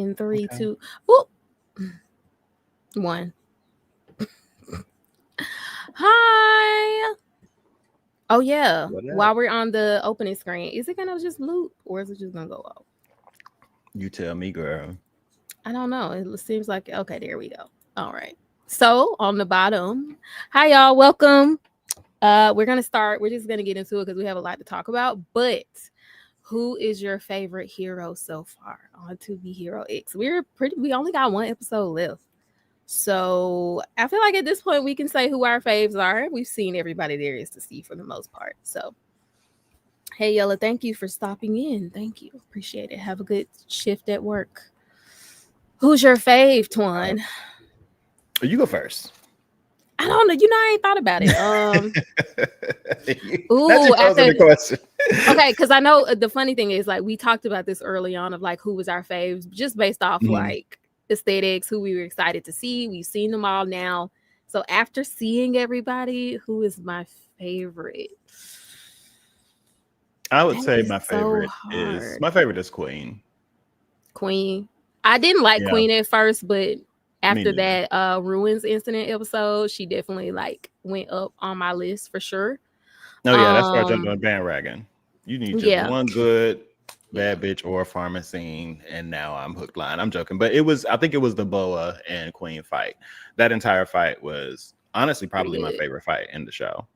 In three, Okay. 2, whoop, 1. Hi. Oh yeah. What While up? we're on the opening screen, is it gonna just loop or is it just gonna go off? You tell me, girl. I don't know. It seems like okay. There we go. All right. So on the bottom, hi y'all. Welcome. We're gonna start. We're just gonna get into it because we have a lot to talk about. But who is your favorite hero so far on To Be Hero X? We only got one episode left. So I feel like at this point we can say who our faves are. We've seen everybody there is to see for the most part. So hey Yella, thank you for stopping in. Thank you. Appreciate it. Have a good shift at work. Who's your fave, Twan? You go first. I don't know. I ain't thought about it. Not you Ooh, posing after the question. okay, because I know the funny thing is like we talked about this early on of like who was our faves just based off Mhm. like aesthetics, who we were excited to see. We've seen them all now. So after seeing everybody, who is my favorite? I would That say is so hard. my favorite is Queen. Queen. I didn't like Yeah, Queen at first, but me after neither. that Ruins incident episode, she definitely like went up on my list for sure. Oh yeah, that's why I jumped on Um the bandwagon. You need just yeah, one good yeah. bad bitch or a farming scene, and now I'm hooked line. I'm joking, but I think it was the Boa and Queen fight. That entire fight was honestly Pretty probably my good. favorite fight in the show.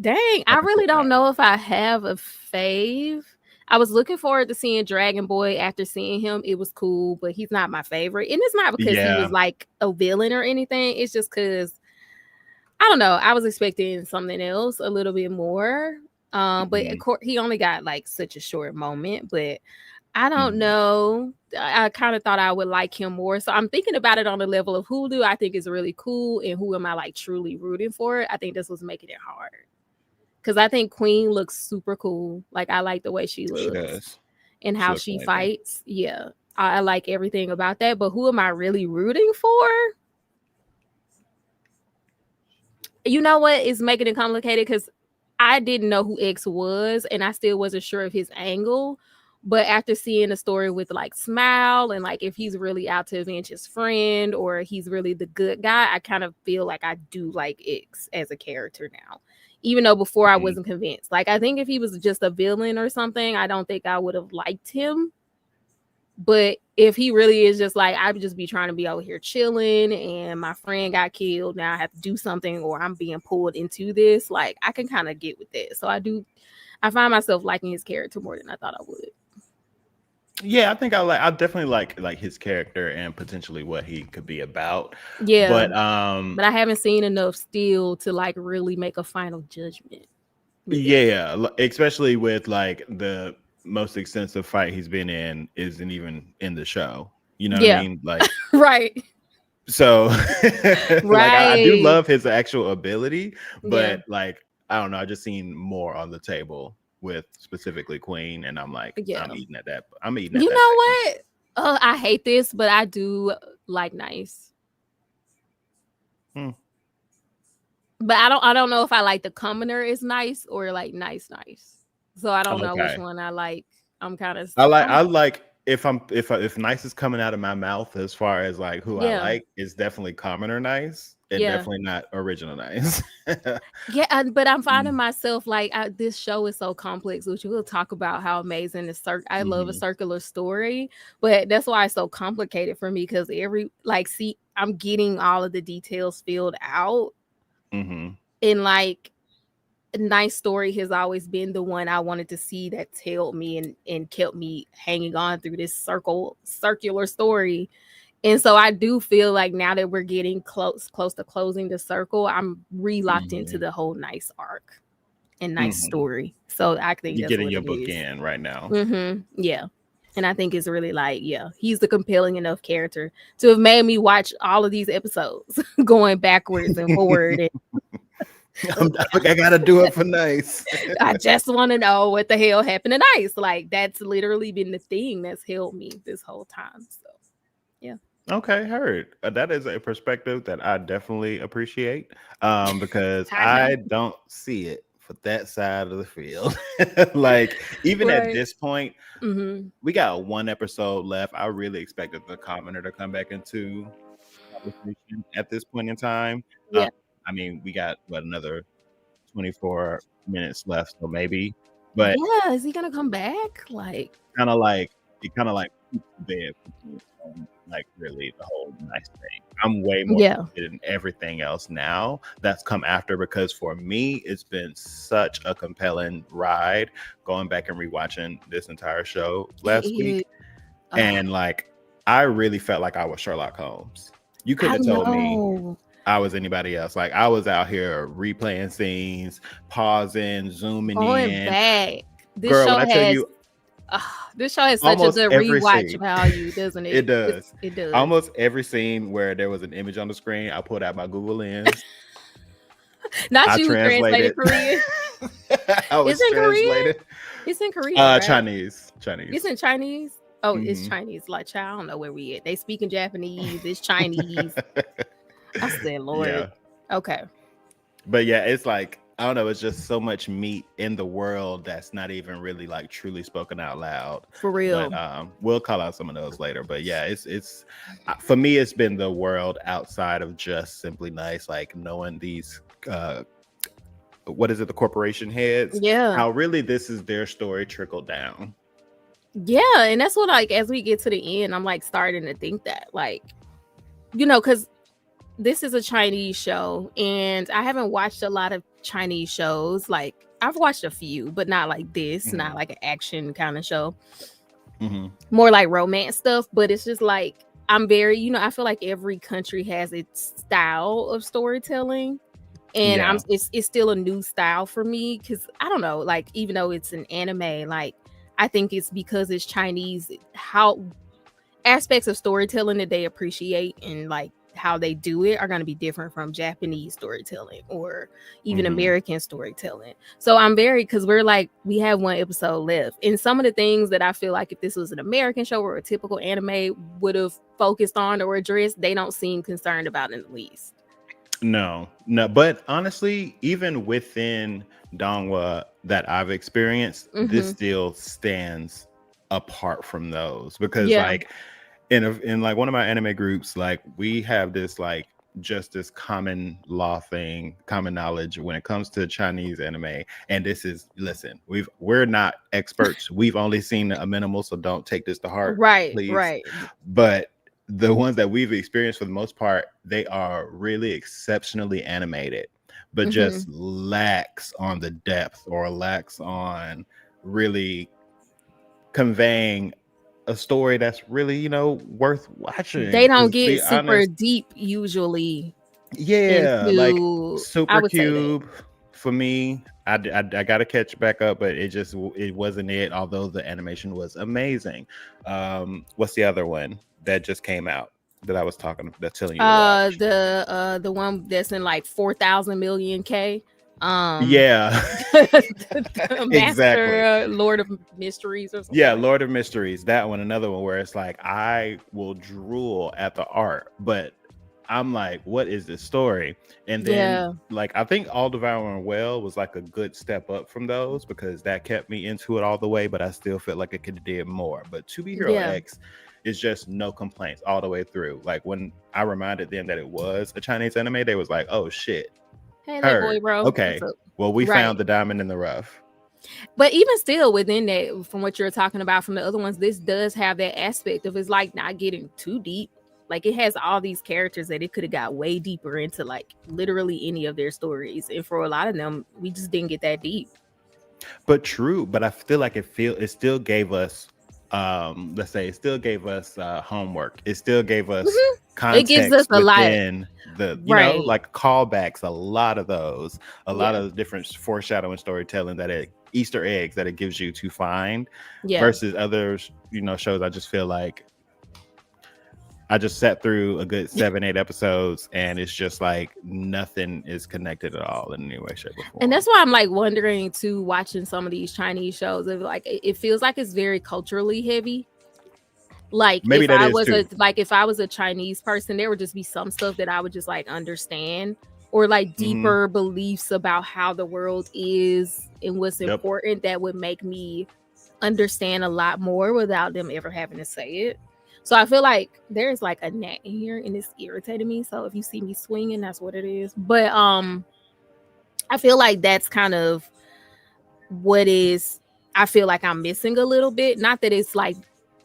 Dang, Up I until really don't now. know if I have a fave. I was looking forward to seeing Dragon Boy after seeing him. It was cool, but he's not my favorite. And it's not because he Yeah. was like a villain or anything. It's just because I don't know. I was expecting something else a little bit more. But of Mhm. course, he only got like such a short moment. But I don't Mhm. know. I kind of thought I would like him more. So I'm thinking about it on the level of who do I think is really cool and who am I like truly rooting for. I think this was making it hard. Because I think Queen looks super cool. Like I like the way she She looks does. and She how looks she amazing. fights. Yeah. I like everything about that. But who am I really rooting for? You know what is making it complicated? Because I didn't know who X was, and I still wasn't sure of his angle. But after seeing the story with like Smile and like if he's really out to avenge his friend or he's really the good guy, I kind of feel like I do like X as a character now. Even though before I Mhm. wasn't convinced. Like I think if he was just a villain or something, I don't think I would have liked him. But if he really is just like, I would just be trying to be over here chilling and my friend got killed, now I have to do something or I'm being pulled into this, like I can kind of get with that. So I find myself liking his character more than I thought I would. Yeah, I definitely like his character and potentially what he could be about. Yeah. But But I haven't seen enough still to like really make a final judgment with it. yeah, especially with like the most extensive fight he's been in isn't even in the show. You know what I Yeah. mean? Like Right. so like I do Right. love his actual ability, Yeah. but like I don't know, I just seen more on the table with specifically Queen, and I'm like, Yeah. I'm eating at You that know pain. what? I hate this, but I do like Nice. Hmm. But I don't know if I like the commoner is nice or like nice. So I don't know which Okay. one I like. I'm kind of I like if nice is coming out of my mouth as far as like who I yeah. like is definitely commoner nice and Yeah. definitely not original nice. Yeah, but I'm finding Mm, myself like this show is so complex, which we'll talk about how amazing the I love a mhm, circular story, but that's why it's so complicated for me because every like see I'm getting all of the details filled out mhm, and like Nice Story has always been the one I wanted to see that's held me and kept me hanging on through this circular story. And so I do feel like now that we're getting close to closing the circle, I'm re-locked into mhm, the whole Nice arc and Nice mhm. Story. So I think You're that's getting what your it book is. in right now. Yeah. And I think it's really like, yeah, he's the compelling enough character to have made me watch all of these episodes going backwards and forward. And I gotta do it for nice. I just want to know what the hell happened to Nice. Like that's literally been the thing that's held me this whole time. So yeah. Okay, heard. That is a perspective that I definitely appreciate because I I know. don't see it for that side of the field. Like, even at Right. this point, Mm-hmm. we got one episode left. I really expected the commenter to come back into conversation at this point in time. Yeah. I mean, we got another 24 minutes left, so maybe, but Yeah. Is he gonna come back? Like, kind of like poops the bed, like really the whole nice thing. I'm way more yeah. interested in everything else now that's come after, because for me, it's been such a compelling ride going back and rewatching this entire show last week. And like, I really felt like I was Sherlock Holmes. You couldn't have told me I was anybody else. Like, I was out here replaying scenes, pausing, zooming going in. back. This Girl, show when I tell has you, this show has such a almost good every rewatch scene. value, doesn't it? It does. It does. Almost every scene where there was an image on the screen, I pulled out my Google Lens. Not you translated Korean. I was It's in Korean? translated. It's in Korean. Right? Chinese. It's in Chinese. Oh, it's Mhm. Chinese. Like, child, I don't know where we at. They speak in Japanese. It's Chinese. I said, Lord. Yeah. Okay. But yeah, it's like, I don't know, it's just so much meat in the world that's not even really like truly spoken out loud. For real. But we'll call out some of those later. But yeah, it's for me, it's been the world outside of just Simply Nice, like knowing these what is it, the corporation heads? Yeah. How really this is their story trickled down. Yeah, and that's what, like, as we get to the end, I'm like starting to think that, like, you know, because this is a Chinese show, and I haven't watched a lot of Chinese shows. Like, I've watched a few, but not like this, Mhm. not like an action kind of show, Mhm. more like romance stuff. But it's just like, I'm very, you know, I feel like every country has its style of storytelling. And Yeah. it's still a new style for me, because I don't know, like, even though it's an anime, like, I think it's because it's Chinese, how aspects of storytelling that they appreciate and like how they do it are going to be different from Japanese storytelling or even Mhm. American storytelling. So I'm very, because we have one episode left, and some of the things that I feel like if this was an American show or a typical anime would have focused on or addressed, they don't seem concerned about in the least. No, but honestly, even within Dongwa that I've experienced, this still stands apart from those, because Yeah. like in like one of my anime groups, like we have this like just this common law thing, common knowledge when it comes to Chinese anime. And this is, listen, we're not experts. We've only seen a minimal, so don't take this to heart, Right, please. right. But the ones that we've experienced, for the most part, they are really exceptionally animated, but just lacks on the depth or lacks on really conveying a story that's really, you know, worth watching. They don't 'Cause, to get be super honest, deep usually. yeah, like into, I Super would say that. Cube for me, I gotta catch back up, but it wasn't it, although the animation was amazing. What's the other one that just came out that I was telling you to watch? The one that's in like 4,000 million K. Yeah. The Master Exactly. Lord of Mysteries or something. Yeah, Lord of Mysteries, that one. Another one where it's like, I will drool at the art, but I'm like, what is this story? And then like, I think All Devouring Well was like a good step up from those, because that kept me into it all the way, but I still felt like it could have did more. But To Be Hero X is just no complaints all the way through. Like, when I reminded them that it was a Chinese anime, they was like, oh shit. Hey, that boy, bro. Okay. Well, we found the diamond in the rough. But even still, within that, from what you're talking about from the other ones, this does have that aspect of, it's like not getting too deep. Like, it has all these characters that it could have got way deeper into, like literally any of their stories, and for a lot of them, we just didn't get that deep. But true, but I feel like it still gave us let's say it still gave us homework. It still gave us context. It gives us a lot, the you know, like callbacks, a lot of those, a lot of different foreshadowing storytelling, that Easter eggs that it gives you to find, versus others, you know, shows. I just feel like I just sat through a good 7-8 episodes, and it's just like nothing is connected at all in any way, shape, or form. And that's why I'm like wondering too, watching some of these Chinese shows, if like it feels like it's very culturally heavy. Like, maybe if I was a Chinese person, there would just be some stuff that I would just like understand, or like deeper beliefs about how the world is and what's important that would make me understand a lot more without them ever having to say it. So I feel like there's like a gnat in here and it's irritating me. So if you see me swinging, that's what it is. But I feel like that's kind of what is, I feel like I'm missing a little bit. Not that it's like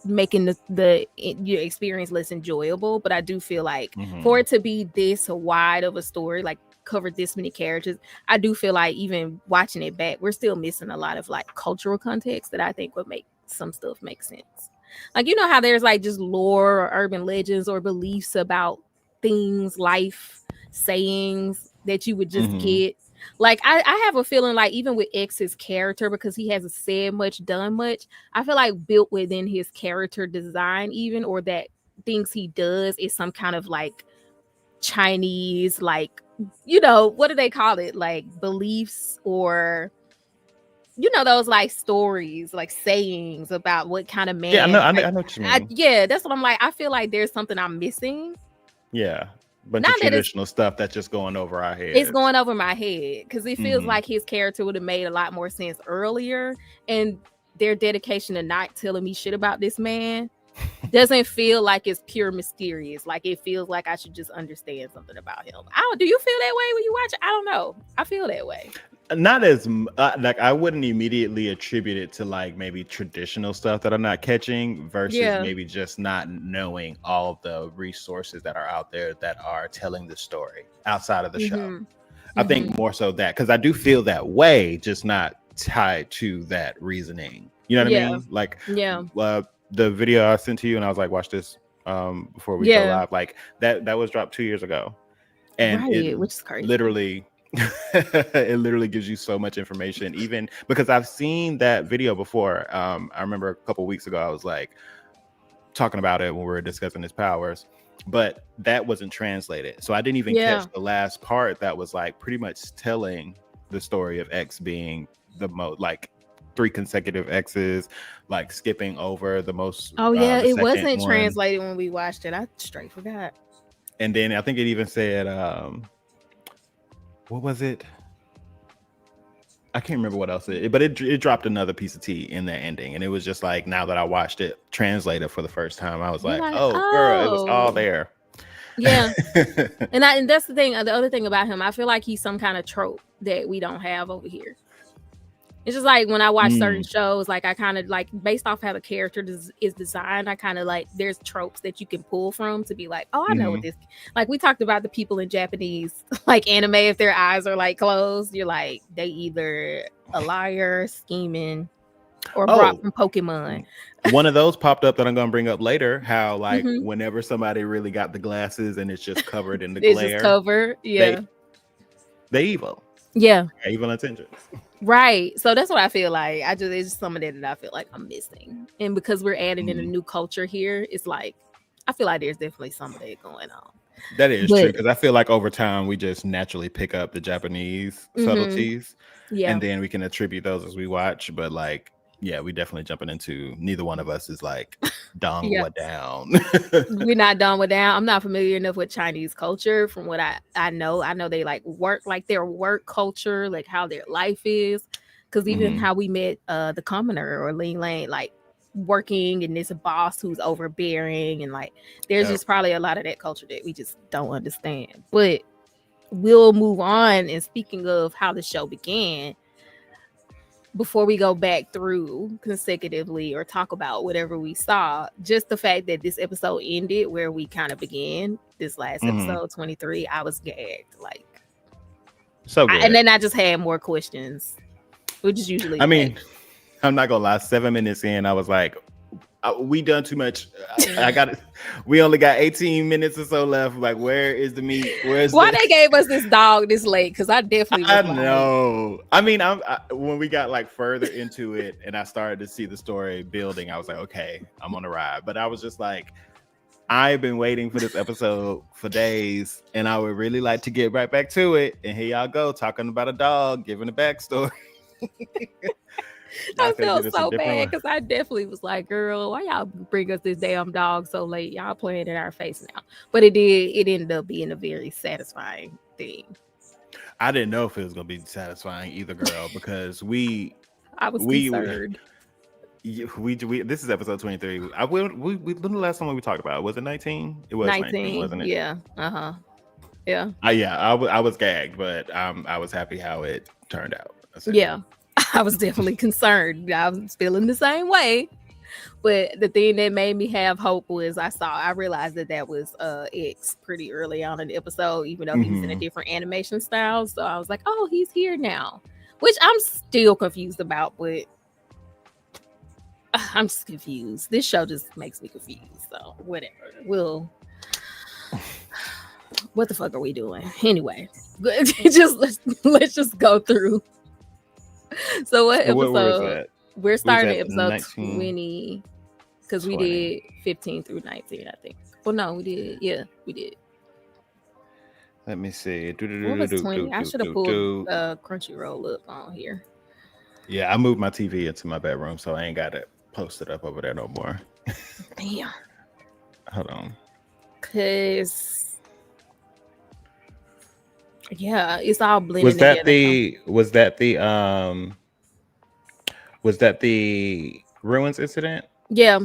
making the your experience less enjoyable, but I do feel like for it to be this wide of a story, like covered this many characters, I do feel like even watching it back, we're still missing a lot of like cultural context that I think would make some stuff make sense. Like, you know how there's like just lore or urban legends or beliefs about things, life, sayings that you would just get. Like, I have a feeling like even with X's character, because he hasn't said much, done much, I feel like built within his character design even, or that things he does is some kind of like Chinese, like, you know, what do they call it? Like beliefs, or you know, those like stories, like sayings about what kind of man. Yeah, I know what you mean. Yeah, that's what I'm like. I feel like there's something I'm missing. Yeah, bunch of traditional stuff that's just going over our head. It's going over my head because it feels like his character would have made a lot more sense earlier, and their dedication to not telling me shit about this man doesn't feel like it's pure mysterious. Like, it feels like I should just understand something about him. Do you feel that way when you watch it? I don't know. I feel that way. Not as like, I wouldn't immediately attribute it to like maybe traditional stuff that I'm not catching versus maybe just not knowing all of the resources that are out there that are telling the story outside of the show. I think more so that, because I do feel that way, just not tied to that reasoning. You know what I mean? Like, the video I sent to you and I was like, watch this before we go live. Like that was dropped 2 years ago, and which is crazy. Literally. It literally gives you so much information, even because I've seen that video before. I remember a couple weeks ago I was like talking about it when we were discussing his powers, but that wasn't translated, so I didn't even catch the last part that was like pretty much telling the story of X being the most, like 3 consecutive X's, like skipping over the most. It wasn't translated when we watched it. I straight forgot. And then I think it even said what was it? I can't remember what else but it dropped another piece of tea in the ending, and it was just like, now that I watched it translated for the first time, I was like, oh girl, it was all there. Yeah. and that's the thing. The other thing about him, I feel like he's some kind of trope that we don't have over here. It's just like when I watch certain shows, like I kind of like, based off how the character is designed, I kind of like, there's tropes that you can pull from to be like, oh, I know what this, like we talked about the people in Japanese like anime, if their eyes are like closed, you're like, they either a liar, scheming, or brought from Pokemon. One of those popped up that I'm gonna bring up later, how like whenever somebody really got the glasses and it's just covered in the glare, it's just covered, they evil. Evil intentions. Right. So that's what I feel like. It's just some of that I feel like I'm missing. And because we're adding in a new culture here, it's like, I feel like there's definitely some of that going on. That is true, because I feel like over time we just naturally pick up the Japanese subtleties. And then we can attribute those as we watch. But like, we definitely jumping into, neither one of us is like Dongwa down. We're not Dongwa down. I'm not familiar enough with Chinese culture. From what I know they like work, like their work culture, like how their life is. Because even how we met the commoner or Ling Lane, like working, and there's a boss who's overbearing, and like there's just probably a lot of that culture that we just don't understand. But we'll move on. And speaking of how the show began, before we go back through consecutively or talk about whatever we saw, just the fact that this episode ended where we kind of began, this last episode 23, I was gagged, like, so good. And then I just had more questions, which is usually, I mean, I'm not gonna lie, 7 minutes in I was like, we done too much. I got it. We only got 18 minutes or so left. Like, where is the meat? Why they gave us this dog this late? Because I definitely was know. I mean, when we got like further into it and I started to see the story building, I was like, okay, I'm on a ride. But I was just like, I've been waiting for this episode for days, and I would really like to get right back to it. And here y'all go, talking about a dog, giving a backstory. I felt so bad because I definitely was like, girl, why y'all bring us this damn dog so late? Y'all playing in our face now. But it ended up being a very satisfying thing. I didn't know if it was gonna be satisfying either, girl, because I was we concerned. this is episode 23. When the last time we talked about it? Was it 19? It was 19, wasn't it? Yeah. Yeah. I was gagged, but I was happy how it turned out. Yeah. I was definitely concerned. I was feeling the same way. But the thing that made me have hope was I realized that was X pretty early on in the episode, even though he was in a different animation style. So I was like, oh, he's here now, which I'm still confused about, but I'm just confused. This show just makes me confused. So whatever. What the fuck are we doing? Anyway, let's just go through. So what episode? What was that? We're starting at episode 20 because we did 15 through 19, I think. Well, no, we did. Yeah, we did. Let me see. What was 20? I should have pulled Crunchyroll up on here. Yeah, I moved my TV into my bedroom, so I ain't got it posted up over there no more. Damn. Hold on. Cause yeah, it's all blended. Was that the Ruins incident? Yeah,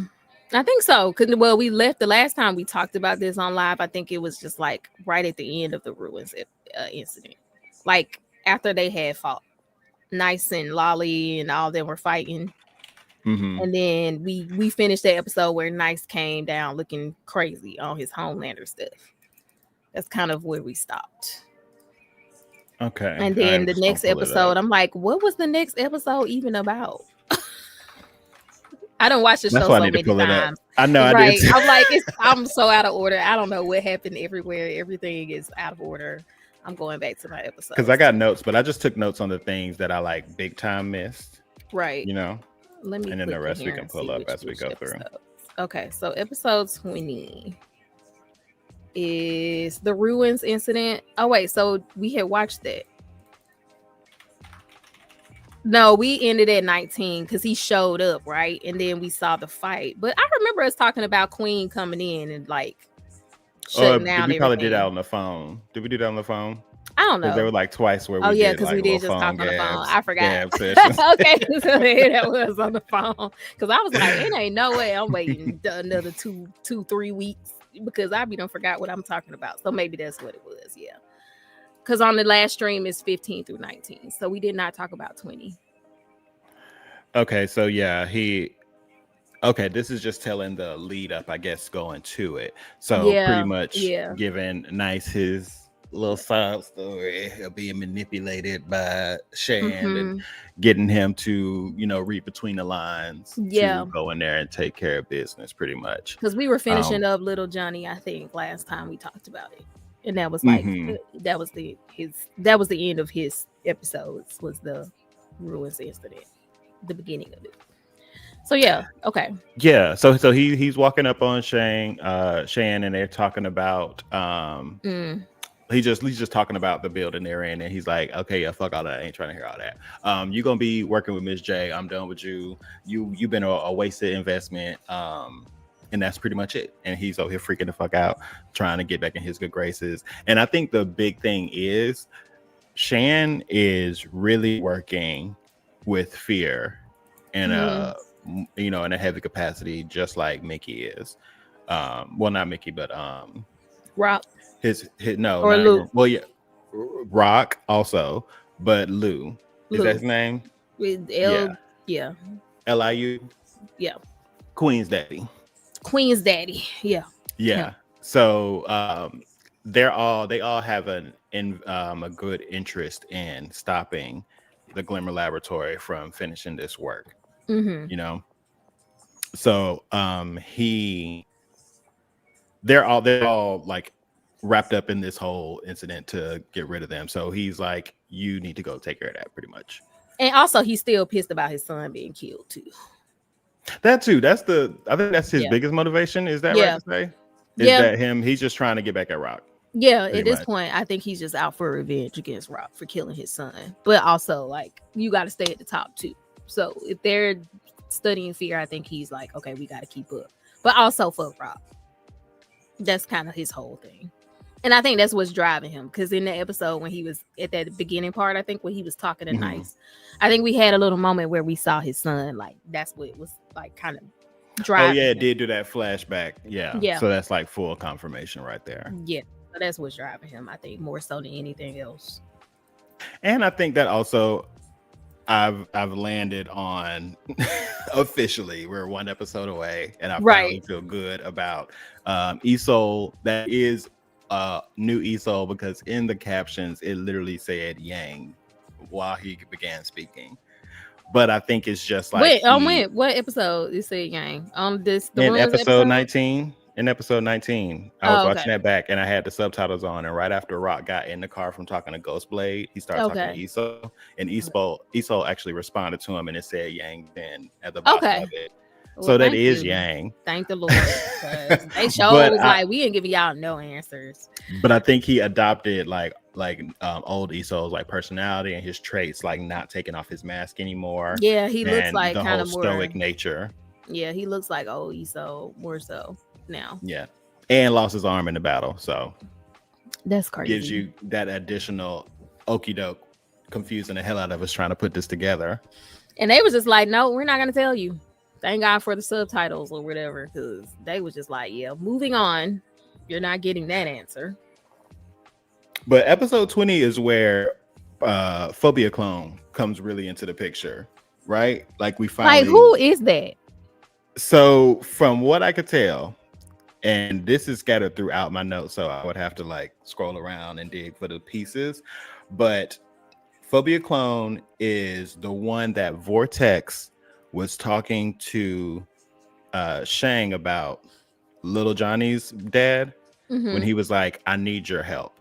I think so. Cause we left the last time we talked about this on live. I think it was just like right at the end of the Ruins incident, like after they had fought. Nice and Lolly and all them were fighting. And then we finished the episode where Nice came down looking crazy on his Homelander stuff. That's kind of where we stopped. Okay. And then the next episode, I'm like, what was the next episode even about? I don't watch the show so many times. I know, right? I did. I'm like, I'm so out of order. I don't know what happened everywhere. Everything is out of order. I'm going back to my episode because I got notes, but I just took notes on the things that I like big time missed. Right. You know. Let me. And then the rest we can pull up as we go through. Okay, so episode 20 is the Ruins incident. Oh wait, so we had watched that. No, we ended at 19 because he showed up, right? And then we saw the fight. But I remember us talking about Queen coming in and like shutting down. We probably did that on the phone. Did we do that on the phone? I don't know. There were like twice where we did. Oh yeah, because we did just talk on the phone. I forgot. Okay, so that was on the phone because I was like, it ain't no way I'm waiting another 2-3 weeks because I done forgot what I'm talking about. So maybe that's what it was. Yeah, because on the last stream is 15 through 19, so we did not talk about 20. Okay, so yeah, Okay, this is just telling the lead up, I guess, going to it. So pretty much giving Nice his little sob story of being manipulated by Shan and getting him to, read between the lines to go in there and take care of business pretty much. Because we were finishing up Little Johnny, I think, last time we talked about it. And that was like that was the end of his episodes, was the Ruins incident, the beginning of it. So yeah, okay. Yeah, so he's walking up on Shan, and they're talking about he's just talking about the building they're in, and he's like, okay, yeah, fuck all that. I ain't trying to hear all that. You're gonna be working with Miss J. I'm done with you. You've been a wasted investment. And that's pretty much it. And he's over here freaking the fuck out, trying to get back in his good graces. And I think the big thing is Shan is really working with fear and in a heavy capacity, just like Mickey is. Well, not Mickey, but Rock. Lou. Well, yeah, Rock also, but Lou. Is that his name? With L. Yeah. Liu. Yeah. Queen's daddy. Yeah. So they all have a good interest in stopping the Glimmer Laboratory from finishing this work. So they're all like wrapped up in this whole incident to get rid of them. So he's like, you need to go take care of that, pretty much. And also he's still pissed about his son being killed too. That too. I think that's his biggest motivation. Is that right to say? Is that him? He's just trying to get back at Rock. Yeah, at this point, I think he's just out for revenge against Rock for killing his son. But also, like, you got to stay at the top too. So if they're studying fear, I think he's like, okay, we got to keep up. But also fuck Rock. That's kind of his whole thing. And I think that's what's driving him, because in the episode when he was at that beginning part, I think when he was talking to Nice, I think we had a little moment where we saw his son. Like that's what it was like, kind of driving. Oh yeah, it him. did do that flashback. Yeah. So that's like full confirmation right there. Yeah. So that's what's driving him, I think, more so than anything else. And I think that also I've landed on officially we're one episode away, and I finally feel good about Isol. That is new Isol, because in the captions it literally said Yang while he began speaking. But I think it's just like what episode you say Yang on this? In episode 19. In episode 19, I was watching that back, and I had the subtitles on. And right after Rock got in the car from talking to Ghostblade, he started talking to Isol, and Isol actually responded to him, and it said Yang then at the bottom of it. Well, so that is Yang. Thank the Lord. They showed like we ain't giving y'all no answers. But I think he adopted like old Isol's like personality and his traits, like not taking off his mask anymore. Yeah, he looks like kind of more stoic nature. Yeah, he looks like old Isol more so now. Yeah, and lost his arm in the battle, so that's crazy. Gives you that additional okie doke, confusing the hell out of us trying to put this together. And they was just like, no, we're not gonna tell you. Thank God for the subtitles or whatever, because they was just like, yeah, moving on. You're not getting that answer. But episode 20 is where Phobia Clone comes really into the picture, right? Like we finally. Like, who is that? So from what I could tell, and this is scattered throughout my notes, so I would have to like scroll around and dig for the pieces. But Phobia Clone is the one that Vortex was talking to Shang about, Little Johnny's dad, when he was like, I need your help.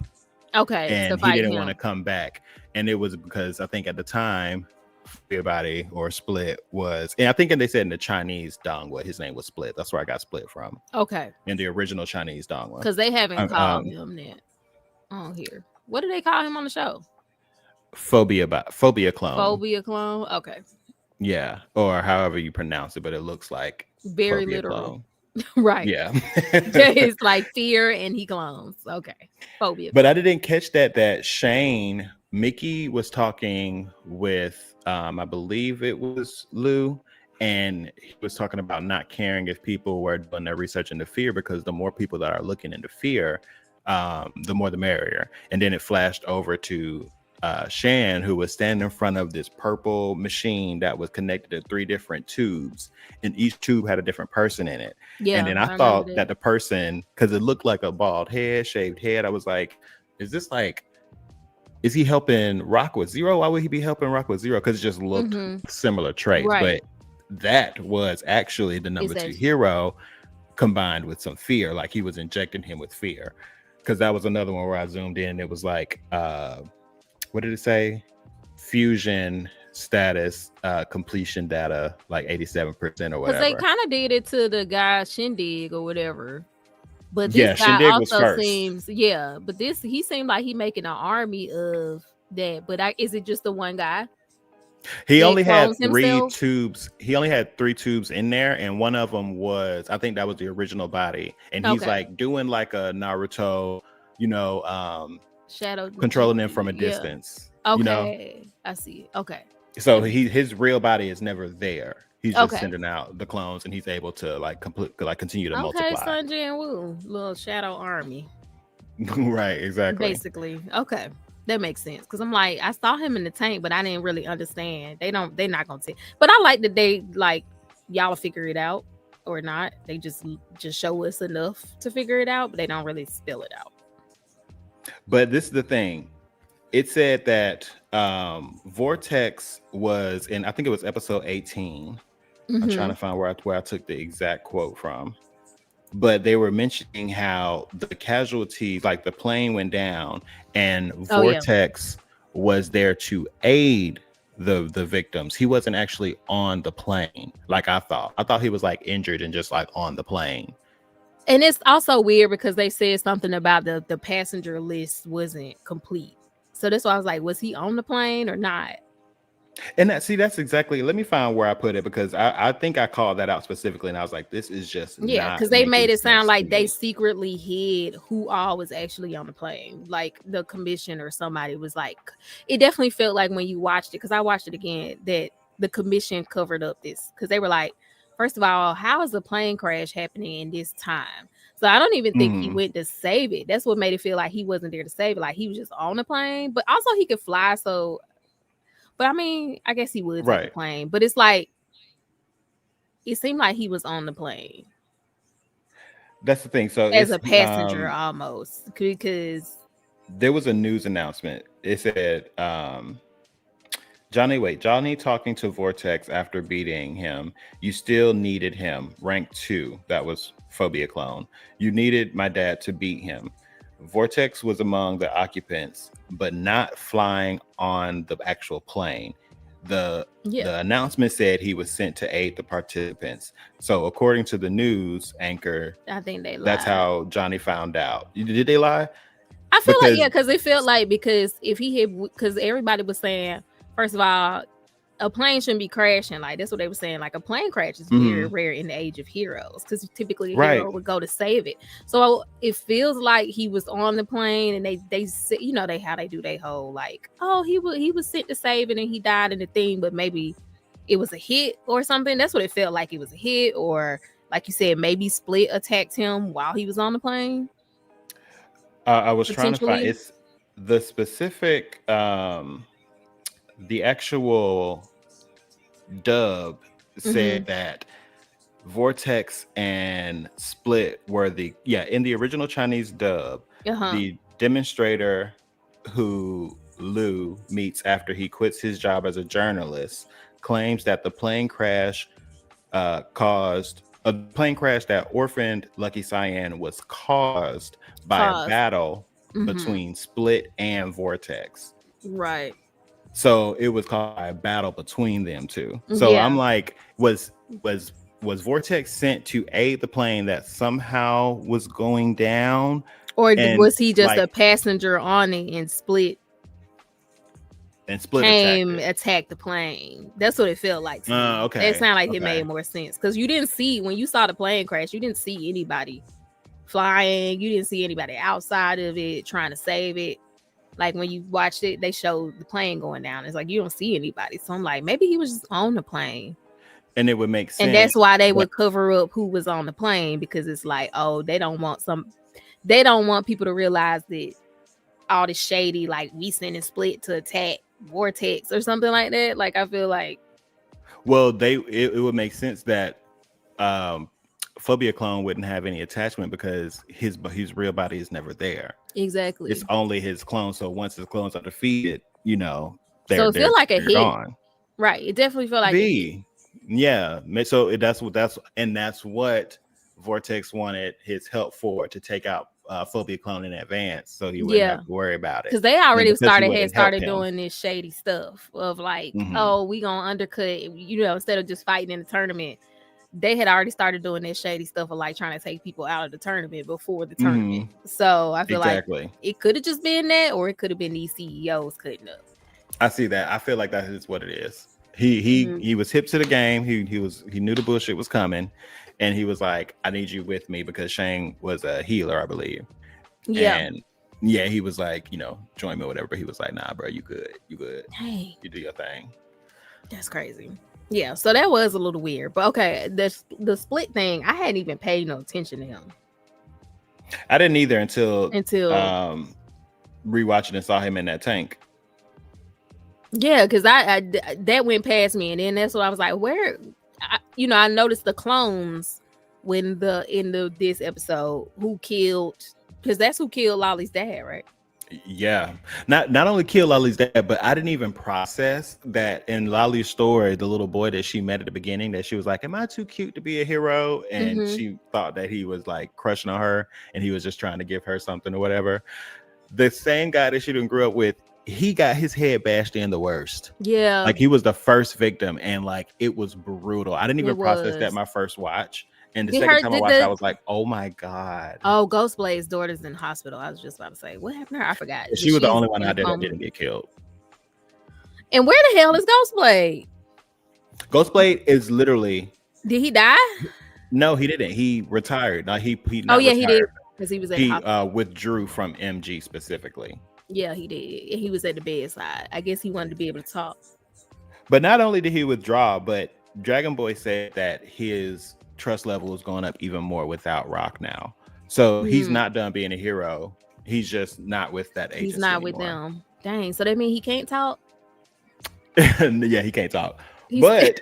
Okay. And he didn't want to come back. And it was because I think at the time, Body or Split was, and I think they said in the Chinese Dongwa, his name was Split. That's where I got Split from. Okay. In the original Chinese Dongwa. Because they haven't called him that on here. What do they call him on the show? Phobia Clone. Phobia Clone? Okay. Yeah. Or however you pronounce it, but it looks like very literal. Right. Yeah. It's like fear and he clones. Okay. Phobia. But I didn't catch that Shane, Mickey was talking with I believe it was Lou, and he was talking about not caring if people were doing their research into fear, because the more people that are looking into fear, the more the merrier. And then it flashed over to Shan, who was standing in front of this purple machine that was connected to 3 different tubes, and each tube had a different person in it. Yeah, and then I thought that the person, because it looked like a bald head, shaved head, I was like, is he helping Rock with Zero? Why would he be helping Rock with Zero? Because it just looked similar traits. Right. But that was actually the number 2 hero combined with some fear. Like he was injecting him with fear. Because that was another one where I zoomed in. It was like, what did it say? Fusion status, completion data, like 87% or whatever. Because they kind of did it to the guy Shindig or whatever. But this guy Shindig also seems, but he seemed like he making an army of that. But is it just the one guy? He only had 3 tubes. He only had 3 tubes in there, and one of them was, I think that was the original body. And he's like doing like a Naruto, shadow controlling them from a distance. Okay, I see. Okay. So his real body is never there. He's just sending out the clones, and he's able to continue to multiply. Okay, Sun Jian Woo, little shadow army. Right, exactly. Basically, okay, that makes sense. Because I'm like, I saw him in the tank, but I didn't really understand. They're not gonna say. But I like that they y'all figure it out or not. They just show us enough to figure it out, but they don't really spell it out. But this is the thing. It said that Vortex was in, I think it was episode 18. I'm trying to find where I took the exact quote from. But they were mentioning how the casualties, like the plane went down, and Vortex was there to aid the victims. He wasn't actually on the plane like I thought. I thought he was like injured and just like on the plane. And it's also weird because they said something about the passenger list wasn't complete. So that's why I was like, was he on the plane or not? And that's exactly. Let me find where I put it because I think I called that out specifically, and I was like, this is just Yeah, not because they making made it sound sense to like they me. secretly hid who all was actually on the plane. Like the commission or somebody was like, it definitely felt like when you watched it, because I watched it again, that the commission covered up this because they were like, first of all, how is the plane crash happening in this time? So I don't even think he Mhm. went to save it. That's what made it feel like he wasn't there to save it. Like he was just on the plane, but also he could fly. So, but I mean, I guess he would take the Right. plane, but it's like, it seemed like he was on the plane That's the thing. So as a it's passenger almost because there was a news announcement. It said Johnny talking to Vortex after beating him. You still needed him. Rank 2. That was Phobia Clone. You needed my dad to beat him. Vortex was among the occupants, but not flying on the actual plane. The announcement said he was sent to aid the participants. So according to the news anchor, I think they lied. that's how Johnny found out. Did they lie? I feel like, yeah, because it felt like, because if he had, because everybody was saying, first of all, a plane shouldn't be crashing. Like that's what they were saying. Like a plane crash is very rare in the age of heroes, because typically a hero would go to save it. So it feels like he was on the plane, and they you know, how they do their whole like, oh, he was sent to save it and he died in the thing, but maybe it was a hit or something. That's what it felt like. It was a hit, or like you said, maybe Split attacked him while he was on the plane. I was trying to find it's the specific the actual dub said that Vortex and Split were in the original Chinese dub, the demonstrator who Lu meets after he quits his job as a journalist claims that the plane crash caused a plane crash that orphaned Lucky Cyan was caused by a battle between Split and Vortex. Right. So it was called a battle between them two. So I'm like, was Vortex sent to aid the plane that somehow was going down, or was he just a passenger on it and Split came attacked the plane? That's what it felt like to me. Okay. It sounded like it made more sense, because you didn't see, when you saw the plane crash, you didn't see anybody flying, you didn't see anybody outside of it trying to save it. Like when you watched it, they showed the plane going down. It's like you don't see anybody. So I'm like, maybe he was just on the plane. And it would make sense. And that's why they would cover up who was on the plane, because it's like, oh, they don't want people to realize that all this shady, like we sending Split to attack Vortex or something like that. Like I feel like, well, it would make sense that Phobia Clone wouldn't have any attachment because his real body is never there. Exactly. It's only his clone. So once his clones are defeated, you know, so it feel like a hit. Gone. Right. It definitely felt like a hit. Yeah. So that's what Vortex wanted his help for, to take out Phobia Clone in advance, so he wouldn't have to worry about it. Because they already started doing this shady stuff of like, oh, we gonna undercut, you know, instead of just fighting in the tournament. They had already started doing this shady stuff of like trying to take people out of the tournament before the tournament. So I feel like it could have just been that, or it could have been these CEOs cutting up. I see that. I feel like that is what it is. He was hip to the game. He knew the bullshit was coming, and he was like, I need you with me, because Shang was a healer, I believe. Yeah. And yeah, he was like, you know, join me or whatever. But he was like, nah, bro, you good. Hey, you do your thing. That's crazy. Yeah, so that was a little weird. But okay, the Split thing, I hadn't even paid no attention to him. I didn't either until rewatching and saw him in that tank. Yeah, because I that went past me, and then that's what I was like, where, I noticed the clones in this episode who killed, because that's who killed Lolly's dad, right? Yeah, not only kill Lolly's dad, but I didn't even process that in Lolly's story, the little boy that she met at the beginning, that she was like, am I too cute to be a hero? And she thought that he was like crushing on her and he was just trying to give her something or whatever. The same guy that she didn't grow up with, he got his head bashed in the worst. Yeah, like he was the first victim, and like it was brutal. I didn't even process that my first watch. And the second time I watched, I was like, "Oh my god!" Oh, Ghostblade's daughter's in hospital. I was just about to say, what happened to her? I forgot. She was the only one out there that didn't get killed. And where the hell is Ghostblade? Ghostblade is literally. Did he die? No, he didn't. He retired. No, he Oh not yeah, retired. he did because he was at the He hospital. withdrew from MG specifically. Yeah, he did. He was at the bedside. I guess he wanted to be able to talk. But not only did he withdraw, but Dragon Boy said that his trust level is going up even more without Rock now. So he's not done being a hero. He's just not with that agency. He's not anymore. with them. Dang. So that means he can't talk? Yeah, he can't talk. But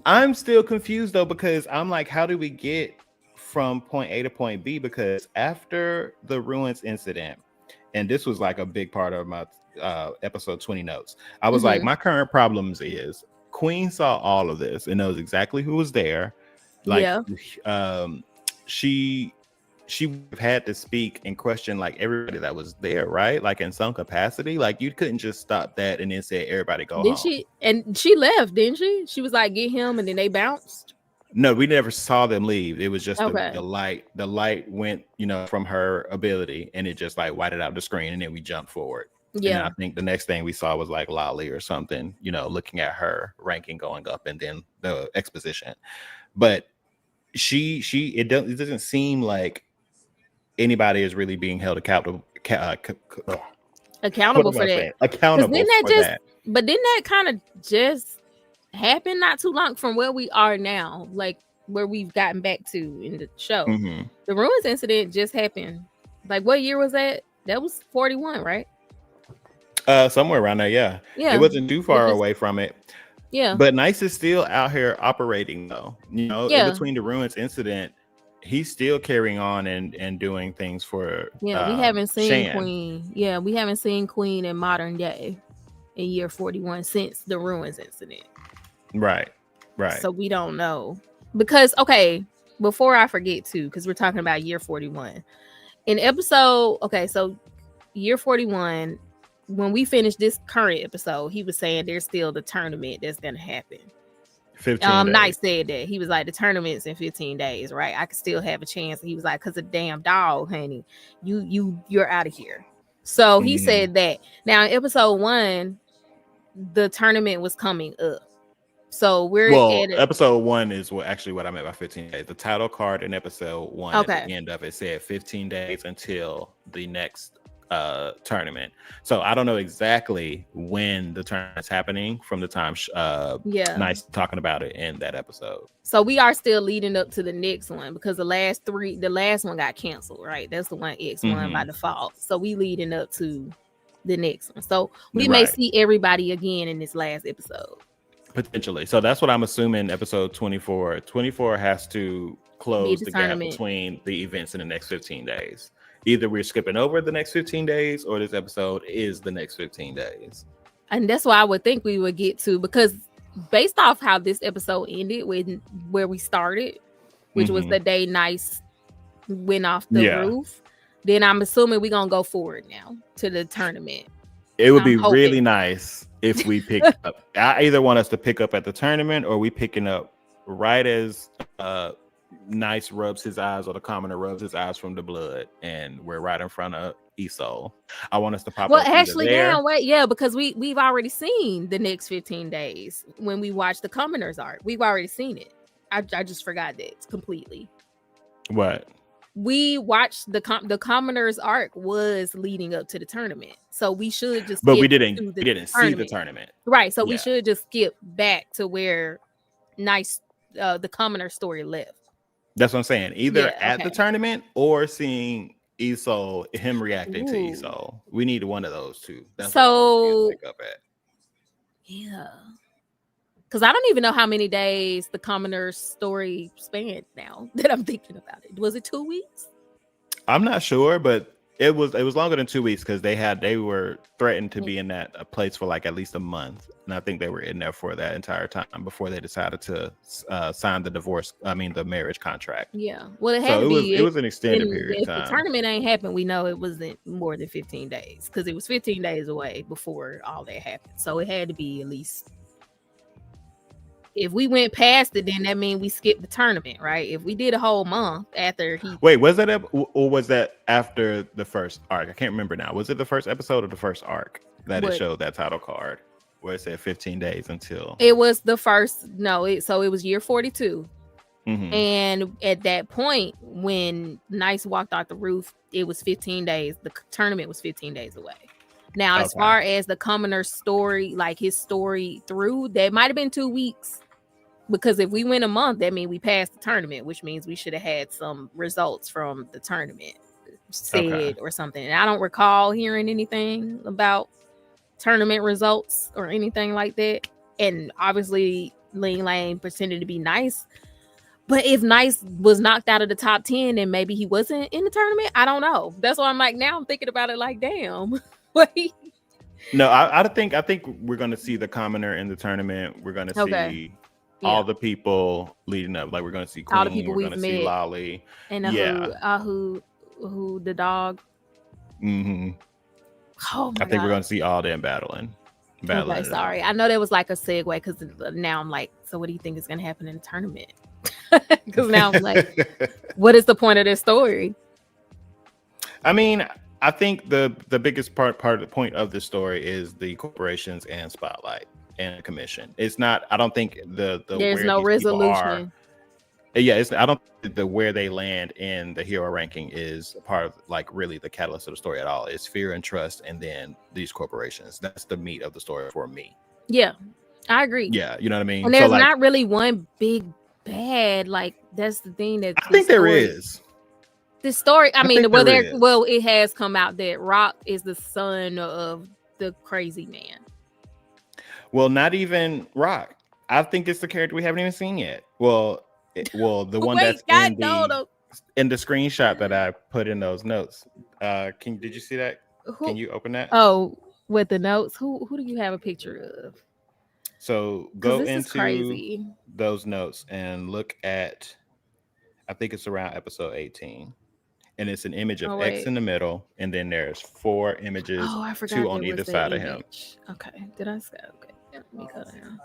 I'm still confused though, because I'm like, how do we get from point A to point B? Because after the Ruins incident, and this was like a big part of my episode 20 notes, I was like, my current problems is Queen saw all of this and knows exactly who was there. Like, she had to speak and question like everybody that was there, right? Like in some capacity, like you couldn't just stop that and then say everybody go home. She left, didn't she? She was like, get him, and then they bounced. No, we never saw them leave. It was just the light. The light went, from her ability, and it just like whited out the screen, and then we jumped forward. Yeah, and I think the next thing we saw was like Lolly or something, looking at her ranking going up, and then the exposition. But it doesn't seem like anybody is really being held accountable for that. Accountable for that. But didn't that kind of just happen not too long from where we are now, like where we've gotten back to in the show? The Ruins incident just happened. Like, what year was that? That was 41, right? Somewhere around there. Yeah. It wasn't too far away from it. Yeah. But Nice is still out here operating though. In between the Ruins incident, he's still carrying on and doing things for we haven't seen Shan. Queen. Yeah, we haven't seen Queen in modern day in year 41 since the Ruins incident. Right. So we don't know. Because before I forget too, because we're talking about year 41. In episode, so year 41, when we finish this current episode, he was saying there's still the tournament that's gonna happen. 15 days. Nice said that. He was like, the tournament's in 15 days, right? I could still have a chance. He was like, because of damn dog, honey, you're out of here. So he said that. Now in episode 1, the tournament was coming up. So we're episode 1 is what I meant by 15 days. The title card in episode 1 at the end of it said 15 days until the next tournament. So I don't know exactly when the tournament's happening from the time Nice talking about it in that episode. So we are still leading up to the next one, because the last one got canceled, right? That's the one X1 by default. So we leading up to the next one. So we may see everybody again in this last episode. Potentially. So that's what I'm assuming. Episode 24 has to close the gap between the events in the next 15 days. Either we're skipping over the next 15 days or this episode is the next 15 days. And that's why I would think we would get to, because based off how this episode ended with where we started, which was the day Nice went off the roof, then I'm assuming we're going to go forward now to the tournament. It would be really nice if we pick up. I either want us to pick up at the tournament or we picking up right as Nice rubs his eyes, or the commoner rubs his eyes from the blood, and we're right in front of Isol. I want us to pop up. Actually, because we've already seen the next 15 days when we watched the commoner's arc. We've already seen it. I just forgot that completely. What? We watched the commoner's arc was leading up to the tournament, so we should just. But we didn't see the tournament, right? So we should just skip back to where Nice, the commoner story left. That's what I'm saying. Either at the tournament or seeing Isol, him reacting to Isol. We need one of those two. That's what pick up at. Yeah. Because I don't even know how many days the commoner's story spanned now that I'm thinking about it. Was it 2 weeks? I'm not sure, but it was longer than 2 weeks, because they were threatened to be in that place for like at least a month. And I think they were in there for that entire time before they decided to sign the marriage contract. Yeah. Well, it was an extended period of time. If the tournament ain't happened, we know it wasn't more than 15 days, because it was 15 days away before all that happened. So it had to be at least. If we went past it, then that means we skipped the tournament, right? If we did a whole month after he... Wait, was that or was that after the first arc? I can't remember now. Was it the first episode or the first arc that it showed that title card? where it said 15 days until it was the first. No, so it was year 42. Mhm. And at that point, when Nice walked out the roof, it was 15 days. The tournament was 15 days away. Now, as Okay. far as the commoner's story, like his story through, that might have been 2 weeks. Because if we win a month, that means we passed the tournament, which means we should have had some results from the tournament said or something. And I don't recall hearing anything about tournament results or anything like that. And obviously, Ling Lane pretended to be Nice. But if Nice was knocked out of the top 10, then maybe he wasn't in the tournament. I don't know. That's why I'm like, now I'm thinking about it like, damn. Wait. No, I think we're gonna see the commoner in the tournament. We're gonna see all the people leading up. Like we're gonna see Queen, all the people we're gonna see Lolly. And who the dog. Mm-hmm. Oh my I think God. we're gonna see all them battling. Okay, sorry. I know that was like a segue because now I'm like, so what do you think is gonna happen in the tournament? Because now I'm like, what is the point of this story? I mean, I think the biggest part of the point of the story is the corporations and Spotlight and commission. It's not. I don't think there's no resolution. I don't think the where they land in the hero ranking is part of like really the catalyst of the story at all. It's fear and trust, and then these corporations. That's the meat of the story for me. Yeah, I agree. Yeah, you know what I mean. And there's not really one big bad. Like that's the thing that I think there is. The story. I mean, it has come out that Rock is the son of the crazy man. Well, not even Rock. I think it's the character we haven't even seen yet. Well, the one that's in the screenshot that I put in those notes. Did you see that? Can you open that? Oh, with the notes. Who do you have a picture of? So go into those notes and look at. I think it's around episode 18. And it's an image of X in the middle, and then there's 4 images, 2 on either side of him. Okay, did I say? Okay, let me go down.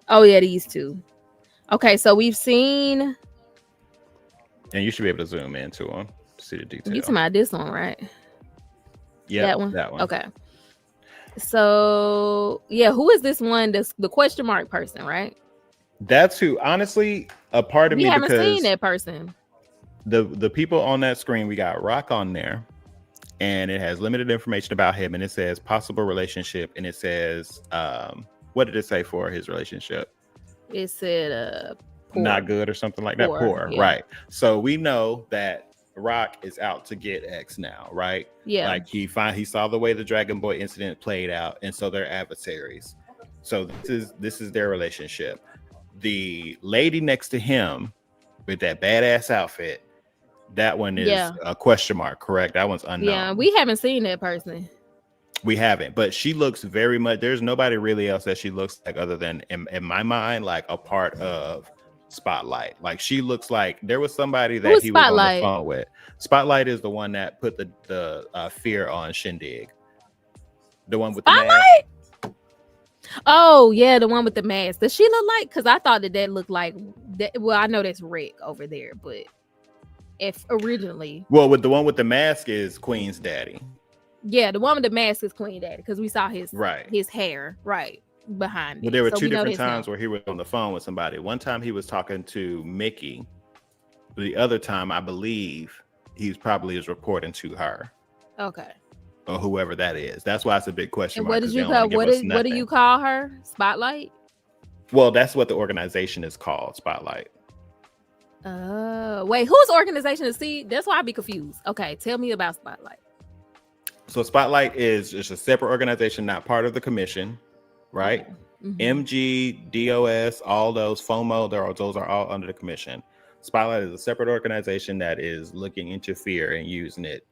Oh yeah, these 2. Okay, so we've seen, and you should be able to zoom into them to see the detail. You talking about this one, right? Yeah, that one. Okay. So yeah, who is this one? The question mark person, right? That's who, honestly, a part of me, haven't seen that person. The people on that screen, we got Rock on there, and it has limited information about him, and it says possible relationship, and it says what did it say for his relationship? It said poor. Not good or something like that. Poor, yeah. Right? So we know that Rock is out to get X now, right? Yeah. Like he saw the way the Dragon Boy incident played out, and so they're adversaries. So this is their relationship. The lady next to him with that badass outfit, that one is a question mark, correct? That one's unknown. Yeah, we haven't seen that person. We haven't, but she looks very much. There's nobody really else that she looks like other than, in my mind, like a part of Spotlight. Like she looks like there was somebody that he was on the phone with. Spotlight is the one that put the fear on Shindig. The one with the mask. Oh yeah, the one with the mask. Does she look like? Because I thought that looked like that. Well, I know that's Rick over there, but if originally, with the one with the mask is Queen's daddy. Yeah, the one with the mask is Queen daddy because we saw his hair behind. Well, there were 2 different times where he was on the phone with somebody. One time he was talking to Mickey. The other time, I believe he probably is reporting to her. Okay. Or whoever that is. That's why it's a big question mark. What did you call? What do you call her? Spotlight? Well, that's what the organization is called, Spotlight. Wait, whose organization is? See, that's why I be confused. Okay, tell me about Spotlight. So Spotlight is just a separate organization, not part of the commission, right? Mm-hmm. MG, DOS, all those FOMO, those are all under the commission. Spotlight is a separate organization that is looking into fear and using it,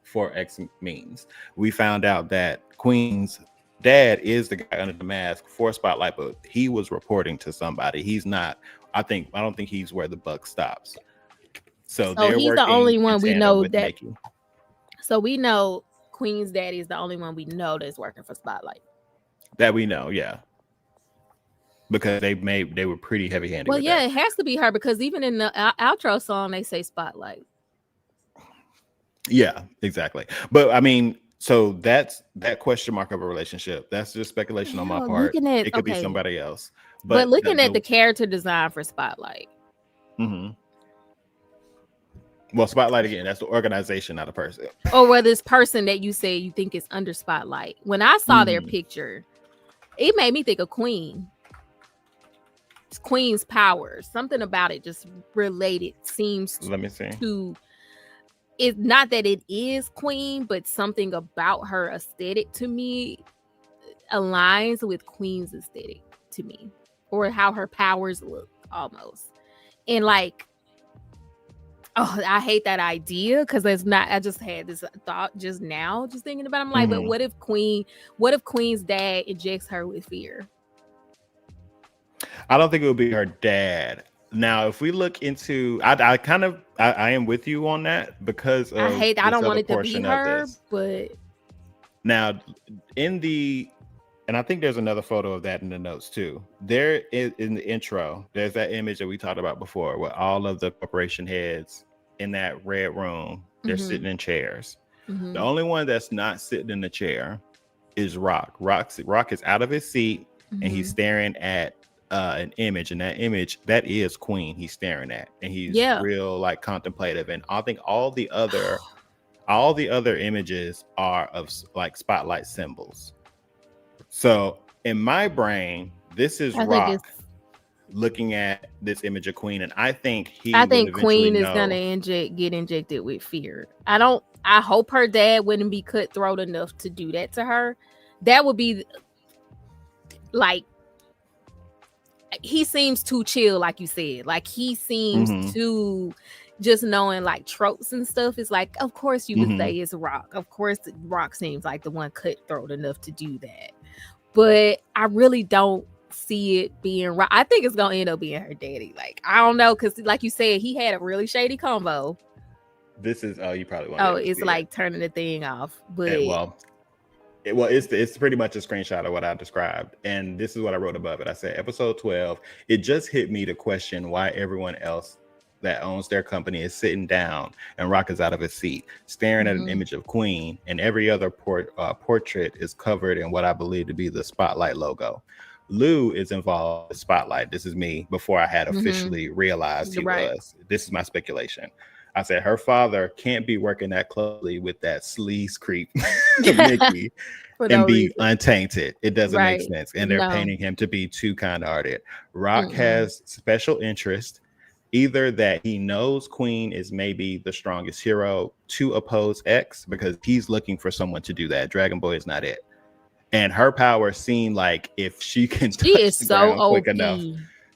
for X means. We found out that Queen's dad is the guy under the mask for Spotlight, but he was reporting to somebody. He's not. I don't think he's where the buck stops. So he's the only one we know that. Mickey. So we know Queen's daddy is the only one we know that's working for Spotlight. That we know, yeah. Because they were pretty heavy-handed. Well, yeah, it has to be her because even in the outro song they say Spotlight. Yeah, exactly. But I mean, So that's that question mark of a relationship. That's just speculation on my part. Looking at It could be somebody else. But looking at the character design for Spotlight. Mm-hmm. Well, Spotlight again, that's the organization, not a person. Or whether this person that you say you think is under Spotlight. When I saw their picture, it made me think of Queen. It's Queen's powers. Something about it just related seems to, let me see. It's not that it is Queen, but something about her aesthetic to me aligns with Queen's aesthetic to me, or how her powers look almost. And like, oh, I hate that idea because it's not. I just had this thought just now, just thinking about it. I'm like, but what if Queen's dad injects her with fear? I don't think it would be her dad. Now, if we look into, I am with you on that because I don't want it to be her, but now and I think there's another photo of that in the notes too. There is in the intro, there's that image that we talked about before, where all of the corporation heads in that red room, they're sitting in chairs. The only one that's not sitting in the chair is Rock. Rock is out of his seat and he's staring at an image, and that image, that is Queen he's staring at, and he's real like contemplative. And I think all the other images are of like Spotlight symbols. So in my brain, this is Rock looking at this image of Queen, and I think Queen is gonna get injected with fear. I hope her dad wouldn't be cutthroat enough to do that to her. That would be like, he seems too chill, like you said. Like he seems too, just knowing like tropes and stuff. It's like, of course you would say it's Rock. Of course Rock seems like the one cutthroat enough to do that. But I really don't see it being Rock. I think it's gonna end up being her daddy. Like, I don't know, because like you said, he had a really shady combo. This is you probably want. It's like turning the thing off, but it's pretty much a screenshot of what I described, and this is what I wrote above it. I said, episode 12. It just hit me to question why everyone else that owns their company is sitting down and Rock is out of his seat, staring at an image of Queen, and every other portrait is covered in what I believe to be the Spotlight logo. Lou is involved with Spotlight. This is me before I had officially realized he was. This is my speculation. I said her father can't be working that closely with that sleaze creep Mickey and be untainted. It doesn't make sense. And they're painting him to be too kind-hearted. Rock has special interest, either that he knows Queen is maybe the strongest hero to oppose X, because he's looking for someone to do that. Dragon Boy is not it. And her powers seem like if she can touch the ground quick enough,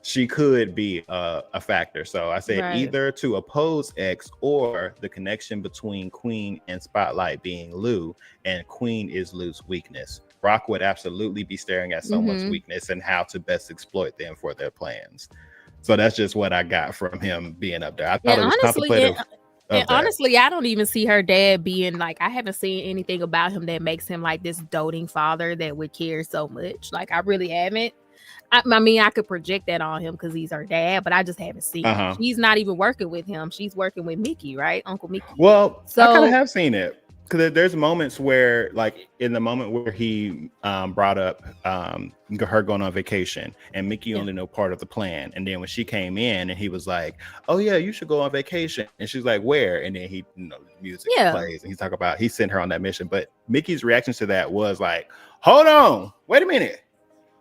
she could be a factor. So I said either to oppose X, or the connection between Queen and Spotlight being Lou, and Queen is Lou's weakness. Rock would absolutely be staring at someone's weakness and how to best exploit them for their plans. So that's just what I got from him being up there. I thought it was contemplative. And honestly, I don't even see her dad being like, I haven't seen anything about him that makes him like this doting father that would care so much. Like, I really haven't. I mean, I could project that on him because he's her dad, but I just haven't seen it. She's not even working with him. She's working with Mickey, right? Uncle Mickey. Well, so I kind of have seen it, because there's moments where, like in the moment where he brought up her going on vacation, and Mickey only know part of the plan. And then when she came in and he was like, oh yeah, you should go on vacation. And she's like, where? And then he, music plays and he sent her on that mission. But Mickey's reaction to that was like, hold on, wait a minute.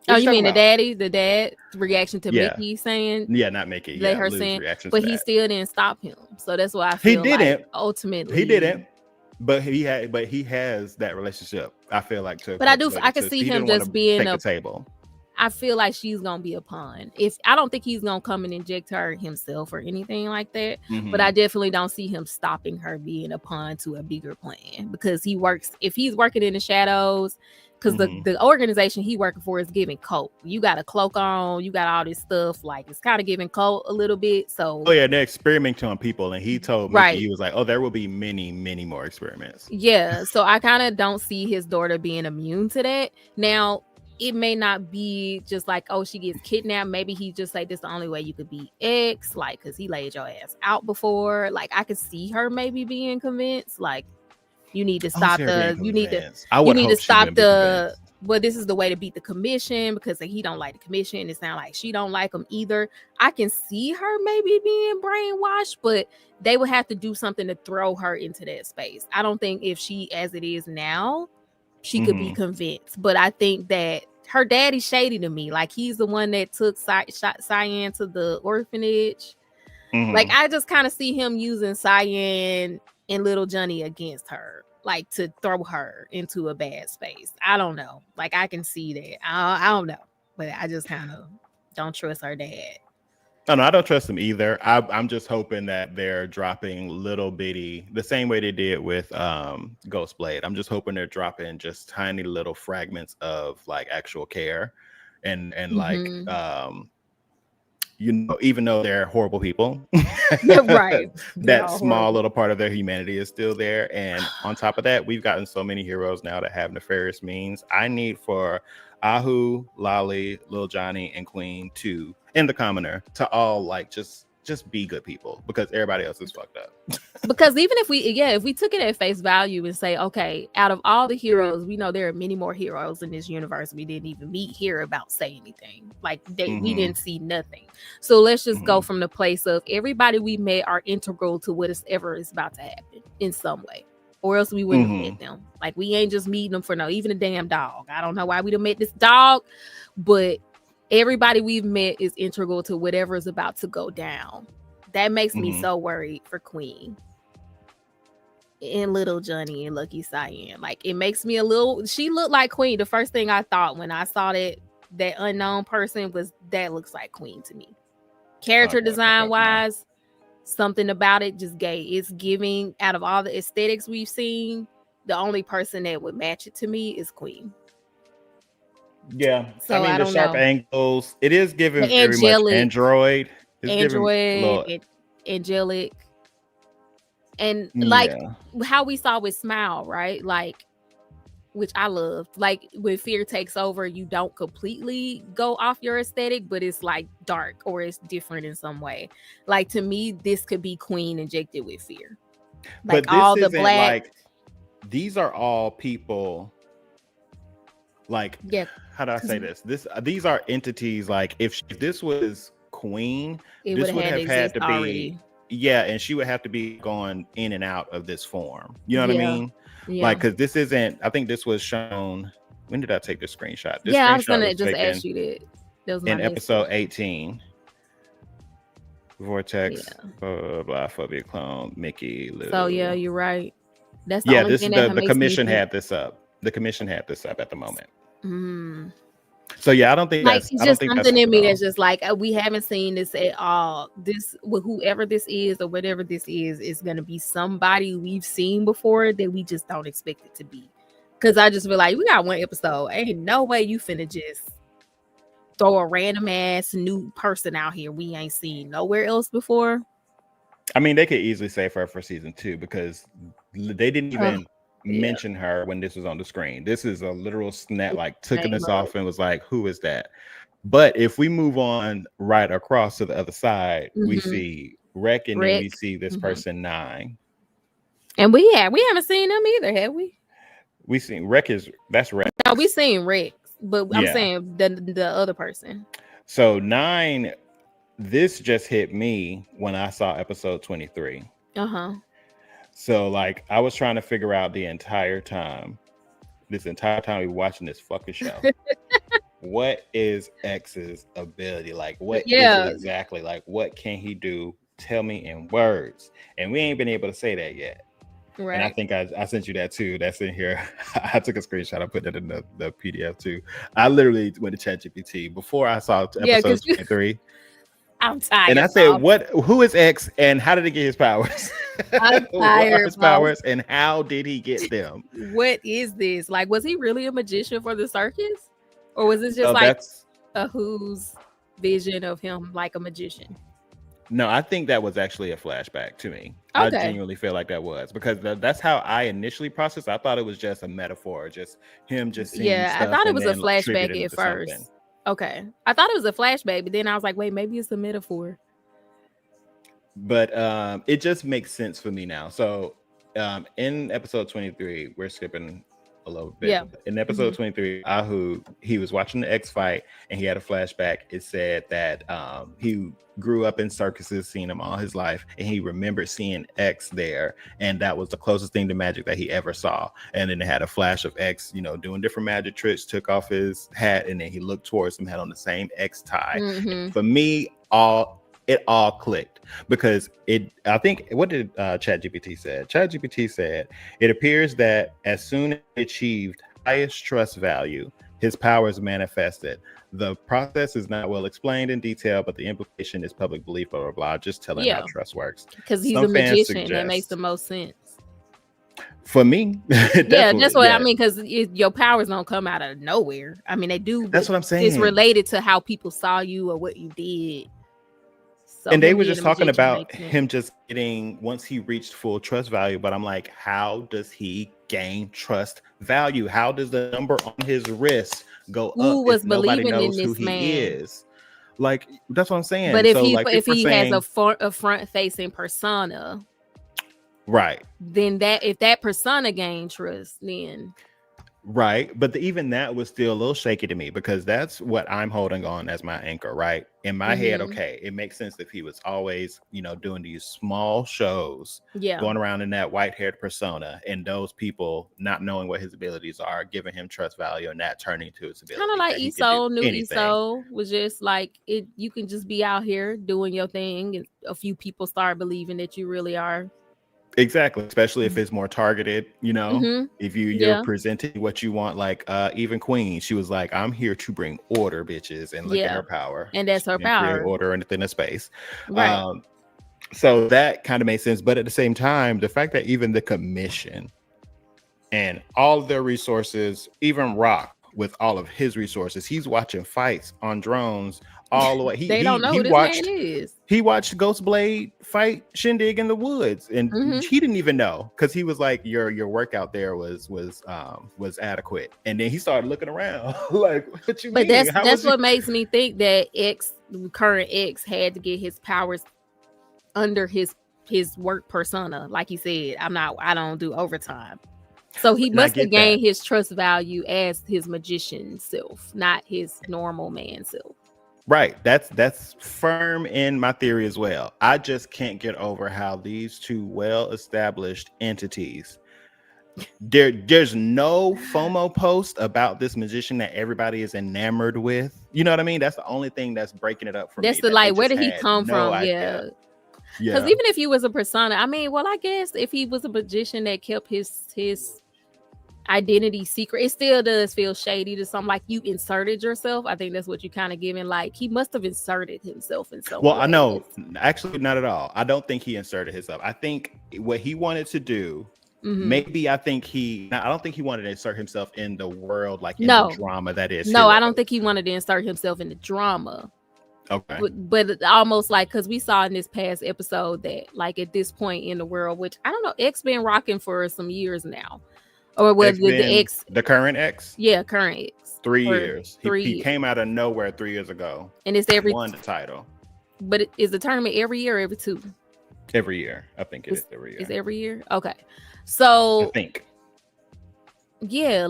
Oh, you mean the dad's reaction to Mickey saying? Yeah, not Mickey. Yeah, her saying, but he still didn't stop him. So that's why I feel like ultimately he didn't. But he has that relationship. I feel like But I can see him just being a table. I feel like she's gonna be a pawn. I don't think he's gonna come and inject her himself or anything like that. But I definitely don't see him stopping her being a pawn to a bigger plan, because if he's working in the shadows. Because the organization he working for is giving cult. You got a cloak on, you got all this stuff. Like, it's kind of giving cult a little bit. So they're experimenting on people, and he told me he was like, "Oh, there will be many, many more experiments." Yeah, so I kind of don't see his daughter being immune to that. Now, it may not be just like, oh, she gets kidnapped. Maybe he just like, this the only way you could be X, like, because he laid your ass out before. Like, I could see her maybe being convinced, like. You need to I don't stop see her being the. You need to. convinced. I You would need to hope she's stop gonna be the. convinced. Well, this is the way to beat the commission because he don't like the commission. It sounds like she don't like him either. I can see her maybe being brainwashed, but they would have to do something to throw her into that space. I don't think if she, as it is now, she could be convinced. But I think that her daddy's shady to me. Like he's the one that took Cyan to the orphanage. Like I just kind of see him using Cyan and Little Johnny against her, like to throw her into a bad space. I don't know. Like I can see that. I don't know, but I just kind of don't trust her dad. Oh, no, I don't trust them either. I'm just hoping that they're dropping little bitty, the same way they did with Ghost Blade. I'm just hoping they're dropping just tiny little fragments of like actual care, and like you know, even though they're horrible people, Right? that small little part of their humanity is still there. And on top of that, we've gotten so many heroes now that have nefarious means. I need for Ahu, Lolly, Lil Johnny, and Queen to, and the Commoner, to all like just be good people because everybody else is fucked up. Because even if we took it at face value and say, okay, out of all the heroes, we know there are many more heroes in this universe we didn't even hear about say anything. Like we didn't see nothing. So let's just go from the place of everybody we met are integral to whatever is about to happen in some way. Or else we wouldn't have met them. Like we ain't just meeting them for even a damn dog. I don't know why we'd have met this dog, but everybody we've met is integral to whatever is about to go down. That makes me so worried for Queen and Little Johnny and Lucky Cyan. Like it makes me a little. She looked like Queen. The first thing I thought when I saw that unknown person was that looks like Queen to me. Character design wise, something about it just it's giving. Out of all the aesthetics we've seen, the only person that would match it to me is Queen. Yeah, so I the sharp angles. It is giving very much Android. Android, angelic, and like how we saw with Smile, right? Like, which I loved. Like when fear takes over, you don't completely go off your aesthetic, but it's like dark or it's different in some way. Like to me, this could be Queen injected with fear. Like but all the black. Like, these are all people. Like, how do I say this? These are entities. Like, if this was Queen, this would have had to be already. And she would have to be going in and out of this form. You know what I mean? Yeah. Like, because this isn't. I think this was shown. When did I take the screenshot? I was gonna just ask you that. Was in episode 18. Vortex, blah, phobia clone, Mickey. Lou. So you're right. That's the only thing that the commission had this up. The commission had this up at the moment. So I don't think like it's just something in me that's just like we haven't seen this at all. This whoever this is or whatever this is going to be somebody we've seen before that we just don't expect it to be. Because I just feel like we got one episode. Ain't no way you finna just throw a random ass new person out here we ain't seen nowhere else before. I mean, they could easily save her for season 2 because they didn't even mention her when this was on the screen. This is a literal snap, like took this off and was like, who is that? But if we move on right across to the other side, we see Rick and then we see this person 9. And we haven't seen them either, have we? We seen Rick. That's Rick. No, we seen Rick, but I'm saying the other person. So 9, this just hit me when I saw episode 23. So like I was trying to figure out this entire time we were watching this fucking show. What is X's ability? Like what is it exactly? Like what can he do? Tell me in words. And we ain't been able to say that yet. Right. And I think I sent you that too. That's in here. I took a screenshot. I put that in the PDF too. I literally went to ChatGPT before I saw episode 23. I'm tired. And I said, who is X and how did he get his powers? I'm tired. What are his powers and how did he get them? What is this? Like, was he really a magician for the circus? Or was it just a who's vision of him like a magician? No, I think that was actually a flashback to me. Okay. I genuinely feel like that was because that's how I initially processed. I thought it was just a metaphor, just him just seeing stuff. I thought it was a flashback at first. Something. Okay. I thought it was a flashback, but then I was like, wait, maybe it's a metaphor. But it just makes sense for me now. So in episode 23, we're skipping a little bit. Yeah. In episode 23, Ahu, he was watching the X fight and he had a flashback. It said that he grew up in circuses, seen him all his life, and he remembered seeing X there, and that was the closest thing to magic that he ever saw. And then it had a flash of X, doing different magic tricks, took off his hat, and then he looked towards him, had on the same X tie. For me, it all clicked, because I think, what did ChatGPT said? ChatGPT said it appears that as soon as he achieved highest trust value, his powers manifested. The process is not well explained in detail, but the implication is public belief, blah blah blah. Just telling how trust works. Because he's a magician. That makes the most sense for me. Yeah, that's what I mean. Because your powers don't come out of nowhere. I mean, they do. That's what I'm saying. It's related to how people saw you or what you did. So and they were just talking about him just getting, once he reached full trust value. But I'm like, how does he gain trust value? How does the number on his wrist go up? Who was believing knows in who this man? He is. Like, that's what I'm saying. But if he has a front facing persona, right? Then if that persona gained trust, then. Right. But even that was still a little shaky to me, because that's what I'm holding on as my anchor, right? In my head, okay, it makes sense if he was always, doing these small shows, going around in that white-haired persona, and those people not knowing what his abilities are, giving him trust value and that turning to his ability. Kind of like Iso, new Iso was just like, you can just be out here doing your thing, and a few people start believing that you really are. Exactly, especially if it's more targeted, if you're presenting what you want, like even Queen, she was like, I'm here to bring order, bitches, and look at her power. And that's her power. Create order in a space. Right. So that kind of made sense. But at the same time, the fact that even the commission and all of their resources, even Rock with all of his resources, he's watching fights on drones all the way. They don't know who this man is. He watched Ghostblade fight Shindig in the woods, and he didn't even know, because he was like, your workout there was adequate. And then he started looking around like, what you mean? But that's what makes me think that current X had to get his powers under his work persona. Like he said, I don't do overtime. So he must have gained his trust value as his magician self, not his normal man self. Right. That's firm in my theory as well. I just can't get over how these two well-established entities, there's no FOMO post about this magician that everybody is enamored with. You know what I mean? That's the only thing that's breaking it up for me. That's where did he come from? Idea. Yeah. Because even if he was a persona, I guess if he was a magician that kept his identity secret, it still does feel shady to some, like you inserted yourself. I think that's what you kind of giving, like he must have inserted himself in some way. I know, actually not at all. I don't think he inserted himself. I think what he wanted to do, maybe I don't think he wanted to insert himself in the world, like in the drama that is. No, I don't think he wanted to insert himself in the drama. Okay. But almost like, because we saw in this past episode that like at this point in the world, which I don't know, X been rocking for some years now. Or was with the X, the current X? Yeah, current X. 3 years. He came out of nowhere 3 years ago. And it's won the title. But is the tournament every year or every 2? Every year. I think it is every year. It's every year? Okay. So I think. Yeah,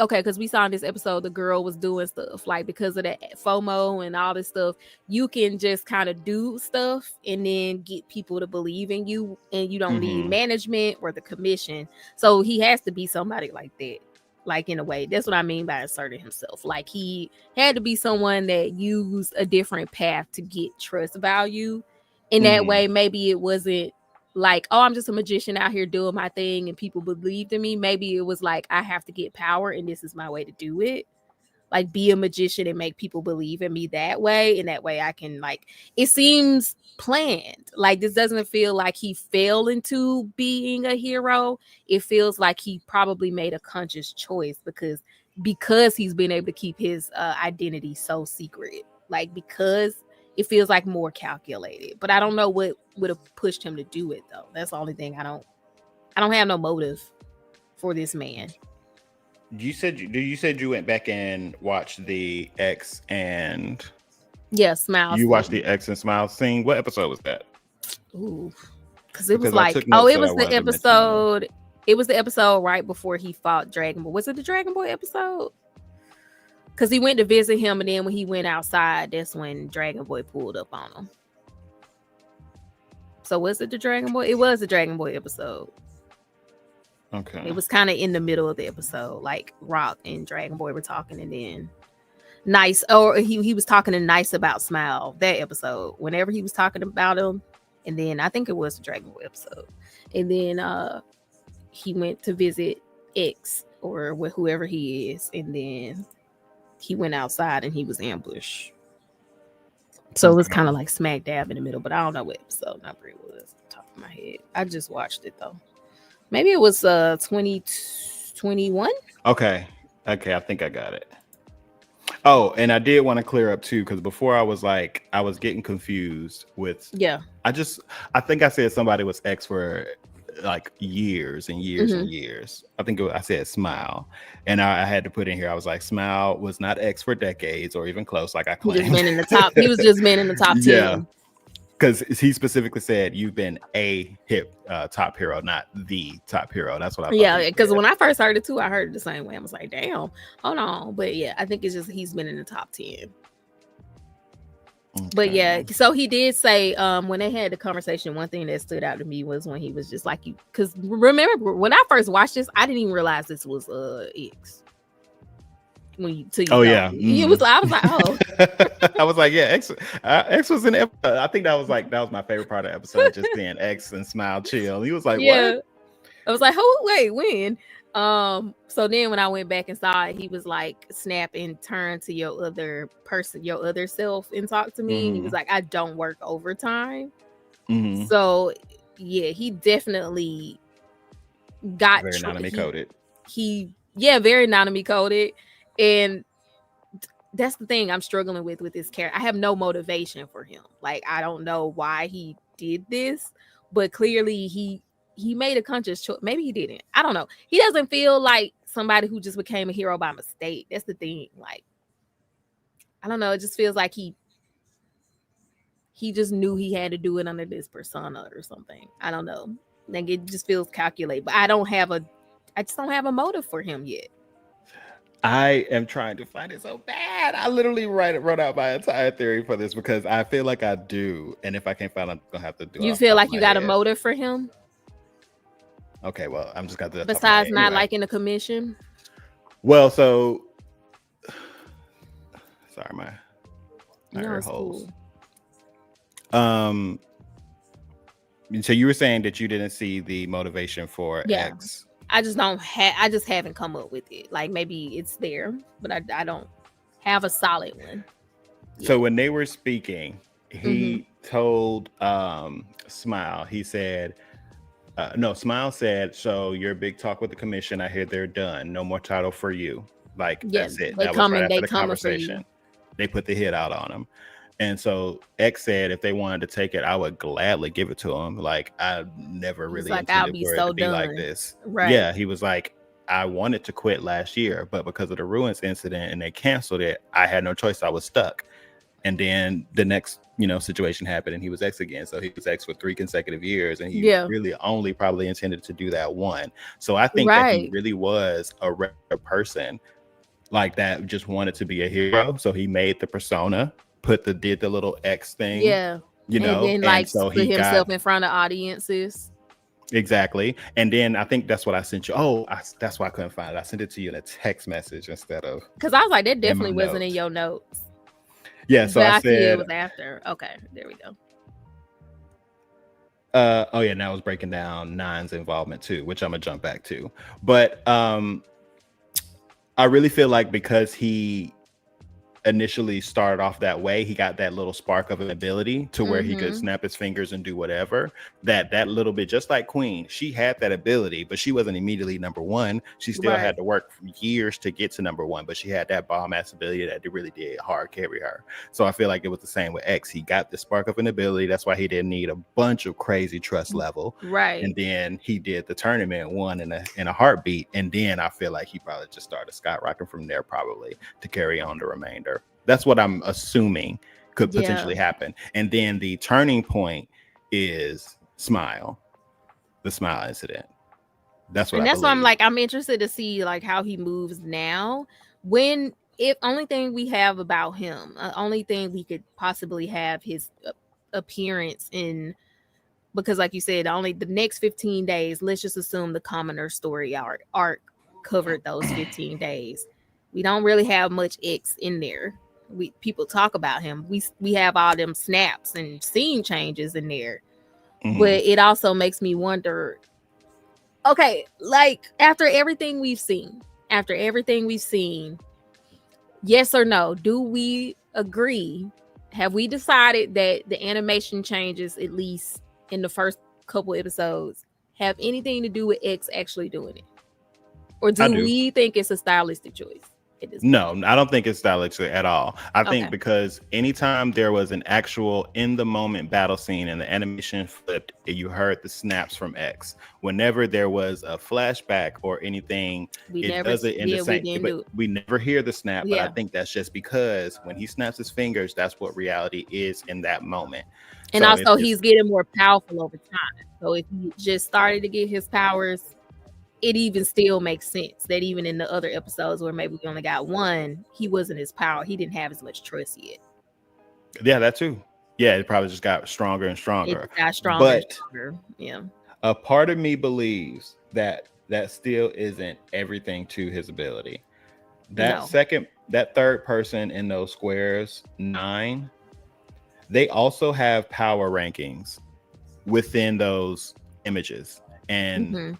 because we saw in this episode the girl was doing stuff, like because of that FOMO and all this stuff, you can just kind of do stuff and then get people to believe in you, and you don't need management or the commission. So he has to be somebody like that, like in a way. That's what I mean by asserting himself. Like he had to be someone that used a different path to get trust value. In that way, maybe it wasn't like, oh, I'm just a magician out here doing my thing and people believed in me. Maybe it was like, I have to get power and this is my way to do it. Like be a magician and make people believe in me that way. And that way I can, like, it seems planned. Like this doesn't feel like he fell into being a hero. It feels like he probably made a conscious choice because he's been able to keep his identity so secret. Like because it feels like more calculated, but I don't know what would have pushed him to do it though. That's the only thing. I don't have no motive for this man. You said you went back and watched the X and Smiles. You watched the X and Smiles scene. What episode was that? Ooh, Because it was I like, took oh, notes it that I was the wanted to mention on there. episode. It was the episode right before he fought Dragon Boy. Was it the Dragon Boy episode? Because he went to visit him, and then when he went outside, that's when Dragon Boy pulled up on him. So was it the Dragon Boy? It was the Dragon Boy episode. Okay. It was kind of in the middle of the episode, like Rock and Dragon Boy were talking, and then Nice, or he was talking to Nice about Smile, that episode. Whenever he was talking about him, and then I think it was the Dragon Boy episode. And then he went to visit X or whoever he is, and then he went outside and he was ambushed. So it was kind of like smack dab in the middle, but I don't know what episode number it was off the top of my head. I just watched it though. Maybe it was 2021. Okay, I think I got it. Oh, and I did want to clear up too, because before I was getting confused with. Yeah. I think I said somebody was X for like years and years and years. I think I said Smile, and I had to put in here. I was like, Smile was not X for decades or even close, like I claimed. He was just been in the top 10. Yeah, because he specifically said you've been a top hero, not the top hero. That's what I thought. Yeah, because when I first heard it too, I heard it the same way. I was like, damn, hold on. But yeah, I think it's just he's been in the top 10. Okay. But yeah, so he did say when they had the conversation, one thing that stood out to me was when he was just like, you, because remember when I first watched this, I didn't even realize this was X. Yeah, it was. I was like, oh, I was like, yeah, X was in the episode. I think that was my favorite part of the episode, just seeing X and Smile chill. He was like, yeah. What? I was like, oh wait, when? So then when I went back and saw it, he was like, snap and turn to your other person, your other self, and talk to me. He was like, I don't work overtime. So yeah, he definitely got very Nanami coded. Very Nanami coded. And that's the thing I'm struggling with this character. I have no motivation for him. Like, I don't know why he did this, but clearly he made a conscious choice. Maybe he didn't. I don't know. He doesn't feel like somebody who just became a hero by mistake. That's the thing. Like, I don't know. It just feels like he just knew he had to do it under this persona or something. I don't know. Like, it just feels calculated. But I just don't have a motive for him yet. I am trying to find it so bad. I literally wrote out my entire theory for this because I feel like I do. And if I can't find it, I'm going to have to do it. You feel like you got a motive for him? Okay, well, I'm just got to. Besides not liking the commission? Well, so. Sorry, my ear holes. Cool. So you were saying that you didn't see the motivation for X. I just haven't come up with it. Like, maybe it's there, but I don't have a solid one. So when they were speaking, he told Smile, he said, Smile said, so your big talk with the commission, I hear they're done. No more title for you. Like, that's it. That was right after the conversation. They put the hit out on him. And so X said, if they wanted to take it, I would gladly give it to them. Like, I never really intended for it to be like this. Right. Yeah, he was like, I wanted to quit last year, but because of the Ruins incident and they canceled it, I had no choice. I was stuck. And then the next, situation happened and he was X again. So he was X for 3 consecutive years. And he really only probably intended to do that one. So I think that he really was a regular person like that, just wanted to be a hero. So he made the persona. Did the little X thing, and then so put himself in front of audiences. Exactly. And then I think that's what I sent you. That's why I couldn't find it. I sent it to you in a text message instead of, because I was like, that definitely wasn't in your notes. Yeah, so I said it was after. Okay, there we go. Now I was breaking down Nine's involvement too, which I'm gonna jump back to. But I really feel like because he initially started off that way, he got that little spark of an ability to where he could snap his fingers and do whatever. That little bit, just like Queen, she had that ability, but she wasn't immediately number one. She still had to work for years to get to number one, but she had that bomb ass ability that really did hard carry her. So I feel like it was the same with X. He got the spark of an ability. That's why he didn't need a bunch of crazy trust level. Right. And then he did the tournament, won in a heartbeat. And then I feel like he probably just started skyrocketing from there, probably to carry on the remainder. That's what I'm assuming could potentially happen. And then the turning point is Smile. the smile incident. That's what and I that's why I'm believe. like, I'm interested to see like how he moves now. When if only thing we have about him, only thing we could possibly have his appearance in, because like you said, only the next 15 days. Let's just assume the commoner story arc covered those 15 days. We don't really have much X in there. People talk about him. We have all them snaps and scene changes in there, but it also makes me wonder. Okay, like after everything we've seen, yes or no, do we agree? Have we decided that the animation changes, at least in the first couple episodes, have anything to do with X actually doing it? Or do we think it's a stylistic choice? No, I don't think it's stylistic at all. I think because anytime there was an actual in the moment battle scene and the animation flipped, you heard the snaps from X. Whenever there was a flashback or anything, does it in the same. But we never hear the snap. But I think that's just because when he snaps his fingers, that's what reality is in that moment. And so also, he's getting more powerful over time. So if he just started to get his powers, it even still makes sense that even in the other episodes where maybe we only got one, he wasn't as powerful. He didn't have as much trust yet. Yeah, that too. Yeah, it probably just got stronger and stronger. It got stronger and stronger. Yeah. A part of me believes that still isn't everything to his ability. That third person in those squares, 9, they also have power rankings within those images. And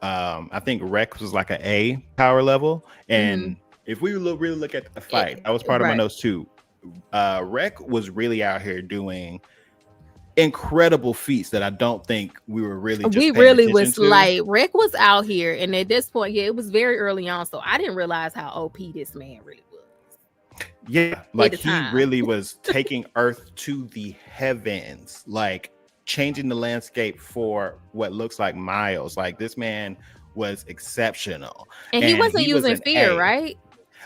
I think Rex was like an A power level. And if we really look at the fight, that was part of my notes too. Rex was really out here doing incredible feats that I don't think we were really. Rex was out here, and at this point, it was very early on, so I didn't realize how OP this man really was. Yeah, like he really was taking Earth to the heavens, like changing the landscape for what looks like miles. Like this man was exceptional, and he wasn't using fear, right?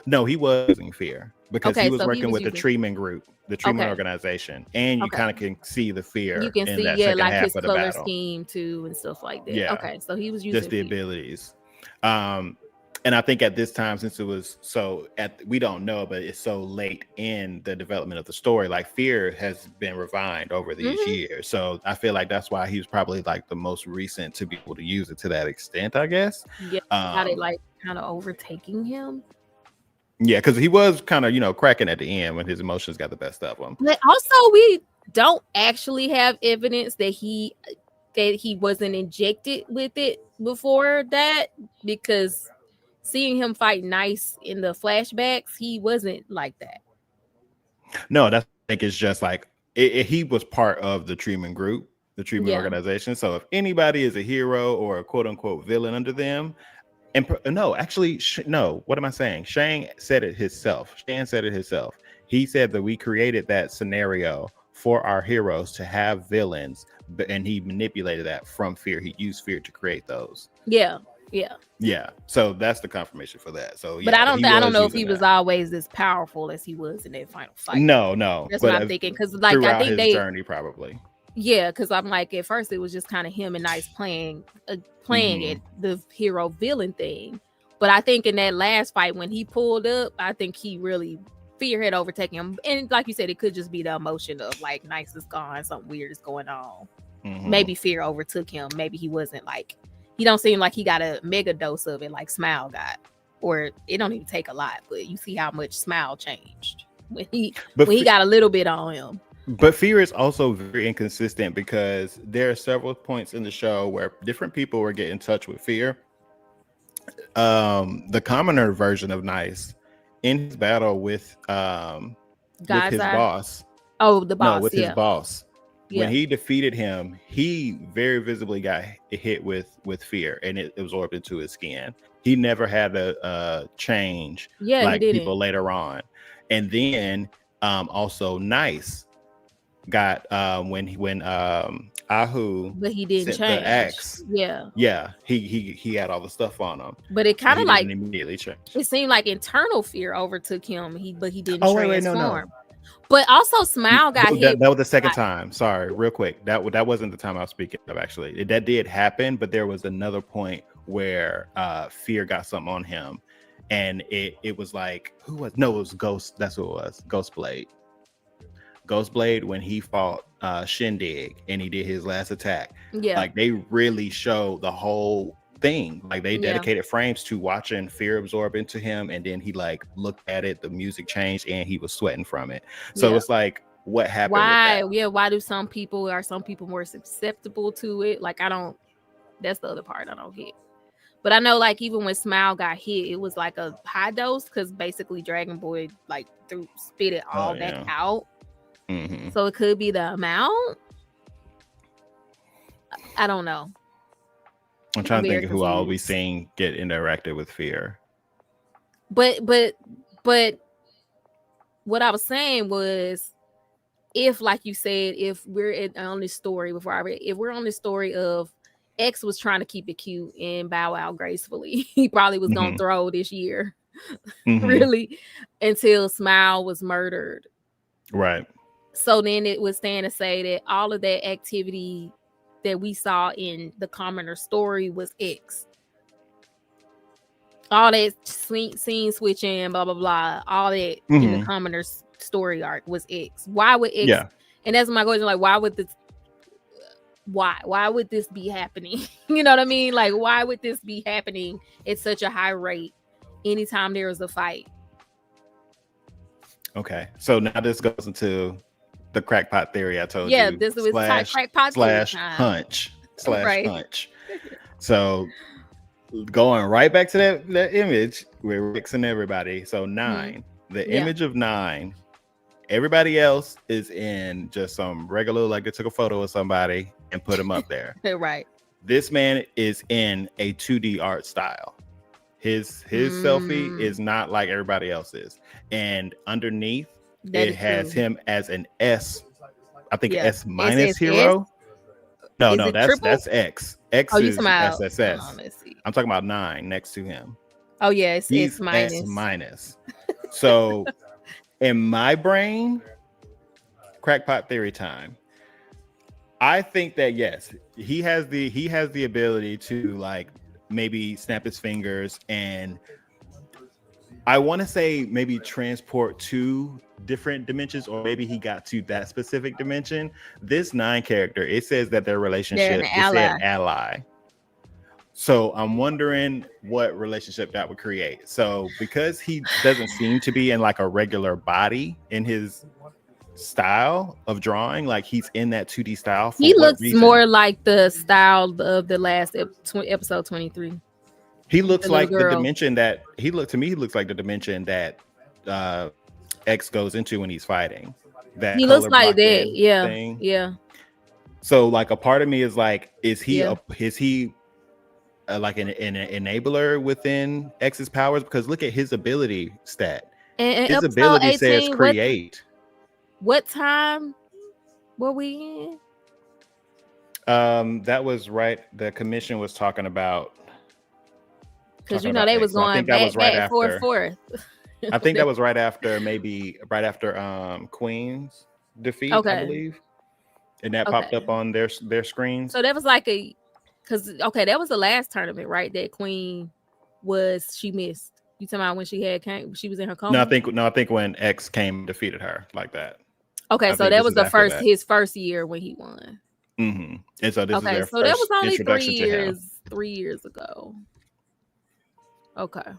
No, he was using fear because he was working with the Treeman group, the Treeman organization, and you kind of can see the fear. You can see, like his color scheme too and stuff like that. Yeah. Okay, so he was using just the abilities. And I think at this time, since it was we don't know, but it's so late in the development of the story, like fear has been refined over these years. So I feel like that's why he was probably like the most recent to be able to use it to that extent, I guess. Yeah, got it like kind of overtaking him. Yeah, because he was kind of, cracking at the end when his emotions got the best of him. But also, we don't actually have evidence that he wasn't injected with it before that, because seeing him fight Nice in the flashbacks, he wasn't like that. No, I think it's just like he was part of the Treeman group, the Treeman organization. So if anybody is a hero or a quote unquote villain under them, and no, actually, no, what am I saying? Shang said it himself. He said that we created that scenario for our heroes to have villains, and he manipulated that from fear. He used fear to create those. Yeah. So that's the confirmation for that. So, but I don't know if he was always as powerful as he was in that final fight. No, that's what I'm thinking. Because like I think his journey probably. Yeah, because I'm like, at first it was just kind of him and Nice playing it, the hero villain thing. But I think in that last fight when he pulled up, I think he really fear had overtaken him. And like you said, it could just be the emotion of like Nice is gone, something weird is going on. Maybe fear overtook him. Maybe he wasn't like, he don't seem like he got a mega dose of it like Smile got. Or it don't even take a lot, but you see how much Smile changed when he got a little bit on him. But fear is also very inconsistent because there are several points in the show where different people were getting in touch with fear. The commoner version of Nice in his battle with his boss. Oh, the boss. No, with his boss. Yeah. When he defeated him, he very visibly got hit with fear, and it absorbed into his skin. He never had a change like people later on. And then also Nice got when Ahu, but he didn't change the axe. Yeah, he had all the stuff on him, but it kind of like immediately changed. It seemed like internal fear overtook him. But he didn't transform. No. But also, Smile got hit. That was the second time. Sorry, real quick. That wasn't the time I was speaking of. Actually, that did happen, but there was another point where Fear got something on him, and it was like, who was? No, it was Ghost. That's who it was. Ghostblade. Ghostblade, when he fought Shindig and he did his last attack. Yeah, like they really show the whole thing. Like they dedicated frames to watching Fear absorb into him, and then he like looked at it, the music changed, and he was sweating from it. So it's like, what happened? Why? Why do some people more susceptible to it? Like, I don't. That's the other part I don't get. But I know, like, even when Smile got hit, it was like a high dose because basically Dragon Boy like spit it all back out. Mm-hmm. So it could be the amount. I don't know. I'm trying to think of who I'll be seeing get interacted with Fear. But what I was saying was, if, like you said, if we're on this story if we're on this story of X was trying to keep it cute and bow out gracefully, he probably was gonna throw this year, really, until Smile was murdered. Right. So then it would stand to say that all of that activity that we saw in the Commoner story was X. All that scene switching, blah blah blah, all that in the Commoner's story arc was X. Why would X? Yeah. And that's my question. Like, why would this? Why would this be happening? You know what I mean? Like, why would this be happening at such a high rate anytime there is a fight? Okay, so now this goes into the crackpot theory I told you. Yeah, this was crackpot hunch. So going right back to that image where we're mixing everybody. So 9, the image of 9, everybody else is in just some regular, like they took a photo of somebody and put them up there. Right. This man is in a 2D art style. His selfie is not like everybody else's, and underneath it has him as an S. I think S minus hero. No, that's X. X is SSS. I'm talking about 9 next to him. Oh yeah, it's minus. S minus. So in my brain, crackpot theory time. I think that yes, he has the ability to like maybe snap his fingers, and I want to say maybe transport to different dimensions, or maybe he got to that specific dimension. This 9 character, it says that their relationship is an ally. So I'm wondering what relationship that would create. So because he doesn't seem to be in like a regular body in his style of drawing, like he's in that 2D style. He looks more like the style of the last episode 23. He looks like the dimension that he looks like the dimension that X goes into when he's fighting. That he looks like that, yeah. So like a part of me is like, is he like an enabler within X's powers? Because look at his ability stat. And his ability 18, says create. What time were we in? That was right. The commission was talking about, because you know they was going back forth. I think that was right after Queen's defeat, I believe, and that popped up on their screens. So that was like that was the last tournament, right? That Queen she missed. You talking about when she was in her coma? No, I think when X came and defeated her like that. Okay, so that was his first year when he won. Mm-hmm. And so this is their so that was only introduction 3 years ago. Okay.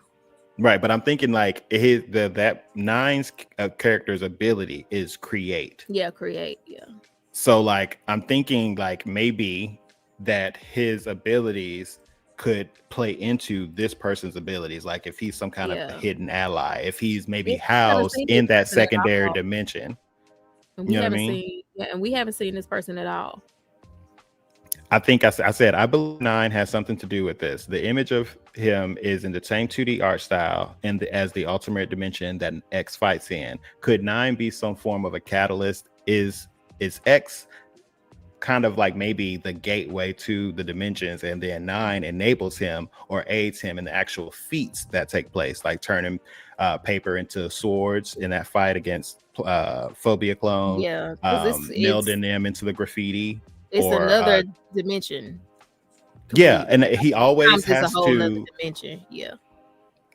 Right, but I'm thinking like that 9's character's ability is create. Yeah, create. Yeah. So like I'm thinking like maybe that his abilities could play into this person's abilities. Like if he's some kind of hidden ally, if he's maybe housed in that secondary dimension. And we haven't seen, and we haven't seen this person at all. I think I said I believe 9 has something to do with this. The image of him is in the same 2D art style and as the ultimate dimension that X fights in. Could 9 be some form of a catalyst? Is X kind of like maybe the gateway to the dimensions, and then 9 enables him or aids him in the actual feats that take place, like turning paper into swords in that fight against Phobia Clone, Yeah, because melding them into the graffiti. It's or another dimension. Yeah, and he always Sometimes has it's a whole nother to. dimension. Yeah.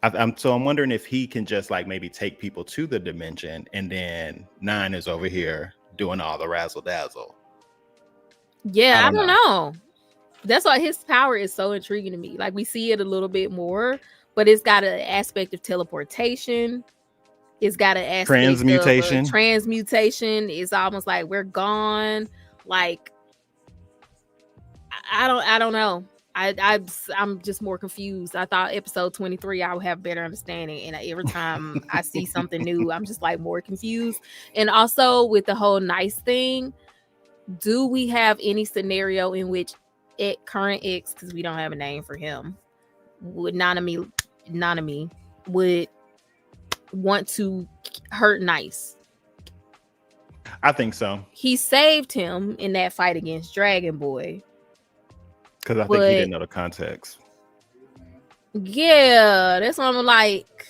I'm wondering if he can just like maybe take people to the dimension, and then 9 is over here doing all the razzle dazzle. Yeah, I don't know. That's why his power is so intriguing to me. Like, we see it a little bit more, but it's got an aspect of teleportation. It's got an aspect transmutation. Of transmutation. It's almost like we're gone. Like, I don't know. I'm just more confused. I thought episode 23 I would have better understanding, and every time I see something new, I'm just like more confused. And also with the whole nice thing, do we have any scenario in which current X, because we don't have a name for him, would Nanami would want to hurt Nice? I think so. He saved him in that fight against Dragon Boy. Because I think he didn't know the context. Yeah, that's what I'm like.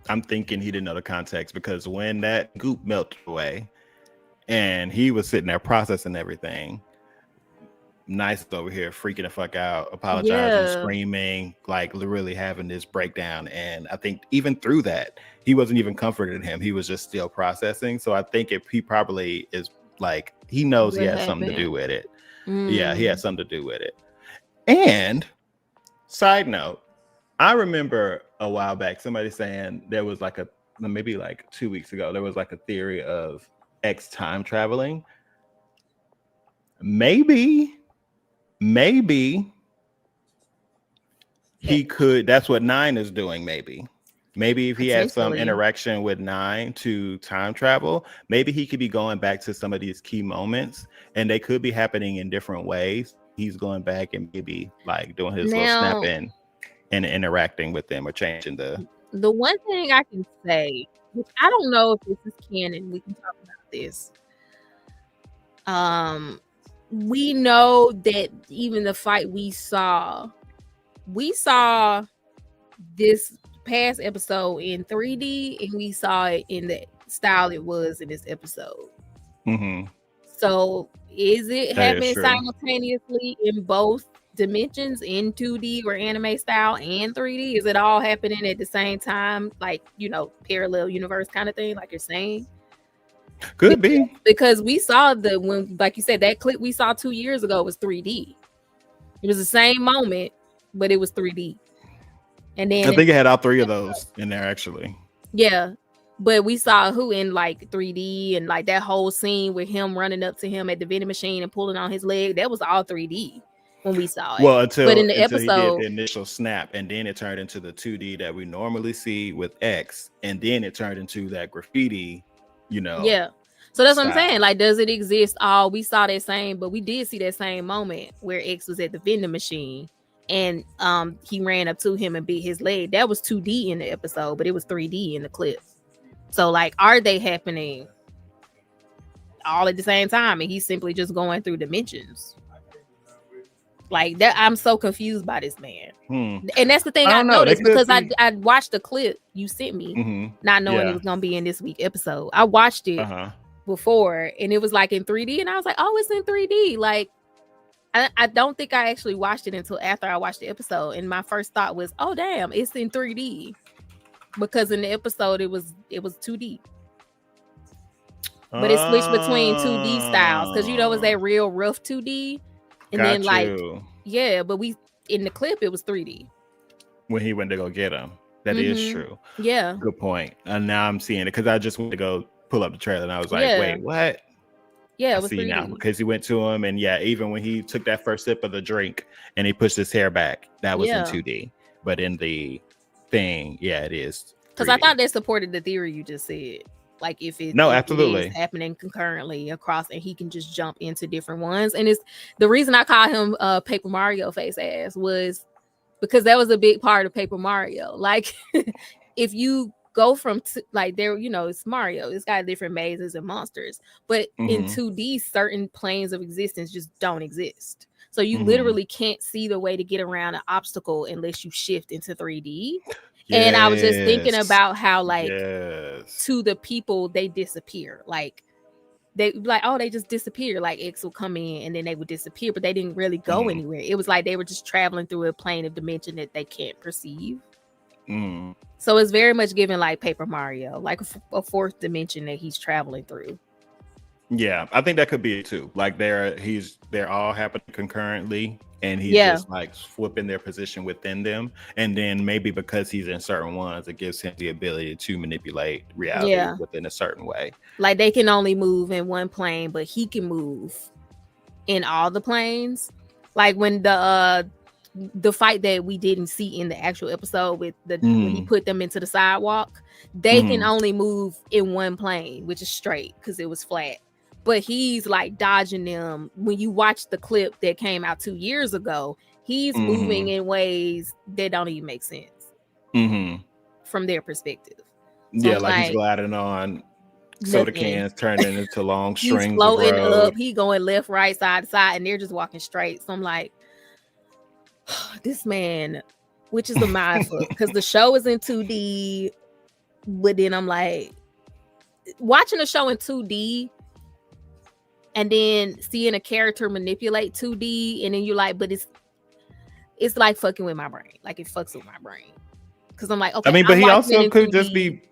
I'm thinking he didn't know the context, because when that goop melted away and he was sitting there processing everything, Nice over here freaking the fuck out, apologizing, screaming, like really having this breakdown. And I think even through that, he wasn't even comforting him. He was just still processing. So I think he probably is like, he knows he has something to do with it. Yeah, he has something to do with it. And side note, I remember a while back somebody saying there was like maybe like 2 weeks ago, there was like a theory of X time traveling. Maybe he could. That's what 9 is doing. Maybe if he had some interaction with 9 to time travel, maybe he could be going back to some of these key moments, and they could be happening in different ways. He's going back and maybe like doing his little snapping and interacting with them, or changing the one thing I can say, which I don't know if this is canon, we can talk about this. We know that even the fight we saw this past episode in 3D, and we saw it in the style it was in this episode. Mm-hmm. So is it happening simultaneously in both dimensions, in 2D or anime style and 3D? Is it all happening at the same time, like, parallel universe kind of thing, like you're saying? Could be, because we saw when, like you said, that clip we saw 2 years ago was 3D. It was the same moment, but it was 3D. And then I think it had all 3 of those in there, actually. Yeah, but we saw who in like 3D, and like that whole scene with him running up to him at the vending machine and pulling on his leg, that was all 3D when we saw it. Well, until in the episode, he did the initial snap, and then it turned into the 2D that we normally see with X, and then it turned into that graffiti. Yeah, so that's what I'm saying. Like, does it exist? We saw that same, but we did see that same moment where X was at the vending machine, and he ran up to him and beat his leg. That was 2D in the episode, but it was 3D in the clip. So like, are they happening all at the same time, and he's simply just going through dimensions? Like that, I'm so confused by this man. And that's the thing I noticed, because I watched the clip you sent me, not knowing it was gonna be in this week's episode. I watched it before, and it was like in 3D, and I was like, oh, it's in 3D. Like, I don't think I actually watched it until after I watched the episode, and my first thought was, oh damn, it's in 3D, because in the episode it was 2D. But it switched between 2D styles, because it was that real rough 2D. And then but we in the clip it was 3D. When he went to go get him. That is true. Yeah. Good point. And now I'm seeing it, because I just went to go pull up the trailer, and I was like, wait, what? Yeah, it was 3D. Now, because he went to him, and even when he took that first sip of the drink and he pushed his hair back, that was in 2D. But in the thing, it is. Because I thought that supported the theory you just said. Like, if it absolutely is happening concurrently across, and he can just jump into different ones. And it's the reason I call him Paper Mario face ass was because that was a big part of Paper Mario. Like, if you go from like there, you know, it's Mario. It's got different mazes and monsters, but in 2D, certain planes of existence just don't exist. So you literally can't see the way to get around an obstacle unless you shift into 3D. Yes. And I was just thinking about how, like, to the people, they disappear. Like, they like, oh, they just disappear. Like, X will come in and then they would disappear, but they didn't really go anywhere. It was like they were just traveling through a plane of dimension that they can't perceive. So it's very much given like Paper Mario, like a fourth dimension that he's traveling through. Yeah, I think that could be it too. Like they're all happening concurrently, and he's just like flipping their position within them. And then maybe because he's in certain ones, it gives him the ability to manipulate reality within a certain way. Like they can only move in one plane, but he can move in all the planes. Like when the fight that we didn't see in the actual episode with when he put them into the sidewalk, they can only move in one plane, which is straight because it was flat. But he's like dodging them. When you watch the clip that came out 2 years ago, he's moving in ways that don't even make sense from their perspective. So yeah, like he's gliding on soda cans, turning into long strings. He's floating up. He going left, right, side to side, and they're just walking straight. So I'm like, this man, which is a mind fuck, because the show is in 2D, but then I'm like, watching a show in 2D and then seeing a character manipulate 2D, and then you're like, but it's like fucking with my brain. Like it fucks with my brain. Because I'm like, okay. I mean, but he also could 2D. Just be.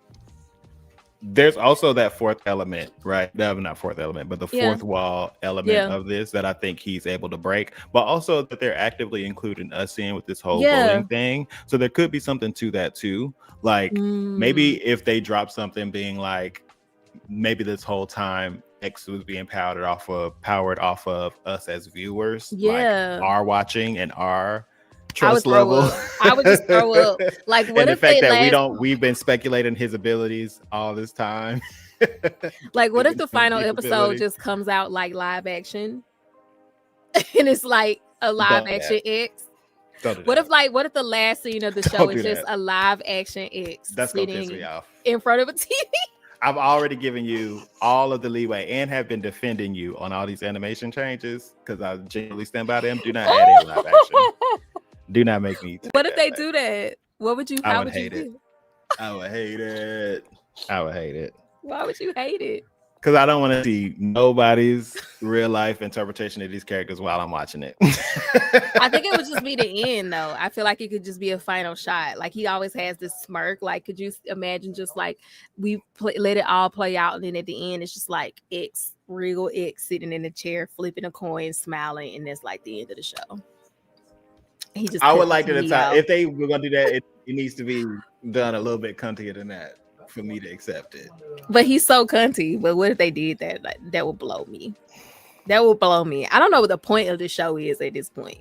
There's also that fourth element, right? Not fourth element, but the fourth wall element of this that I think he's able to break, but also that they're actively including us in with this whole bullying thing. So there could be something to that too. Like maybe if they drop something being like, maybe this whole time X was being powered off of us as viewers, like our watching and our trust level. I would just throw up. Like, what and if the fact that we've been speculating his abilities all this time. Like, what if the final episode just comes out like live action, and it's like a live action X? What if the last scene of the show is just a live action X? That's gonna piss me off. In front of a TV. I've already given you all of the leeway and have been defending you on all these animation changes because I genuinely stand by them. Do not add in live action. Do not make me. What if they do that? What would you? I would hate it. I would hate it. Why would you hate it? Because I don't want to see nobody's real life interpretation of these characters while I'm watching it. I think it would just be the end, though. I feel like it could just be a final shot. Like he always has this smirk. Like, could you imagine just like let it all play out, and then at the end, it's just like real X sitting in the chair, flipping a coin, smiling, and that's like the end of the show. I would like to if they were gonna do that, it needs to be done a little bit cuntier than that for me to accept it. But he's so cunty. But what if they did that? Like, that would blow me. That would blow me. I don't know what the point of the show is at this point.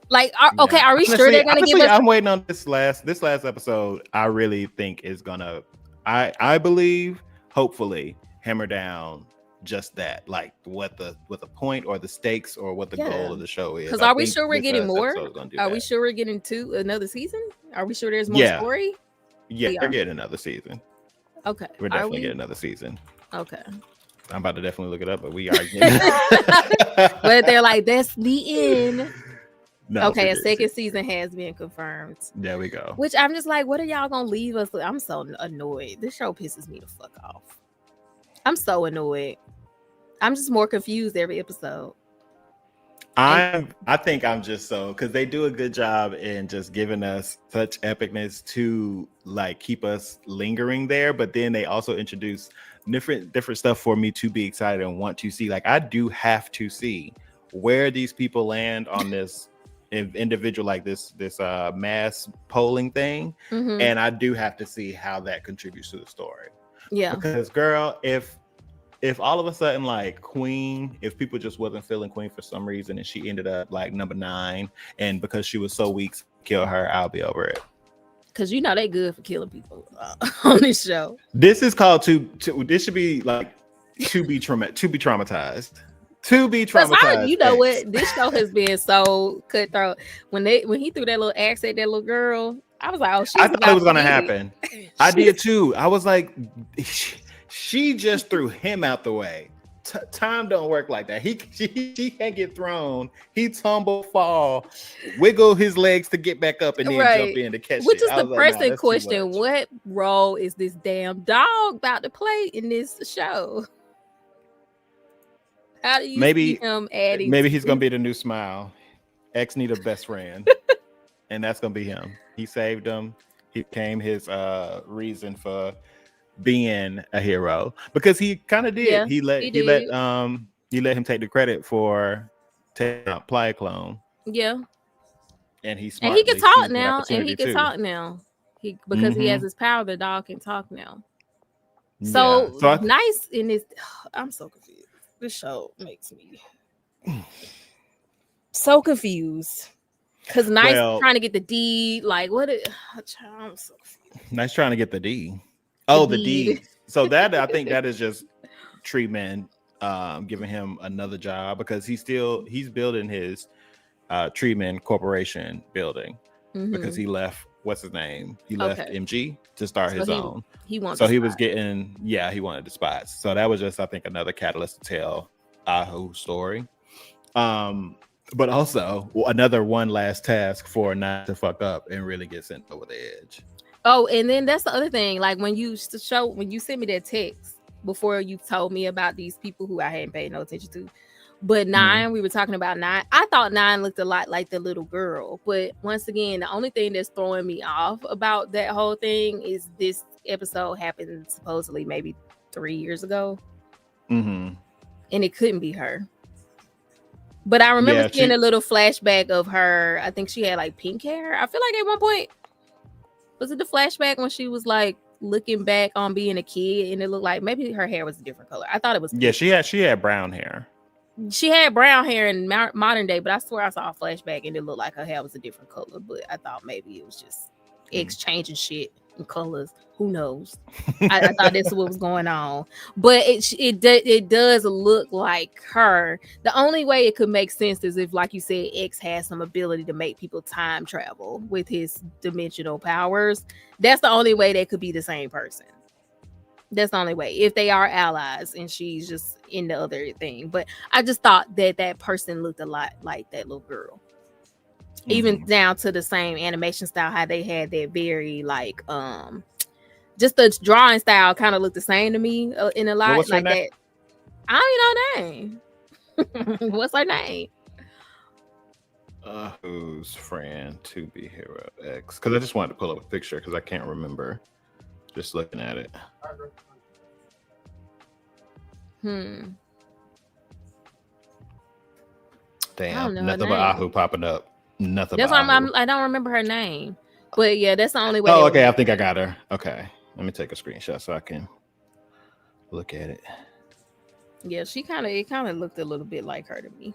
Like, are we sure they're gonna give us? I'm waiting on this last episode. I really think is gonna. I believe, hopefully, hammer down just that, like what the point or the stakes or what the goal of the show is. Because are we sure we're getting more? Are we sure we're getting another season? Are we sure there's more story? Yeah, they're getting another season. Okay, we're definitely getting another season. Okay, I'm about to definitely look it up, but we are getting. But they're like, that's the end. No, okay, a second season has been confirmed. There we go. Which I'm just like, what are y'all gonna leave us with? I'm so annoyed. This show pisses me the fuck off. I'm so annoyed. I'm just more confused every episode. I think I'm just so, because they do a good job in just giving us such epicness to like keep us lingering there, but then they also introduce different stuff for me to be excited and want to see. Like I do have to see where these people land on this individual, like this mass polling thing, and I do have to see how that contributes to the story. Yeah, because girl, if all of a sudden like Queen, if people just wasn't feeling Queen for some reason and she ended up like number 9, and because she was so weak, kill her, I'll be over it. Because you know they good for killing people on this show. This is called this should be like to be traumatized. To be traumatized. You know what? This show has been so cutthroat. When he threw that little axe at that little girl, I was like, oh, she's I thought it was gonna get happen. I did too. I was like, she just threw him out the way. Time don't work like that. He can't get thrown. He tumble, fall, wiggle his legs to get back up, and then jump in to catch Which it. is the pressing question: what role is this damn dog about to play in this show? How do you see him adding? Maybe he's gonna be the new Smile. X need a best friend, and that's gonna be him. He saved him. He became his reason for being a hero, because he kind of did. Yeah, he let him take the credit for taking out Plioclone. Yeah, and he can talk now. And he can talk now. Because he has his power. The dog can talk now. So nice in this. I'm so confused. This show makes me so confused. Because Nice trying to get the D. Like what? I'm so confused. Nice trying to get the D. Oh, the D. So that I think that is just Tree Man giving him another job, because he's building his Tree Man Corporation building, because he left what's his name? He left MG to start his own. He wanted he wanted the spots. So that was just, I think, another catalyst to tell Ahu's story. But also another one last task for not to fuck up and really get sent over the edge. Oh, and then that's the other thing. Like when you sent me that text before you told me about these people who I hadn't paid no attention to. But Nine, we were talking about Nine. I thought Nine looked a lot like the little girl. But once again, the only thing that's throwing me off about that whole thing is this episode happened supposedly maybe 3 years ago. And it couldn't be her. But I remember seeing a little flashback of her. I think she had like pink hair. I feel like at one point, was it the flashback when she was like looking back on being a kid and it looked like maybe her hair was a different color? I thought it was pink. Yeah, she had brown hair. She had brown hair in modern day, but I swear I saw a flashback and it looked like her hair was a different color. But I thought maybe it was just exchanging shit and colors. Who knows? I thought that's what was going on. But it does look like her. The only way it could make sense is if, like you said, X has some ability to make people time travel with his dimensional powers. That's the only way they could be the same person. That's the only way, if they are allies and she's just in the other thing. But I just thought that person looked a lot like that little girl. Even down to the same animation style, how they had that very like just the drawing style kind of looked the same to me in a lot like that. I don't know name. What's her name? Who's friend to be hero X? Because I just wanted to pull up a picture because I can't remember. Just looking at it. Damn, nothing but Ahu popping up. Nothing. That's why I don't remember her name. But yeah, that's the only way. Oh, okay. I think I got her. Okay. Let me take a screenshot so I can look at it. Yeah, it kind of looked a little bit like her to me.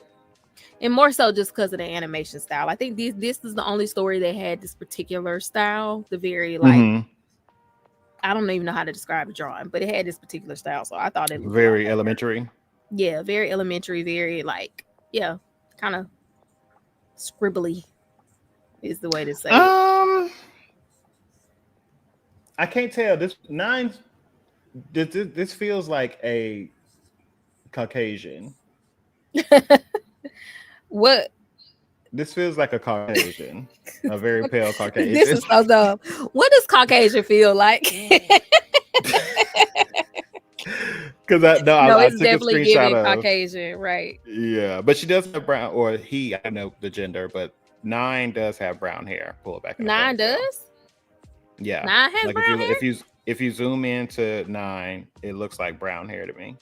And more so just because of the animation style. I think this is the only story that had this particular style. The very like I don't even know how to describe the drawing, but it had this particular style. So I thought it looked very elementary. Yeah, very elementary, very like, yeah, kind of scribbly is the way to say it. I can't tell. This feels like a Caucasian. What? This feels like a Caucasian, a very pale Caucasian. This is so dumb. What does Caucasian feel like? Because I it's took definitely a screenshot giving Caucasian, right? Yeah, but she does have brown, or he. I don't know the gender, but Nine does have brown hair. Pull it back. Nine does. Yeah, Nine has like brown hair. If you zoom into Nine, it looks like brown hair to me.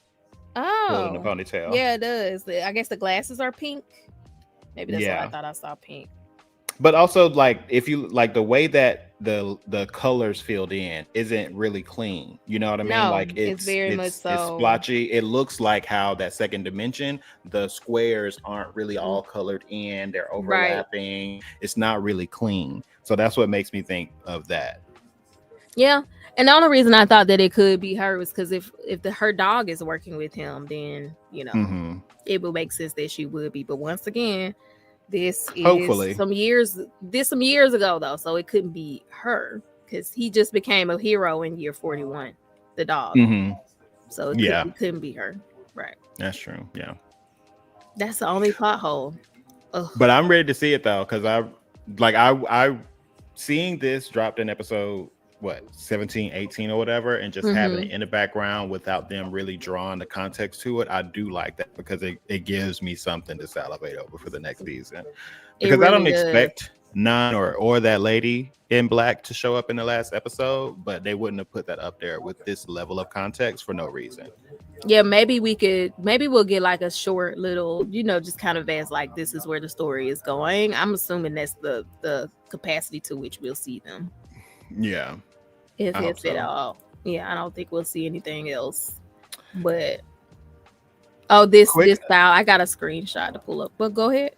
Oh, in a ponytail. Yeah, it does. I guess the glasses are pink. Maybe that's why I thought I saw pink. But also, like, if you like the way that the colors filled in isn't really clean. You know what I mean? No, like it's very much so. It's splotchy. It looks like how that second dimension, the squares aren't really all colored in. They're overlapping. Right. It's not really clean. So that's what makes me think of that. Yeah. And the only reason I thought that it could be her was because if her dog is working with him, then, you know, it would make sense that she would be. But once again, This is Hopefully. some years ago though, so it couldn't be her because he just became a hero in year 41, the dog. Mm-hmm. So it couldn't be her, right? That's true. Yeah, that's the only plot hole. Ugh. But I'm ready to see it though, because I seeing this dropped in episode 17, 18 or whatever, and just having it in the background without them really drawing the context to it. I do like that because it gives me something to salivate over for the next season. Because really I don't expect Nine or that lady in black to show up in the last episode, but they wouldn't have put that up there with this level of context for no reason. Yeah, maybe we'll get like a short little, just kind of as like this is where the story is going. I'm assuming that's the capacity to which we'll see them. Yeah. If at all. Yeah, I don't think we'll see anything else. But this style, I got a screenshot to pull up. But go ahead.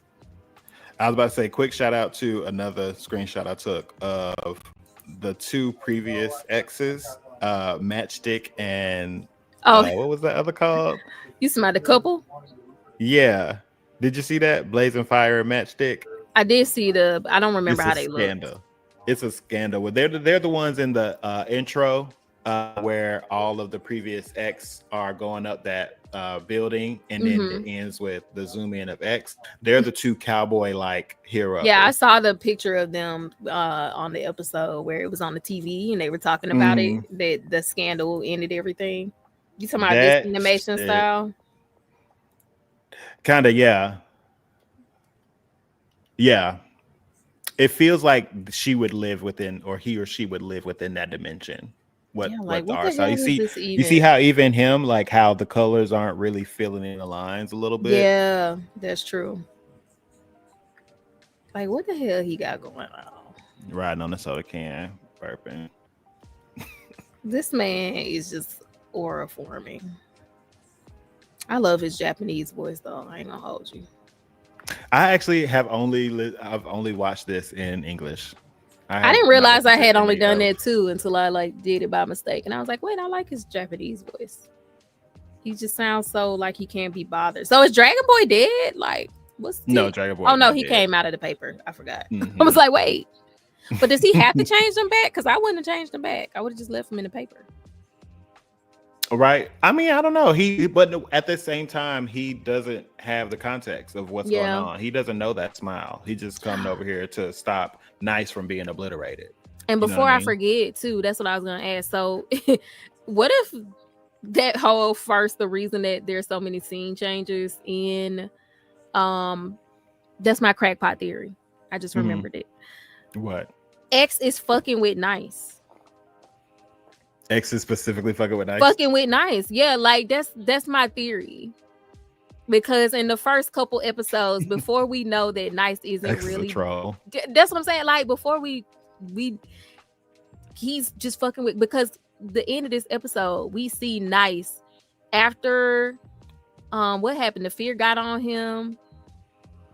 I was about to say, quick shout out to another screenshot I took of the two previous exes, Matchstick and what was that other called? You smelled a couple? Yeah. Did you see that? Blazing Fire and Matchstick? I did see I don't remember how they look. It's a scandal. They're the ones in the intro where all of the previous X are going up that building, and then it ends with the zoom in of X. They're the two cowboy-like heroes. Yeah, I saw the picture of them on the episode where it was on the TV and they were talking about it. That the scandal ended everything. You talking about this animation style? Kind of, yeah. Yeah. It feels like she would live within, or he or she would live within that dimension. What the art style? You see how even him, like how the colors aren't really filling in the lines a little bit. Yeah, that's true. Like what the hell he got going on? Riding on the soda can, burping. This man is just aura forming. I love his Japanese voice though. I ain't gonna hold you. I actually have I've only watched this in English. I didn't realize I had only done that too until I like did it by mistake, and I was like, wait, I like his Japanese voice. He just sounds so like he can't be bothered. So is Dragon Boy dead? Like, Dragon Boy? Oh no, he came out of the paper. I forgot. I was like, wait, but does he have to change them back? Because I wouldn't have changed them back. I would have just left him in the paper. Right. I mean, I don't know. But at the same time, he doesn't have the context of what's going on. He doesn't know that smile. He just coming over here to stop Nice from being obliterated. And before I forget, too, that's what I was going to ask. So, what if that whole the reason that there's so many scene changes in, that's my crackpot theory. I just remembered it. What? X is fucking with Nice. X is specifically fucking with Nice. Fucking with Nice, yeah. Like that's my theory. Because in the first couple episodes, before we know that Nice isn't X really is a troll. That's what I'm saying. Like before he's just fucking with. Because the end of this episode, we see Nice after what happened. The fear got on him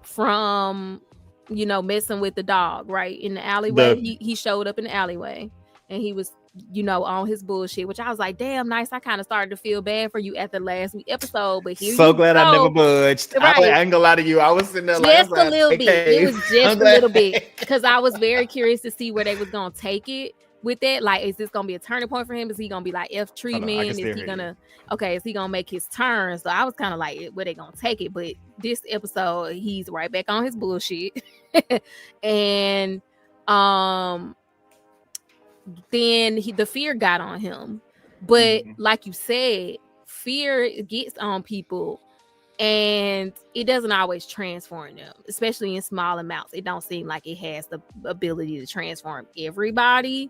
from messing with the dog right in the alleyway. He showed up in the alleyway and he was on his bullshit, which I was like, damn, Nice. I kind of started to feel bad for you at the last episode, but here so glad I never budged. Right. I ain't gonna lie to you. I was sitting there just a little bit. It was just a little bit because I was very curious to see where they was gonna take it with that. Like, is this gonna be a turning point for him? Is he gonna be like F treatment? Is he gonna make his turn? So I was kind of like, where they gonna take it? But this episode, he's right back on his bullshit, and then the fear got on him. But like you said, fear gets on people and it doesn't always transform them, especially in small amounts. It don't seem like it has the ability to transform everybody.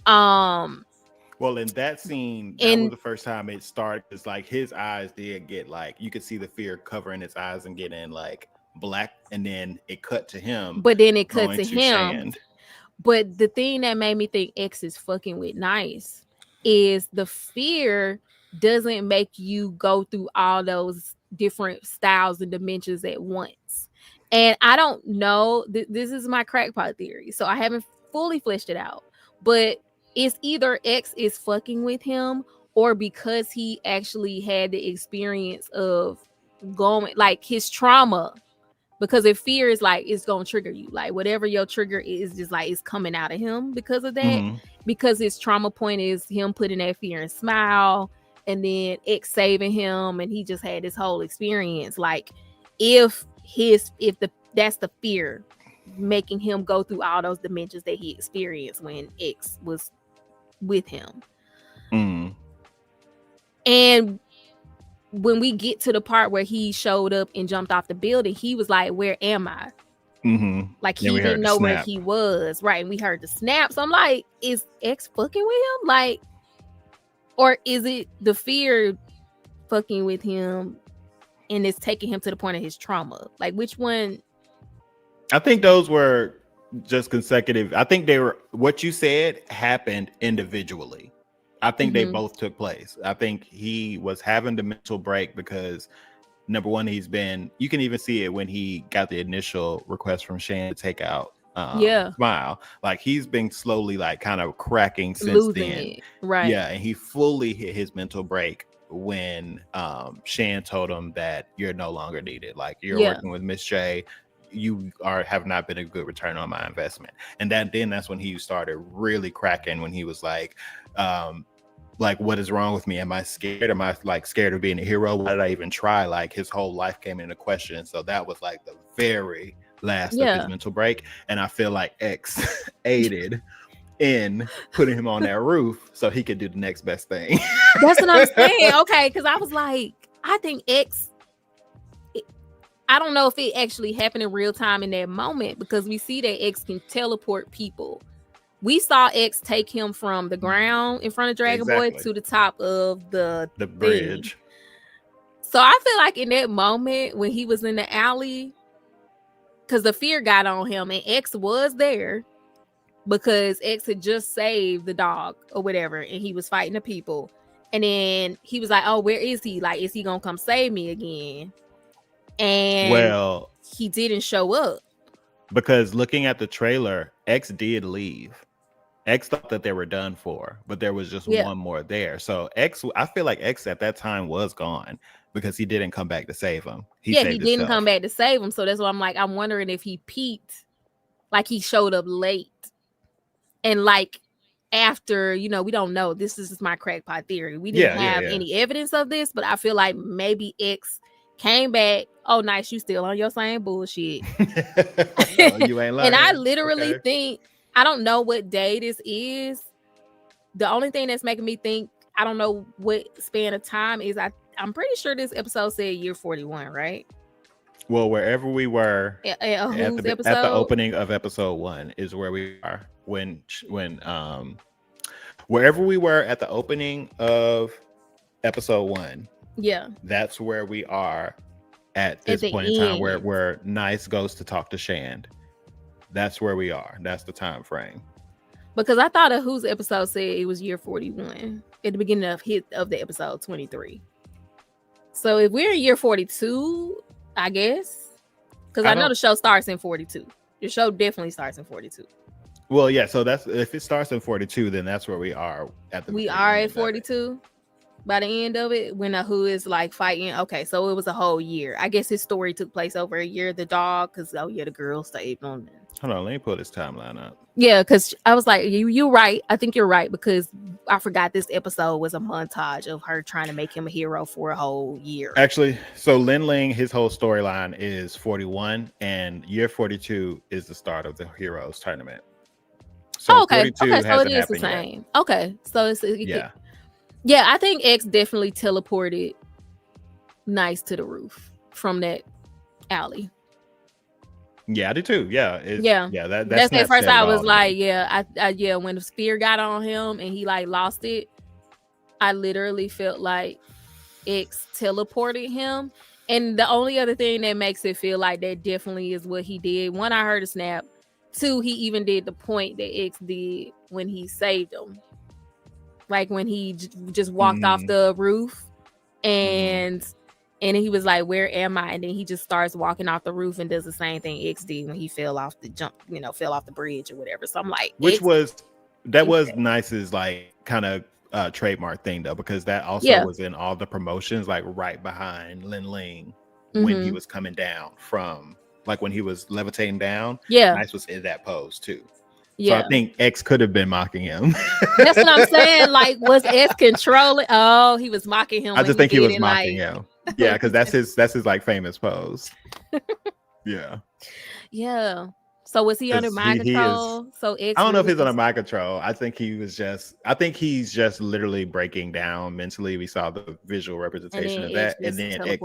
Well, in that scene, that was the first time it started. It's like his eyes did get like, you could see the fear covering his eyes and getting like black, and then it cut to him. But then it cut to him. Sand. But the thing that made me think X is fucking with Nice is the fear doesn't make you go through all those different styles and dimensions at once. And I don't know, this is my crackpot theory, so I haven't fully fleshed it out. But it's either X is fucking with him, or because he actually had the experience of going, like his trauma, because if fear is like it's gonna trigger you, like whatever your trigger is, just like it's coming out of him because of that. Mhm. Because his trauma point is him putting that fear in Smile, and then X saving him, and he just had this whole experience. Like if that's the fear making him go through all those dimensions that he experienced when X was with him. Mhm. And when we get to the part where he showed up and jumped off the building, he was like, "Where am I?" Mhm. Like he Then we heard didn't the know where snap. he was, right? And we heard the snap. So I'm like, is X fucking with him? Like, or is it the fear fucking with him and it's taking him to the point of his trauma? Like, which one? I think those were just consecutive. I think they were what you said happened individually. I think they Mhm. both took place. I think he was having the mental break because number one, you can even see it when he got the initial request from Shan to take out Yeah, Smile. Like he's been slowly like kind of cracking since losing then. it, right? Yeah, and he fully hit his mental break when Shan told him that you're no longer needed. Like you're Yeah, working with Miss J. You have not been a good return on my investment. And that's when he started really cracking, when he was like, what is wrong with me? Am I scared? Am I like scared of being a hero? Why did I even try? Like his whole life came into question. So that was like the very last of his yeah. mental break. And I feel like X aided in putting him on that roof so he could do the next best thing. That's what I'm saying. Okay, because I was like, I think X. I don't know if it actually happened in real time in that moment, because we see that X can teleport people. We saw X take him from the ground in front of Dragon Boy Exactly. to the top of the bridge. So I feel like in that moment when he was in the alley, because the fear got on him and X was there because X had just saved the dog or whatever, and he was fighting the people. And then he was like, "Oh, where is he? Like, is he gonna come save me again?" And he didn't show up. Because looking at the trailer, X did leave. X thought that they were done for, but there was just one more there. So X, I feel like X at that time was gone because he didn't come back to save him. He didn't come back to save him. So that's why I'm like, I'm wondering if he peeked, like he showed up late. And like after, we don't know. This is just my crackpot theory. We didn't have any evidence of this, but I feel like maybe X came back. Oh, nice, you still on your same bullshit. You ain't lying. And I literally think, I don't know what day this is. The only thing that's making me think, I don't know what span of time is, I'm pretty sure this episode said year 41, right? Well, wherever we were at the opening of episode 1 is where we are when wherever we were at the opening of episode 1. Yeah, that's where we are at this point in time, where Nice goes to talk to Shand. That's where we are. That's the time frame. Because I thought of whose episode said it was year 41 at the beginning of the episode 23. So if we're in year 42, I guess, because I know the show starts in 42. The show definitely starts in 42. Well, yeah. So that's, if it starts in 42, then that's where we are at the. We are at 42 by the end of it, when Who is like fighting. Okay, so it was a whole year. I guess his story took place over a year. The dog, because the girl saved him. Hold on, let me pull this timeline up. Yeah, because I was like, you're right. I think you're right, because I forgot this episode was a montage of her trying to make him a hero for a whole year. Actually, so Lin Ling, his whole storyline is 41, and year 42 is the start of the Heroes tournament. So okay, so it is the same. Yet. Okay, so yeah, I think X definitely teleported Nice to the roof from that alley. Yeah, I do too. Yeah, that's at first I was like, I when the spear got on him and he like lost it, I literally felt like X teleported him. And the only other thing that makes it feel like that definitely is what he did. One, I heard a snap. Two, he even did the point that X did when he saved him, like when he just walked off the roof and he was like, "Where am I?" And then he just starts walking off the roof and does the same thing X did when he fell off the bridge or whatever. So I'm like, was Nice's like kind of trademark thing though, because that also was in all the promotions, like right behind Lin Ling when he was coming down from like when he was levitating down. Yeah. Nice was in that pose too. Yeah. So I think X could have been mocking him. That's what I'm saying. Like, was X controlling? Oh, he was mocking him. I just think he was mocking like... him. Yeah, because that's his like famous pose. Yeah. Yeah. So was he under mind control? So X, I don't know if he's under mind control. I think he's just literally breaking down mentally. We saw the visual representation of that, and then X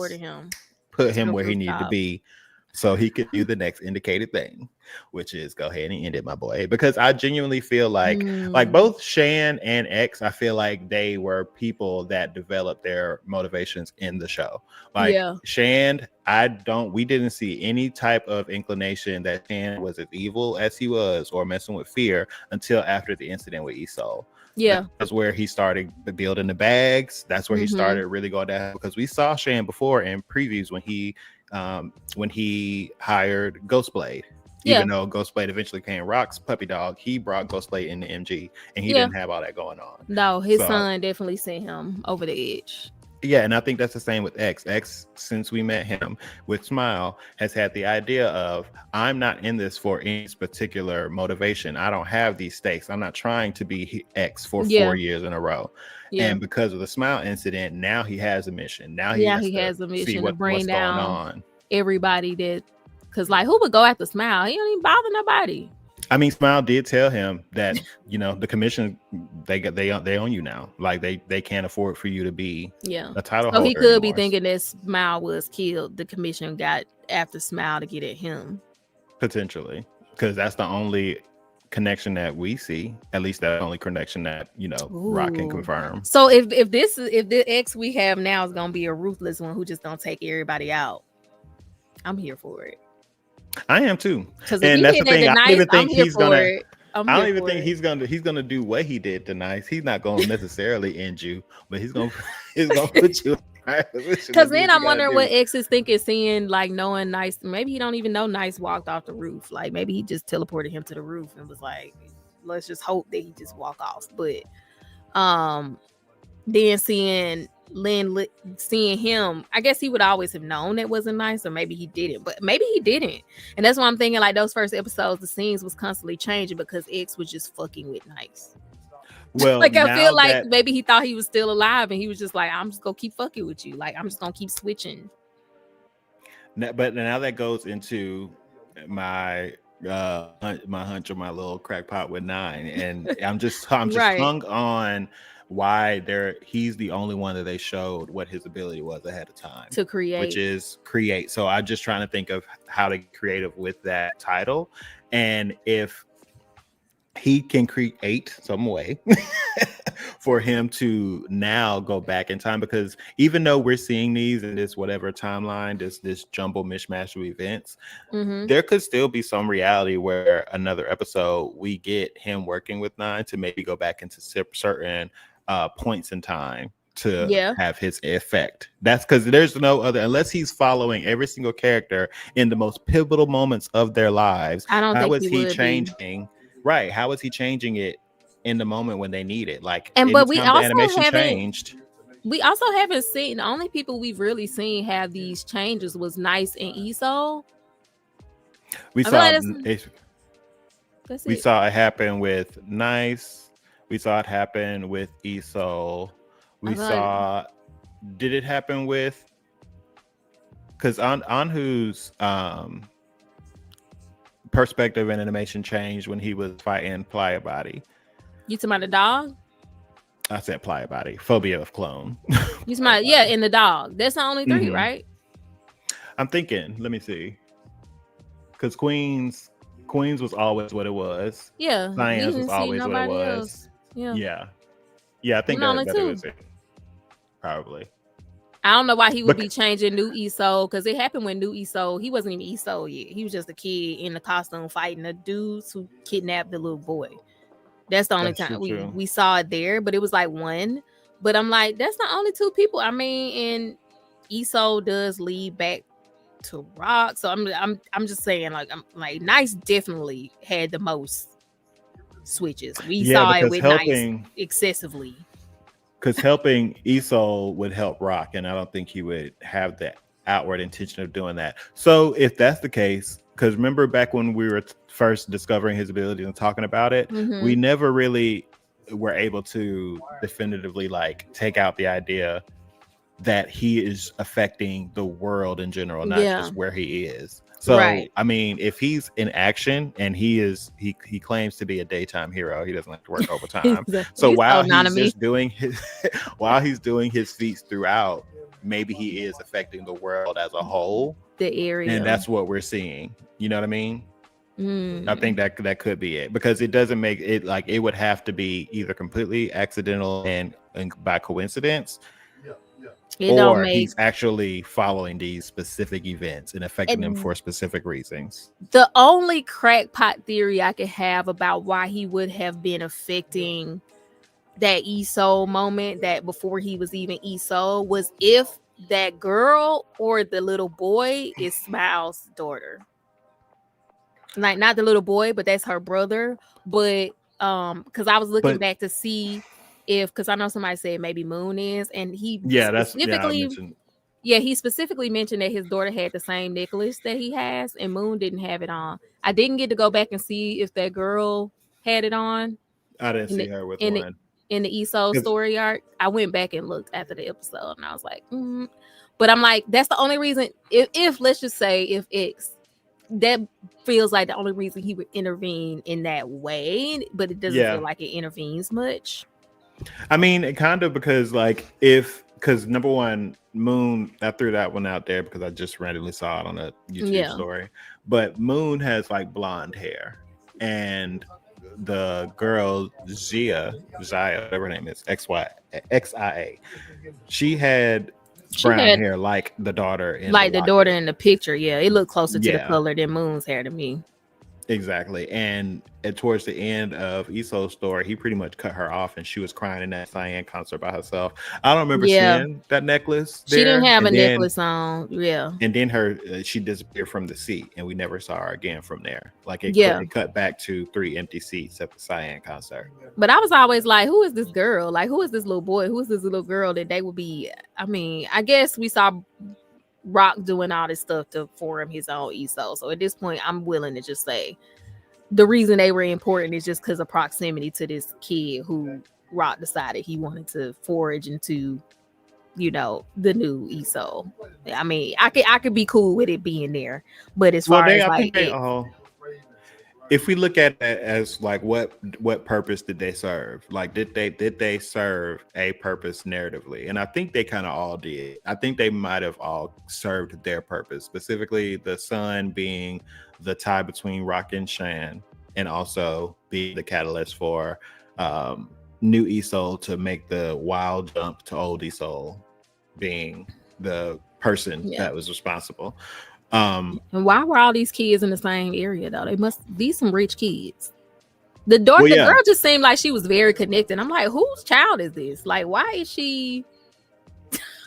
put him where he needed to be, so he could do the next indicated thing, which is go ahead and end it, my boy. Because I genuinely feel like both Shan and X, I feel like they were people that developed their motivations in the show. Like Shan, we didn't see any type of inclination that Shan was as evil as he was or messing with fear until after the incident with Isol. Yeah, that's where he started building the bags. That's where he started really going down, because we saw Shan before in previews when he hired Ghostblade. Even though Ghostblade eventually became Rock's puppy dog, he brought Ghostblade into MG, and he didn't have all that going on. No, his son definitely sent him over the edge. Yeah, and I think that's the same with X. X, since we met him with Smile, has had the idea of, I'm not in this for any particular motivation. I don't have these stakes. I'm not trying to be X for 4 years in a row. And because of the Smile incident, now he has a mission. Now he has a mission to bring down everybody that, because like, who would go after Smile? He don't even bother nobody. I mean, Smile did tell him that, the commission, they own you now. Like they can't afford for you to be a title holder. So he could be thinking that Smile was killed. The commission got after Smile to get at him. Potentially, because that's the only connection that we see. At least that's the only connection that Rock can confirm. So if the X we have now is gonna be a ruthless one who just don't take everybody out, I'm here for it. I am too, and that's the thing. I don't even think he's gonna. I don't even think he's gonna do what he did to Nice. He's not gonna necessarily end you, but he's gonna put you. Because then I'm wondering what X is thinking, seeing like knowing Nice. Maybe he don't even know Nice walked off the roof. Like maybe he just teleported him to the roof and was like, let's just hope that he just walk off. But then seeing Lynn, seeing him, I guess he would always have known it wasn't Nice, or maybe he didn't, but maybe he didn't. And that's why I'm thinking, like, those first episodes, the scenes was constantly changing because X was just fucking with Nice. Well, like I feel like maybe he thought he was still alive and he was just like, I'm just gonna keep fucking with you, like I'm just gonna keep switching. But now that goes into my hunch or my little crackpot with 9, and I'm just hung on why he's the only one that they showed what his ability was ahead of time to create, which is create. So I'm just trying to think of how to get creative with that title, and if he can create some way for him to now go back in time, because even though we're seeing these in this whatever timeline, this jumble mishmash of events, there could still be some reality where another episode we get him working with 9 to maybe go back into certain points in time to have his effect. That's because there's no other, unless he's following every single character in the most pivotal moments of their lives. I don't think he changing. Right. How is he changing it in the moment when they need it? Like, but we also animation changed. We also haven't seen, the only people we've really seen have these changes was Nice and Isol. We saw it happen with Nice. We saw it happen with Isol. Did it happen with, because on whose perspective and animation changed when he was fighting Playa Body? You talking about the dog? I said Playa Body. Phobia of Clone. You talking about, in the dog. That's the only 3, right? I'm thinking, let me see. Because Queens was always what it was. Yeah. Science was always what it was. Else. Yeah. I think that was it. Probably. I don't know why he would be changing New Isol, because it happened when New Isol, he wasn't even Isol yet. He was just a kid in the costume fighting the dudes who kidnapped the little boy. That's the only time we saw it there, but it was like 1. But I'm like, that's the only 2 people. I mean, and Isol does lead back to Rock, so I'm just saying, like, I'm like, Nice definitely had the most switches. We saw it with Nice excessively. Because helping Isol would help Rock, and I don't think he would have that. outward intention of doing that. So if that's the case, because remember back when we were first discovering his ability and talking about it, we never really were able to definitively like take out the idea that he is affecting the world in general, not just where he is. So I mean, if he's in action and he claims to be a daytime hero, he doesn't have to work overtime. So while he's just doing his feats throughout, maybe he is affecting the world as a whole, the area, and that's what we're seeing. You know what I mean? I think that could be it, because it doesn't make it like it would have to be either completely accidental and by coincidence, or he's actually following these specific events and affecting them for specific reasons. The only crackpot theory I could have about why he would have been affecting that E-Soul moment, that before he was even E-Soul, was if that girl or the little boy is Smiles' daughter. Like, not the little boy, but that's her brother. But because I was looking back to see if, because I know somebody said maybe Moon is, and he he specifically mentioned that his daughter had the same necklace that he has, and Moon didn't have it on. I didn't get to go back and see if that girl had it on. I didn't see her with one in the E-Soul story arc. I went back and looked after the episode, and I was like, but I'm like, that's the only reason. If let's just say if X, that feels like the only reason he would intervene in that way, but it doesn't feel like it intervenes much. I mean, it kind of, because number one, Moon, I threw that one out there because I just randomly saw it on a YouTube story, but Moon has like blonde hair, and the girl Xia, whatever her name is, XIA, she had brown hair like the daughter in daughter in the picture. It looked closer to the color than Moon's hair to me. Exactly. And towards the end of E-Soul's story, he pretty much cut her off, and she was crying in that Cyan concert by herself. I don't remember seeing that necklace there. She didn't have a necklace on. And then she disappeared from the seat, and we never saw her again from there. Like it cut back to 3 empty seats at the Cyan concert. But I was always like, who is this girl? Like, who is this little boy? Who is this little girl that they would be? I mean, I guess we saw Rock doing all this stuff to form his own E-Soul. So at this point, I'm willing to just say the reason they were important is just because of proximity to this kid who Rock decided he wanted to forge into, the new E-Soul. I mean, I could be cool with it being there, but as far as if we look at it as like what purpose did they serve? Like did they serve a purpose narratively? And I think they kind of all did. I think they might have all served their purpose, specifically the son being the tie between Rock and Shan, and also being the catalyst for new E-Soul to make the wild jump to old E-Soul, being the person that was responsible. And why were all these kids in the same area though? They must be some rich kids. The girl just seemed like she was very connected. I'm like, whose child is this? Like, why is she?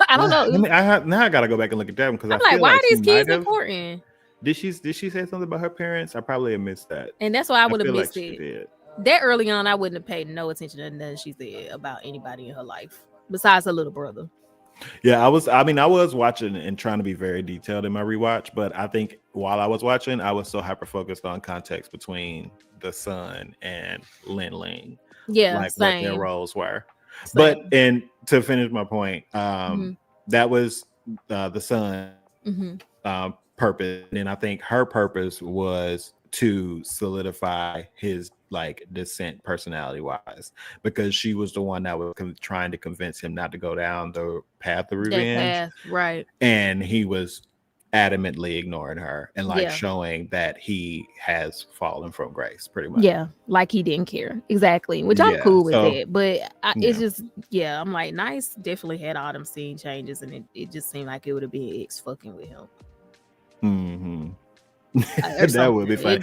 I don't know. Now I gotta go back and look at that one, because I'm like, why are these kids important? Did she say something about her parents? I probably have missed that, and that's why I would have missed it. That early on, I wouldn't have paid no attention to nothing she said about anybody in her life besides her little brother. Yeah, I was watching and trying to be very detailed in my rewatch, but I think while I was watching, I was so hyper focused on context between the son and Lin Ling. Yeah, like same. What their roles were. Same. But and to finish my point, that was the son purpose, and I think her purpose was to solidify his like descent personality wise, because she was the one that was trying to convince him not to go down the path of revenge, right? And he was adamantly ignoring her and like showing that he has fallen from grace, pretty much. Like he didn't care, exactly, which I'm cool with it, but it's just I'm like, Nice definitely had all them scene changes, and it just seemed like it would have been X fucking with him. That would be fun.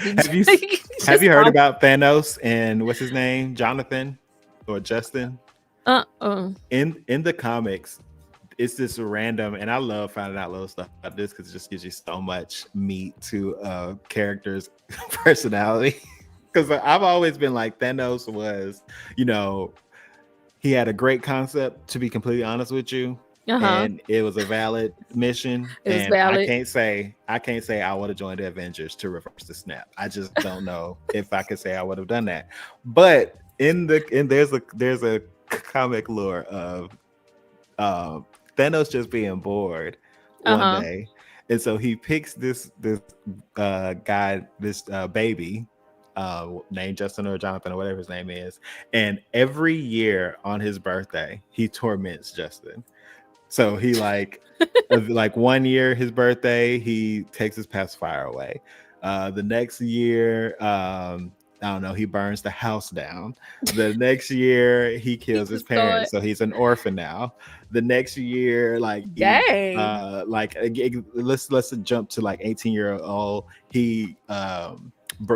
Have you heard about Thanos and what's his name, Jonathan or Justin? In the comics, it's this random, and I love finding out little stuff about this because it just gives you so much meat to a character's personality. Because I've always been like, Thanos was, he had a great concept, to be completely honest with you. and it was a valid mission. It was and valid. I can't say I would have joined the Avengers to reverse the snap. I just don't know if I could say I would have done that. But there's a comic lore of Thanos just being bored one day, and so he picks this guy, this baby named Justin or Jonathan or whatever his name is, and every year on his birthday he torments Justin. So he like 1 year his birthday he takes his pacifier away. The next year I don't know, he burns the house down. The next year he kills his parents, so he's an orphan now. The next year, like, let's jump to like 18-year-old. He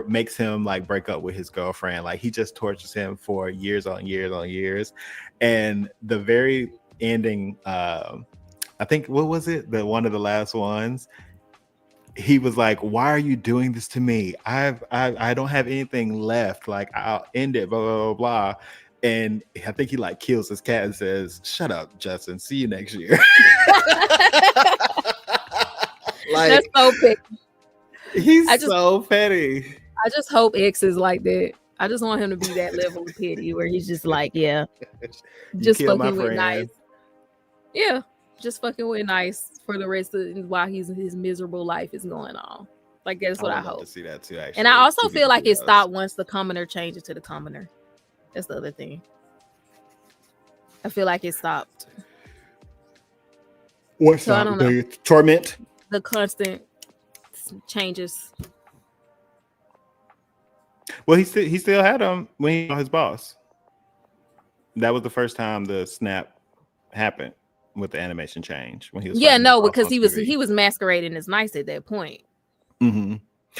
makes him like break up with his girlfriend. Like, he just tortures him for years on years on years. And the very ending, I think, what was it? One of the last ones. He was like, "Why are you doing this to me? I don't have anything left. Like, I'll end it, blah, blah, blah, blah." And I think he like kills his cat and says, "Shut up, Justin. See you next year." Like, that's so petty. He's so petty. I just hope X is like that. I just want him to be that level of petty where he's just like, yeah, just fucking with nice. Yeah. Just fucking with nice for the rest of while his miserable life is going on. Like, that's what I hope to see that too, actually. And I also feel like it stopped once the commoner changes to the commoner. That's the other thing. I feel like it stopped. What's so, the torment? The constant changes. Well, he still had him when he was his boss. That was the first time the snap happened. With the animation change when he was because he was masquerading as nice at that point. Mm-hmm.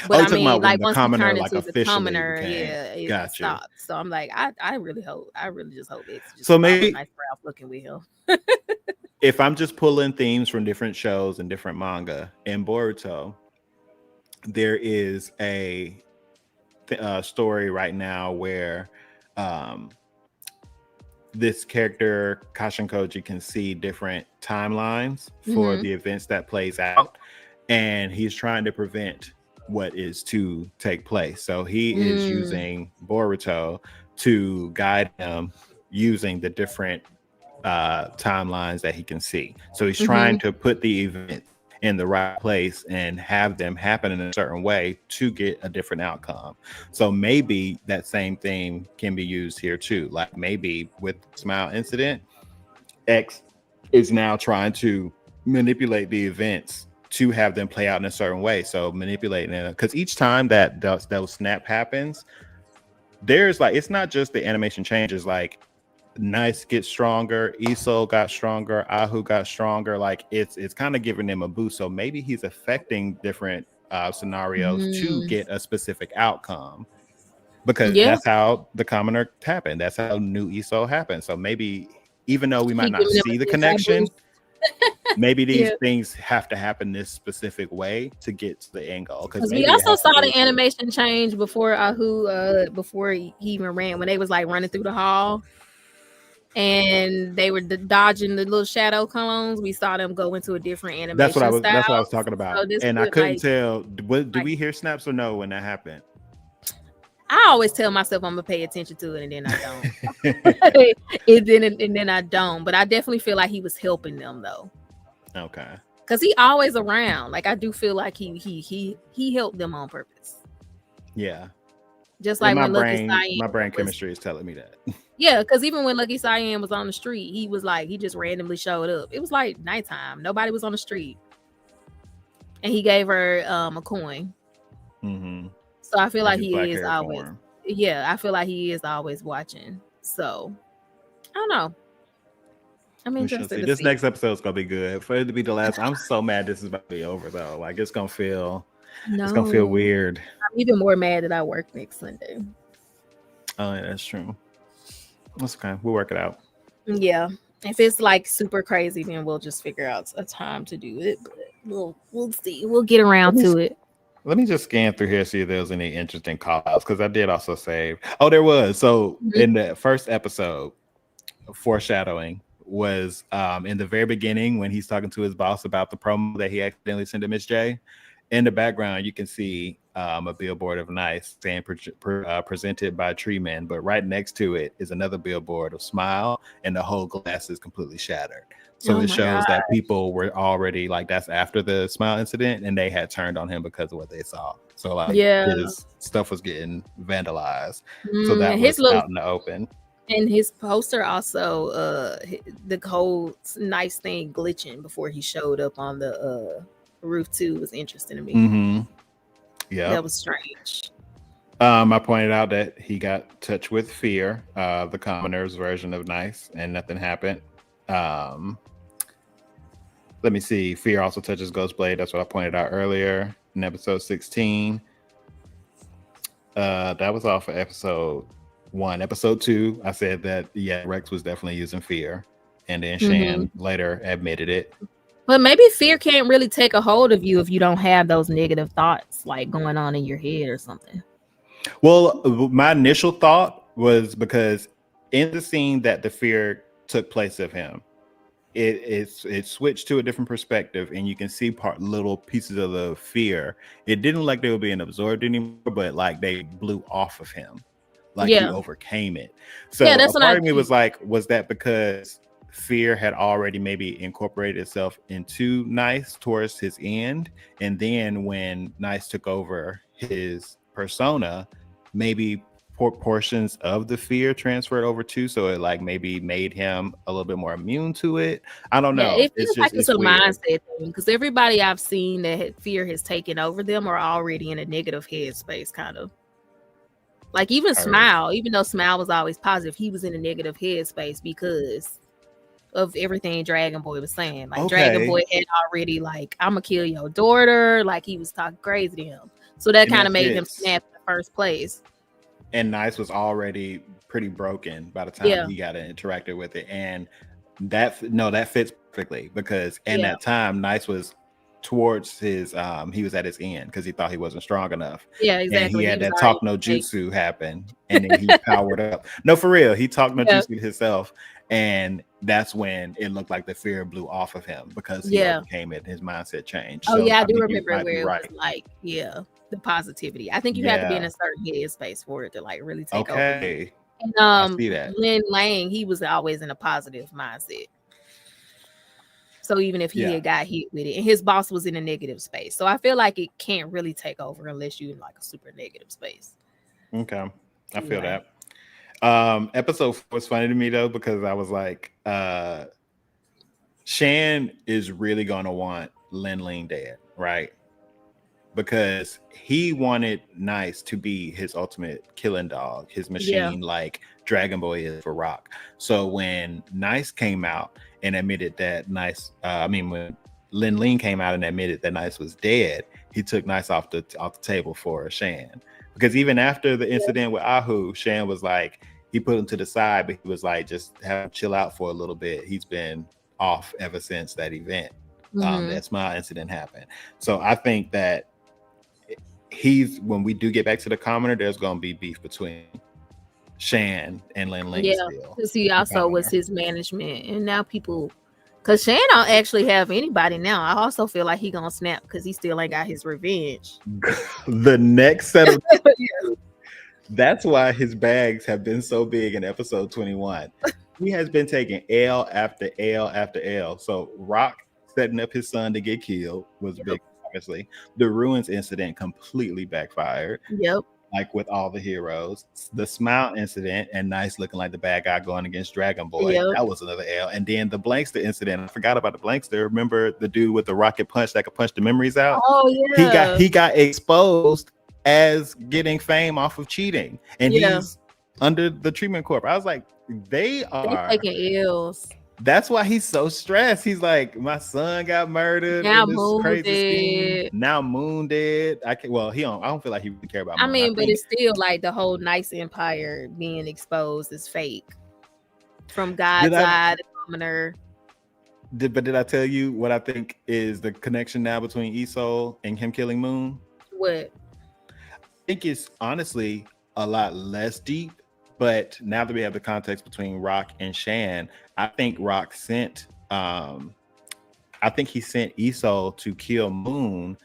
But I mean, like, once he turned like into the commoner, it gotcha. stopped. So I'm like, I really just hope it's just so maybe nice Ralph looking with him. If I'm just pulling themes from different shows and different manga, in Boruto, there is a story right now where this character Kashin Koji can see different timelines for the events that plays out, and he's trying to prevent what is to take place. So he is using Boruto to guide him using the different timelines that he can see. So he's trying to put the event in the right place and have them happen in a certain way to get a different outcome. So maybe that same thing can be used here too. Like, maybe with the Smile incident, X is now trying to manipulate the events to have them play out in a certain way. So manipulating it, because each time that snap happens, there's like, it's not just the animation changes. Like, Nice gets stronger, Iso got stronger, Ahu got stronger. Like, it's kind of giving them a boost. So maybe he's affecting different scenarios to get a specific outcome, because that's how the commoner happened. That's how new Iso happened. So maybe, even though we might not see the connection, maybe these things have to happen this specific way to get to the end goal. Because we also saw the animation change before Ahu, before he even ran, when they was like running through the hall. And they were dodging the little shadow clones. We saw them go into a different animation. That's what I was talking about. So and I couldn't tell. Do we hear snaps or no when that happened? I always tell myself I'm gonna pay attention to it, and then I don't. and then I don't. But I definitely feel like he was helping them though. Okay. Because he always around. Like, I do feel like he helped them on purpose. Yeah. Just like my brain chemistry is telling me that. Yeah, because even when Lucky Cyan was on the street, he was like, he just randomly showed up. It was like nighttime. Nobody was on the street. And he gave her a coin. So I feel like he is always, I feel like he is always watching. So I don't know. I'm interested to this see. Next episode is gonna be good. For it to be the last, I'm so mad this is about to be over though. Like, it's gonna feel weird. I'm even more mad that I work next Sunday. Oh, yeah, that's true. That's okay. We'll work it out. Yeah. If it's like super crazy, then we'll just figure out a time to do it. But we'll see. We'll get around to it. Let me just scan through here, see if there's any interesting call outs, because I did also save. Oh, there was. So in the first episode, foreshadowing, was in the very beginning when he's talking to his boss about the promo that he accidentally sent to Miss J. In the background, you can see a billboard of Nice saying presented by Tree Men, but right next to it is another billboard of Smile, and the whole glass is completely shattered. So it shows that people were already like, that's after the Smile incident, and they had turned on him because of what they saw. So like his stuff was getting vandalized. So that was out in the open. And his poster also, the whole Nice thing glitching before he showed up on the roof too was interesting to me. Mm-hmm. Yeah, that was strange. I pointed out that he got touched with Fear, the commoner's version of Nice, and nothing happened. Let me see. Fear also touches Ghostblade. That's what I pointed out earlier in episode 16. That was all for episode 1. Episode 2, I said that Rex was definitely using Fear, and then Shan later admitted it. But maybe Fear can't really take a hold of you if you don't have those negative thoughts like going on in your head or something. Well, my initial thought was because in the scene that the fear took place of him, it switched to a different perspective, and you can see little pieces of the fear. It didn't look like they were being absorbed anymore, but like they blew off of him, like he overcame it. So that's part of me was like, was that because Fear had already maybe incorporated itself into Nice towards his end, and then when Nice took over his persona, maybe portions of the fear transferred over too, so it like maybe made him a little bit more immune to it. I don't know. It feels like it's a mindset thing, because everybody I've seen that fear has taken over them are already in a negative headspace, kind of. Like even Smile, even though Smile was always positive, he was in a negative headspace because of everything Dragon Boy was saying. Like Dragon Boy had already like, I'm gonna kill your daughter. Like he was talking crazy to him. So that kind of made him snap in the first place. And Nice was already pretty broken by the time he got interacted with it. And that fits perfectly, because in that time, Nice was towards his he was at his end because he thought he wasn't strong enough. Yeah, exactly. And he had that talk no jutsu happen, and then he powered up. No, for real, he talked no jutsu himself, and that's when it looked like the fear blew off of him because he overcame it. His mindset changed. Oh, so I do remember where it was like, the positivity. I think you have to be in a certain headspace for it to like really take over. And I see that. Lin Lang, he was always in a positive mindset. So even if he had got hit with it, and his boss was in a negative space. So I feel like it can't really take over unless you're in like a super negative space. Okay. I feel that. Episode 4 was funny to me though, because I was like, Shan is really gonna want Lin Ling dead, right? Because he wanted Nice to be his ultimate killing dog, his machine, like Dragon Boy is for Rock. So when Nice came out and admitted that when Lin Ling came out and admitted that Nice was dead, he took Nice off the table for Shan. Because even after the incident with Ahu, Shan was like, he put him to the side, but he was like, just have him chill out for a little bit. He's been off ever since that event. That Smile incident happened. So I think that when we do get back to the commoner, there's going to be beef between Shan and Lin Ling. Because he also was his management, and now people, because Shan don't actually have anybody now. I also feel like he gonna snap because he still ain't got his revenge. The next set of that's why his bags have been so big in episode 21. He has been taking L after L after L. So Rock setting up his son to get killed was big. Obviously, the Ruins incident completely backfired. Like with all the heroes, the Smile incident and Nice looking like the bad guy going against Dragon Boy, that was another L. And then the Blankster incident, I forgot about the Blankster. Remember the dude with the rocket punch that could punch the memories out? Oh yeah, he got exposed as getting fame off of cheating, and he's under the treatment corp. I was like, they taking L's. That's why he's so stressed. He's like, my son got murdered. Now Moon dead. Now Moon dead. I don't feel like he really care about Moon. I mean, but it's still like the whole Nice Empire being exposed as fake from God's eye, the commoner. But did I tell you what I think is the connection now between Isol and him killing Moon? What? I think it's honestly a lot less deep But now that we have the context between Rock and Shan, I think Rock sent I think he sent Esau to kill Moon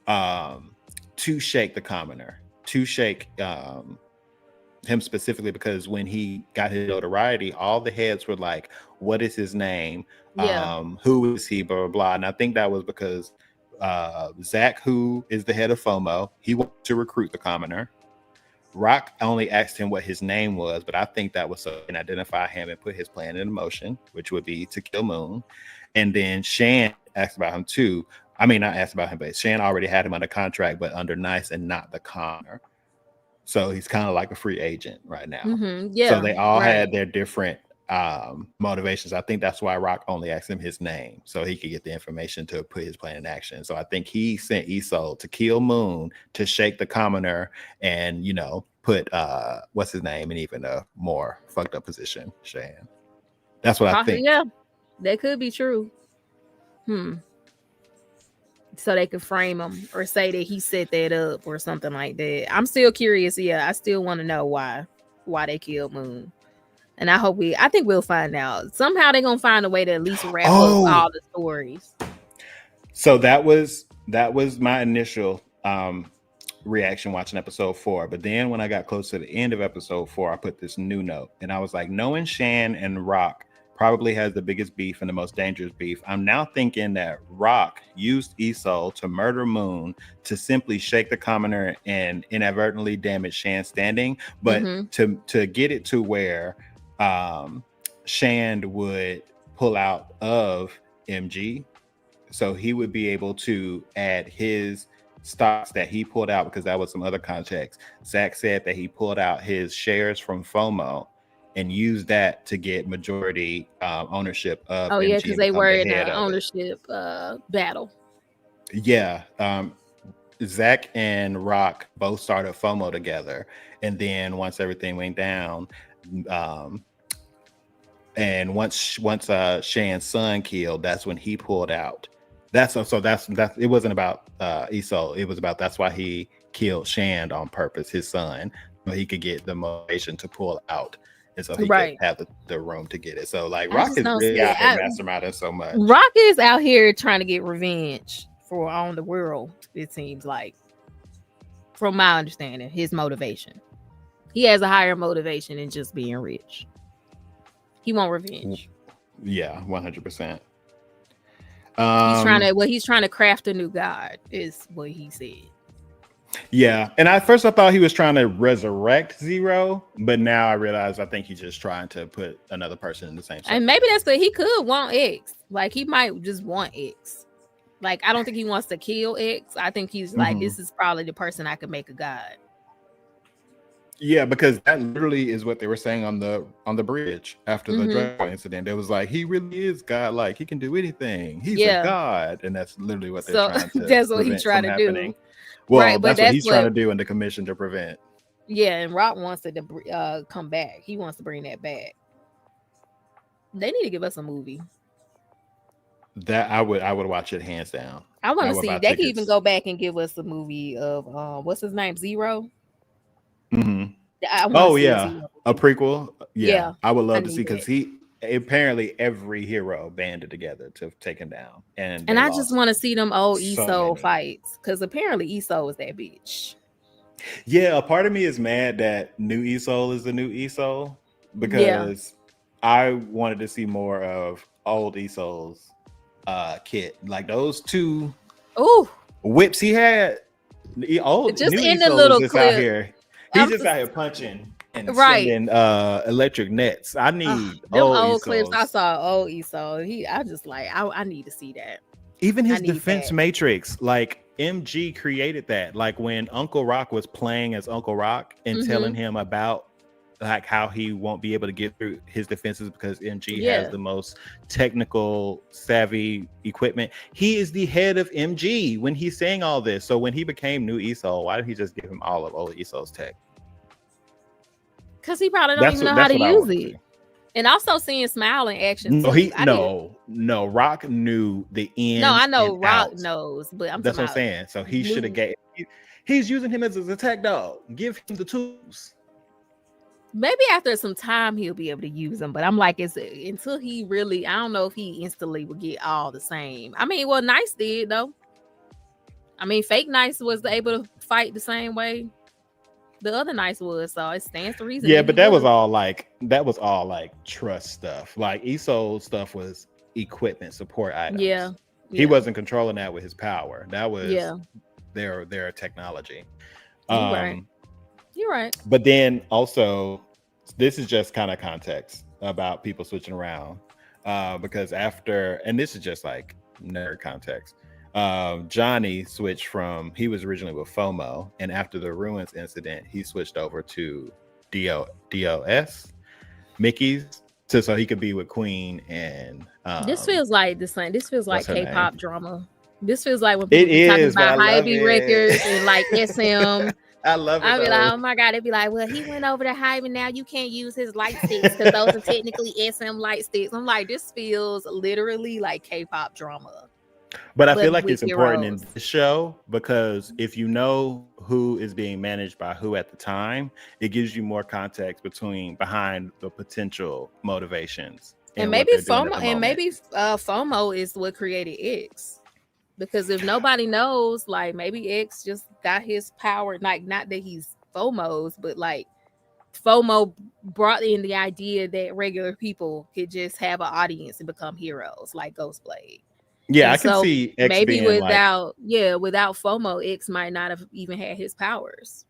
to shake the commoner, to shake him specifically, because when he got his notoriety, all the heads were like, what is his name? Who is he? Blah, blah, blah. And I think that was because Zach, who is the head of FOMO, he wanted to recruit the commoner. Rock only asked him what his name was, but I think that was so he can identify him and put his plan in motion, which would be to kill Moon. And then Shan asked about him too. I mean, not asked about him, but Shan already had him under contract, but under Nice and not the commoner. So he's kind of like a free agent right now. So they all had their different motivations. I think that's why Rock only asked him his name, so he could get the information to put his plan in action. So I think he sent Esau to kill Moon, to shake the commoner, and, you know, put what's his name in even a more fucked up position, Shan. That's what I think. Yeah, that could be true. So they could frame him or say that he set that up or something like that. I'm still curious. Yeah, I still want to know why they killed Moon. And I think we'll find out. Somehow they're gonna find a way to at least wrap up all the stories. So that was my initial reaction watching episode 4. But then when I got close to the end of episode 4, I put this new note, and I was like, knowing Shan and Rock probably has the biggest beef and the most dangerous beef, I'm now thinking that Rock used Esau to murder Moon to simply shake the commoner and inadvertently damage Shan's standing, but to get it to where Shand would pull out of MG, so he would be able to add his stocks that he pulled out, because that was some other context. Zach said that he pulled out his shares from FOMO and used that to get majority ownership of MG. Yeah, because they were in an ownership battle. Yeah. Zach and Rock both started FOMO together, and then once everything went down, and once Shan's son killed, that's when he pulled out. That's it wasn't about Esau. It was about, that's why he killed Shan on purpose, his son, but he could get the motivation to pull out, and so he could have the room to get it. So like, Rock is really out here masterminding so much. Rock is out here trying to get revenge on the world, it seems like, from my understanding, his motivation. He has a higher motivation than just being rich. He want revenge. Yeah, 100%. He's trying to craft a new god, is what he said. Yeah, and at first I thought he was trying to resurrect Zero, but now I realize I think he's just trying to put another person in the same circle. And maybe that's what he could want. X, like, he might just want X. Like, I don't think he wants to kill X. I think he's like, this is probably the person I could make a god. Yeah, because that literally is what they were saying on the bridge after the Draco incident. It was like, he really is God, like he can do anything. He's a god, and that's literally what they're trying to. That's what he's trying to do. Well, that's what he's trying to do in the commission to prevent. Yeah, and Rock wants it to come back. He wants to bring that back. They need to give us a movie. That I would watch it hands down. I want to see. They can even go back and give us a movie of what's his name, Zero. Oh yeah, a prequel. Yeah, I would love to see, because he apparently every hero banded together to take him down, and I just want to see them old Esau fights, because apparently Esau was that bitch. Yeah, a part of me is mad that new Esau is the new Esau, because I wanted to see more of old Esau's kit, like those two whips he had. Just in the little clip out here. He's just out here punching and sending electric nets. I need old clips. I saw old Esau. I need to see that. Even his defense matrix, like MG created that. Like when Uncle Rock was playing as Uncle Rock and telling him about like how he won't be able to get through his defenses because MG has the most technical savvy equipment. He is the head of MG when he's saying all this. So when he became new Esau, why did he just give him all of old Esau's tech? Because he probably don't even know how to use it. And also seeing Smile in action. No, Rock knew the end. No, I know Rock knows, but that's what I'm saying. So he should have he's using him as a tech dog. Give him the tools. maybe after some time he'll be able to use them. But I'm like, it's until he really, I don't know if he instantly will get all the same. I mean, well, Nice did though. I mean, fake Nice was able to fight the same way the other Nice was, so it stands to reason. Yeah, but that was all like trust stuff. Like ESO stuff was equipment support items. Yeah. He wasn't controlling that with his power. That was their technology. You're right. But then also, this is just kind of context about people switching around. Because after, and this is just like nerd context. Johnny switched he was originally with FOMO, and after the Ruins incident, he switched over to DOS, Mickey's, so he could be with Queen. And this feels like the same. This feels like K-pop drama. This feels like when people talking about Hybe Records and like SM. I love it. I'll be like, oh my God. They'd be like, well, he went over to Hybe and now you can't use his light sticks because those are technically SM light sticks. I'm like, this feels literally like K-pop drama. But I feel like it's important in this show because if you know who is being managed by who at the time, it gives you more context behind the potential motivations. And maybe FOMO is what created X. Because if nobody knows, like maybe X just got his power, like not that he's FOMO's, but like FOMO brought in the idea that regular people could just have an audience and become heroes like Ghostblade. Yeah, and I can see X maybe being without FOMO, X might not have even had his powers.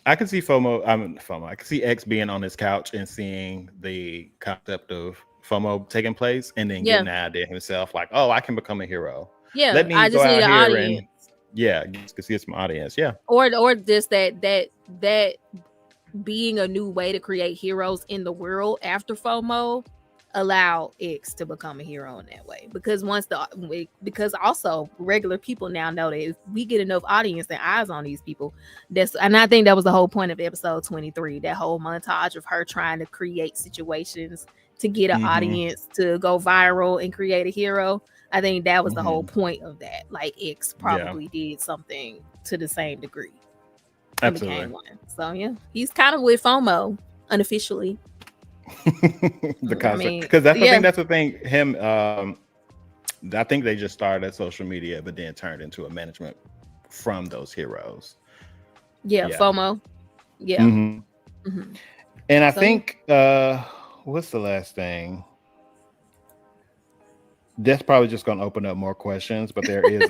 I can see FOMO. I can see X being on his couch and seeing the concept of FOMO taking place, and then getting the idea himself, like, oh, I can become a hero. Yeah, let me I just need an audience. Get some audience. Yeah, or just that being a new way to create heroes in the world after FOMO allow X to become a hero in that way, because because also regular people now know that if we get enough audience and eyes on these people, and I think that was the whole point of episode 23, that whole montage of her trying to create situations to get an audience to go viral and create a hero. I think that was the whole point of that. Like X probably did something to the same degree. Absolutely. So yeah, he's kind of with FOMO unofficially. The concept, because I think that's the thing. Him, I think they just started at social media, but then turned into a management from those heroes. Yeah. FOMO. Yeah. Mm-hmm. Mm-hmm. And I think, what's the last thing? That's probably just going to open up more questions, but there is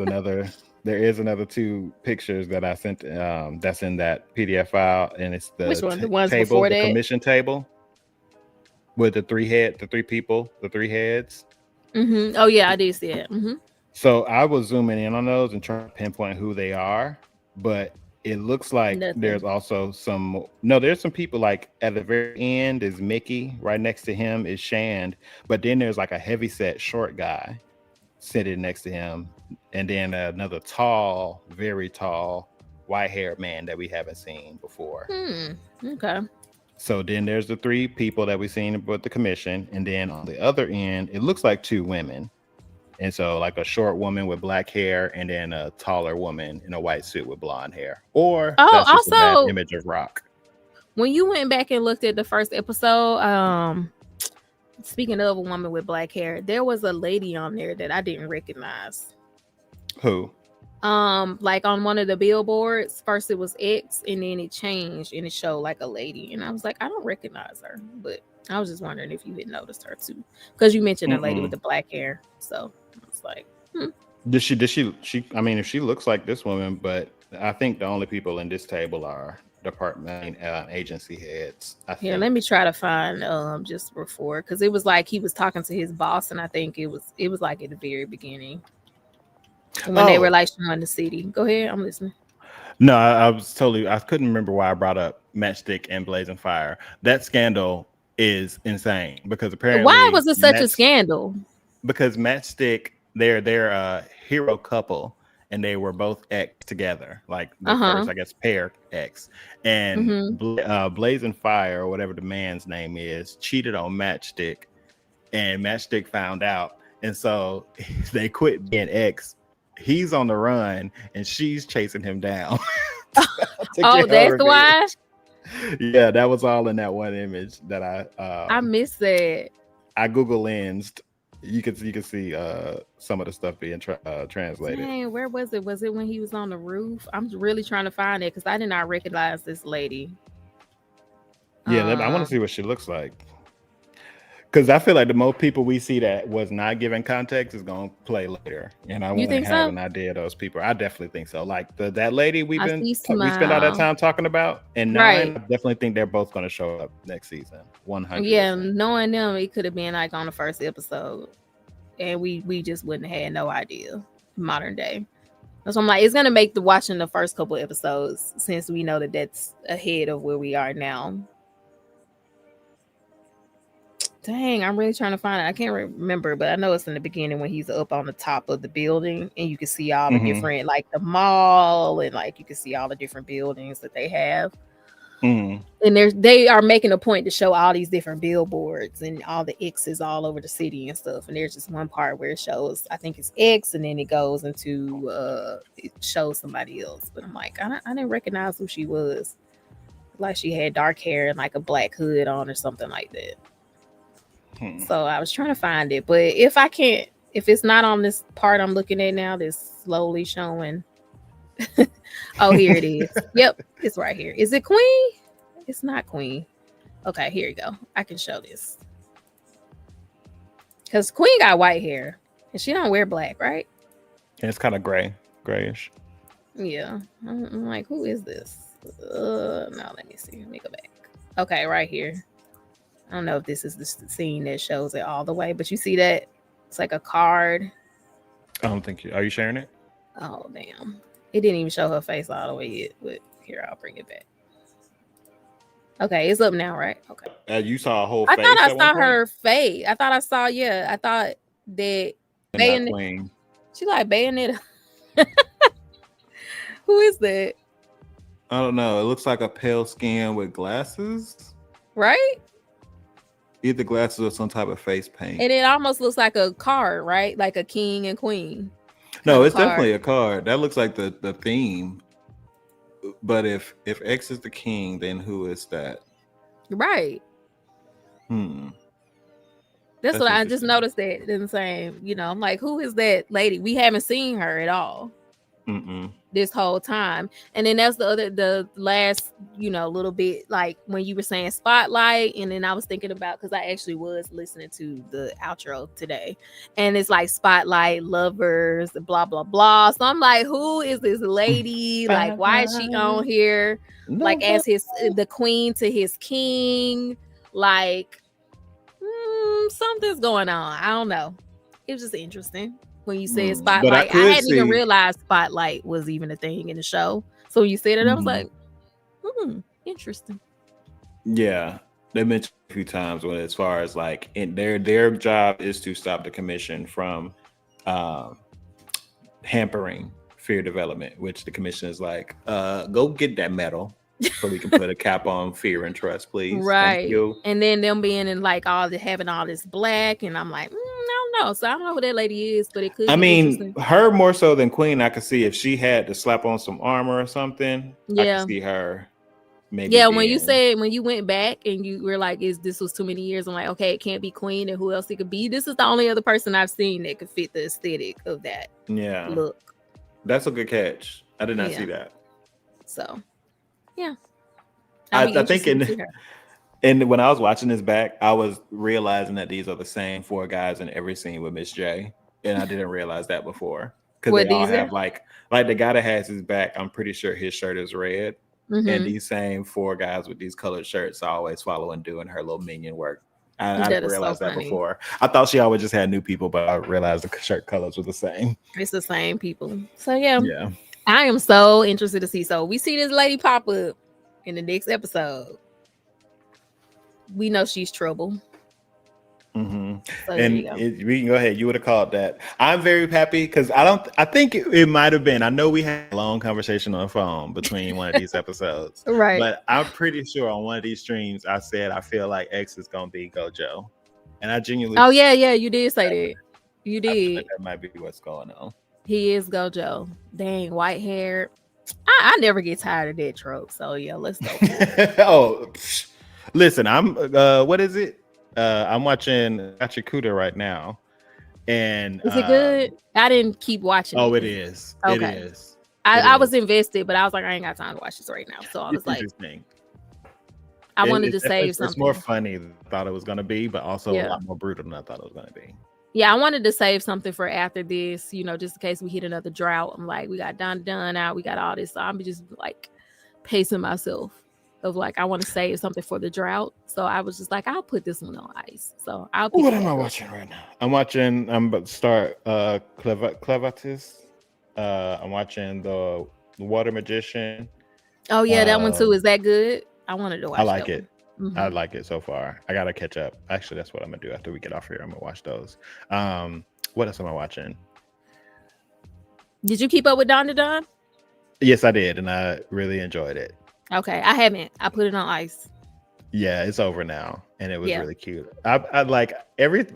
another two pictures that I sent. That's in that PDF file, and it's the which one? The ones table, before the that? commission table with the three heads. Mm-hmm. Oh yeah, I did see it. Mm-hmm. So I was zooming in on those and trying to pinpoint who they are, but it looks like there's also there's some people, like at the very end is Mickey, right next to him is Shand, but then there's like a heavyset short guy sitting next to him, and then another tall, very tall, white-haired man that we haven't seen before. Okay. So then there's the three people that we've seen with the commission, and then on the other end, it looks like two women. And so like a short woman with black hair and then a taller woman in a white suit with blonde hair. Or that's just a bad image of Rock. When you went back and looked at the first episode, speaking of a woman with black hair, there was a lady on there that I didn't recognize. Who? Like on one of the billboards, first it was X and then it changed and it showed like a lady. And I was like, I don't recognize her, but I was just wondering if you had noticed her too, because you mentioned a lady with the black hair. So I was like, Did she I mean, if she looks like this woman, but I think the only people in this table are department agency heads. Yeah, let me try to find just before, because it was like he was talking to his boss, and I think it was like at the very beginning when they were like showing the city. Go ahead, I'm listening. No, I couldn't remember why I brought up Matchstick and Blazing Fire. That scandal is insane, because apparently why was it such a scandal? Because Matchstick, they're a hero couple, and they were both X together, like the first, I guess, pair X. And Blazing Fire, or whatever the man's name is, cheated on Matchstick, and Matchstick found out, and so they quit being X. He's on the run, and she's chasing him down. Oh, that's why. Yeah, that was all in that one image that I missed that. I Google Lensed. You can see some of the stuff being translated. Dang, where was it? Was it when he was on the roof? I'm really trying to find it because I did not recognize this lady. Yeah, I want to see what she looks like. Because I feel like the most people we see that was not given context is gonna play later, and I want to have an idea of those people. I definitely think so. Like that lady we spent all that time talking about, and I definitely think they're both gonna show up next season. 100. Yeah, knowing them, it could have been like on the first episode, and we just wouldn't have had no idea. Modern day, so I'm like, it's gonna make watching the first couple episodes since we know that that's ahead of where we are now. Dang, I'm really trying to find it. I can't remember, but I know it's in the beginning when he's up on the top of the building and you can see all the different, like the mall, and like you can see all the different buildings that they have. And they are making a point to show all these different billboards and all the X's all over the city and stuff. And there's just one part where it shows, I think it's X, and then it goes into it shows somebody else. But I'm like, I didn't recognize who she was. Like she had dark hair and like a black hood on or something like that. So I was trying to find it, but if it's not on this part I'm looking at now, this slowly showing. Oh, here it is. Yep, it's right here. Is it Queen? It's not Queen. Okay, here you go. I can show this. Because Queen got white hair and she don't wear black, right? And it's kind of grayish. Yeah. I'm like, who is this? No, let me see. Let me go back. Okay, right here. I don't know if this is the scene that shows it all the way, but you see that it's like a card. I don't think are you sharing it? Oh, damn. It didn't even show her face all the way yet, but here, I'll bring it back. Okay, it's up now, right? Okay. You saw a whole face. I thought I saw her face. I thought I saw, I thought that Bayonetta. She like Bayonetta. Who is that? I don't know. It looks like a pale skin with glasses. Right? Either glasses or some type of face paint. And it almost looks like a card, right? Like a king and queen. No, it's definitely a card. That looks like the theme. But if X is the king, then who is that? Right. That's what I just noticed that. Then saying, I'm like, who is that lady? We haven't seen her at all. This whole time. And then that's the last little bit, like when you were saying spotlight, and then I was thinking about, because I actually was listening to the outro today, and it's like spotlight, lovers, blah blah blah. So I'm like, who is this lady? Like, why is she on here? Like as the queen to his king? Like something's going on. I don't know. It was just interesting when you said spotlight. I hadn't even realized spotlight was even a thing in the show. So when you said it, I was like, interesting. Yeah, they mentioned a few times when, as far as like, their job is to stop the commission from hampering fear development, which the commission is like, go get that medal so we can put a cap on fear and trust, please. Right. Thank you. And then them being in like having all this black, and I'm like, I don't know. So I don't know who that lady is, but it could. I mean, her more so than Queen. I could see if she had to slap on some armor or something. Yeah, I could see her. Maybe. Yeah, when you went back and you were like, this was too many years? I'm like, okay, it can't be Queen, and who else it could be? This is the only other person I've seen that could fit the aesthetic of that. Yeah, look. That's a good catch. I did not see that. So, yeah, I think and when I was watching this back, I was realizing that these are the same 4 guys in every scene with Miss J, and I didn't realize that before, because they all have like the guy that has his back. I'm pretty sure his shirt is red, and these same 4 guys with these colored shirts are always following, doing her little minion work. I didn't realize that before. I thought she always just had new people, but I realized the shirt colors were the same. It's the same people. So yeah. I am so interested to see. So we see this lady pop up in the next episode. We know she's trouble. So and we can go ahead. You would have called that. I'm very happy because I think it might have been. I know we had a long conversation on the phone between one of these episodes, right? But I'm pretty sure on one of these streams I said I feel like X is gonna be Gojo, and I genuinely. Oh yeah, you did say that. You did. That might be what's going on. He is Gojo. Dang, white hair. I never get tired of that trope. So yeah, let's go. Oh, listen, I'm what is it? I'm watching Achikuta right now. And is it good? I didn't keep watching it. Oh, it is. Okay. It is. I was invested, but I was like, I ain't got time to watch this right now. So I was like, interesting. I wanted to save something. It's more funny than I thought it was gonna be, but also a lot more brutal than I thought it was gonna be. Yeah, I wanted to save something for after this, you know, just in case we hit another drought. I'm like, we got done out, we got all this. So I'm just like pacing myself of like, I want to save something for the drought. So I was just like, I'll put this one on ice. So I'll pick what am I watching right now? I'm about to start Clevatis. I'm watching the Water Magician. Oh yeah, that one too. Is that good? I wanted to watch. I like it. Mm-hmm. I like it so far. I gotta catch up. Actually, that's what I'm gonna do after we get off here. I'm gonna watch those. What else am I watching? Did you keep up with Don to Don? Yes, I did, and I really enjoyed it. Okay, I haven't. I put it on ice. Yeah, it's over now, and it was really cute. I like every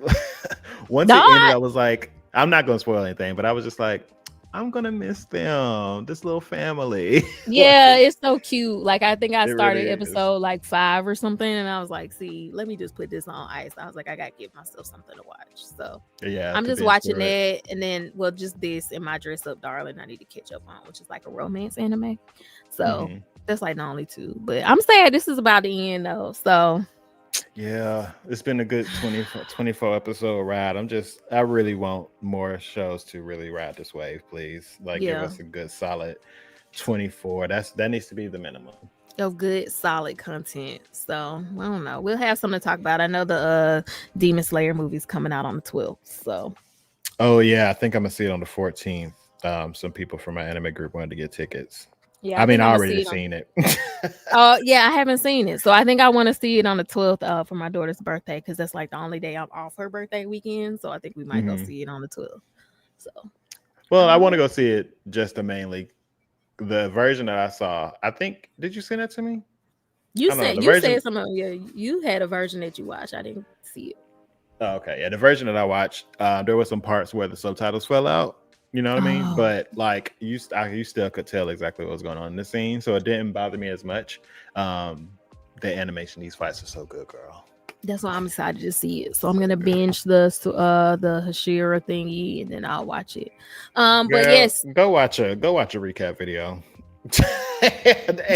once it ended, I was like, I'm not gonna spoil anything, but I was just like, I'm gonna miss them, this little family. Yeah, it's so cute. Like I think I started really episode like 5 or something, and I was like, see, let me just put this on ice. I was like, I gotta give myself something to watch. So yeah, I'm just watching that, and then just this and My Dress Up Darling I need to catch up on, which is like a romance anime. So that's like the only 2. But I'm sad this is about to end though. So yeah, it's been a good 24 episode ride. I really want more shows to really ride this wave, please. Like give us a good solid 24. That needs to be the minimum of good solid content. So I don't know. We'll have something to talk about. I know the Demon Slayer movie's coming out on the 12th. So oh yeah, I think I'm gonna see it on the 14th. Some people from my anime group wanted to get tickets. Yeah, I mean, I already seen it. Oh, yeah, I haven't seen it. So I think I want to see it on the 12th for my daughter's birthday, because that's like the only day I'm off her birthday weekend. So I think we might go see it on the 12th. So, well, I want to go see it just to mainly the version that I saw. I think, did you send that to me? You said something. Yeah, you had a version that you watched. I didn't see it. Oh, okay. Yeah, the version that I watched, there were some parts where the subtitles fell out. You know what I mean? But like you still could tell exactly what was going on in the scene, so it didn't bother me as much. The animation, these fights are so good, girl. That's why I'm excited to see it. So I'm gonna binge the Hashira thingy, and then I'll watch it. But yes, go watch a recap video.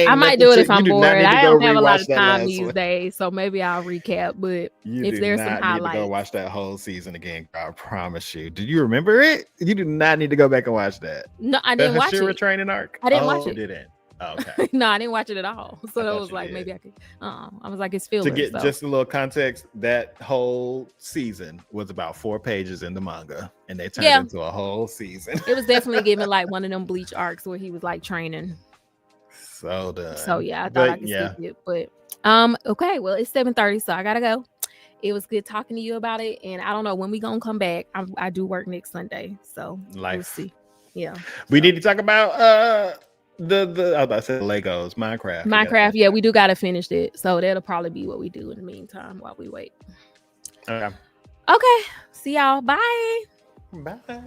I might do it if I'm bored. I don't have a lot of time these days, so maybe I'll recap. But if there's some highlights, go watch that whole season again. I promise you. Did you remember it? You do not need to go back and watch that. No, I didn't watch it. Training arc. I didn't watch it. Didn't. Oh, okay. No, I didn't watch it at all. So it was like maybe I could. I was like, it's fillers. To get just a little context, that whole season was about 4 pages in the manga, and they turned it into a whole season. It was definitely giving like one of them Bleach arcs where he was like training. So done. So yeah, I thought I could skip it, but okay. Well, it's 7:30, so I gotta go. It was good talking to you about it, and I don't know when we gonna come back. I do work next Sunday, so we'll see. Yeah, we need to talk about I said Legos, Minecraft. Yeah, we do gotta finish it, so that'll probably be what we do in the meantime while we wait. Okay. See y'all. Bye. Bye.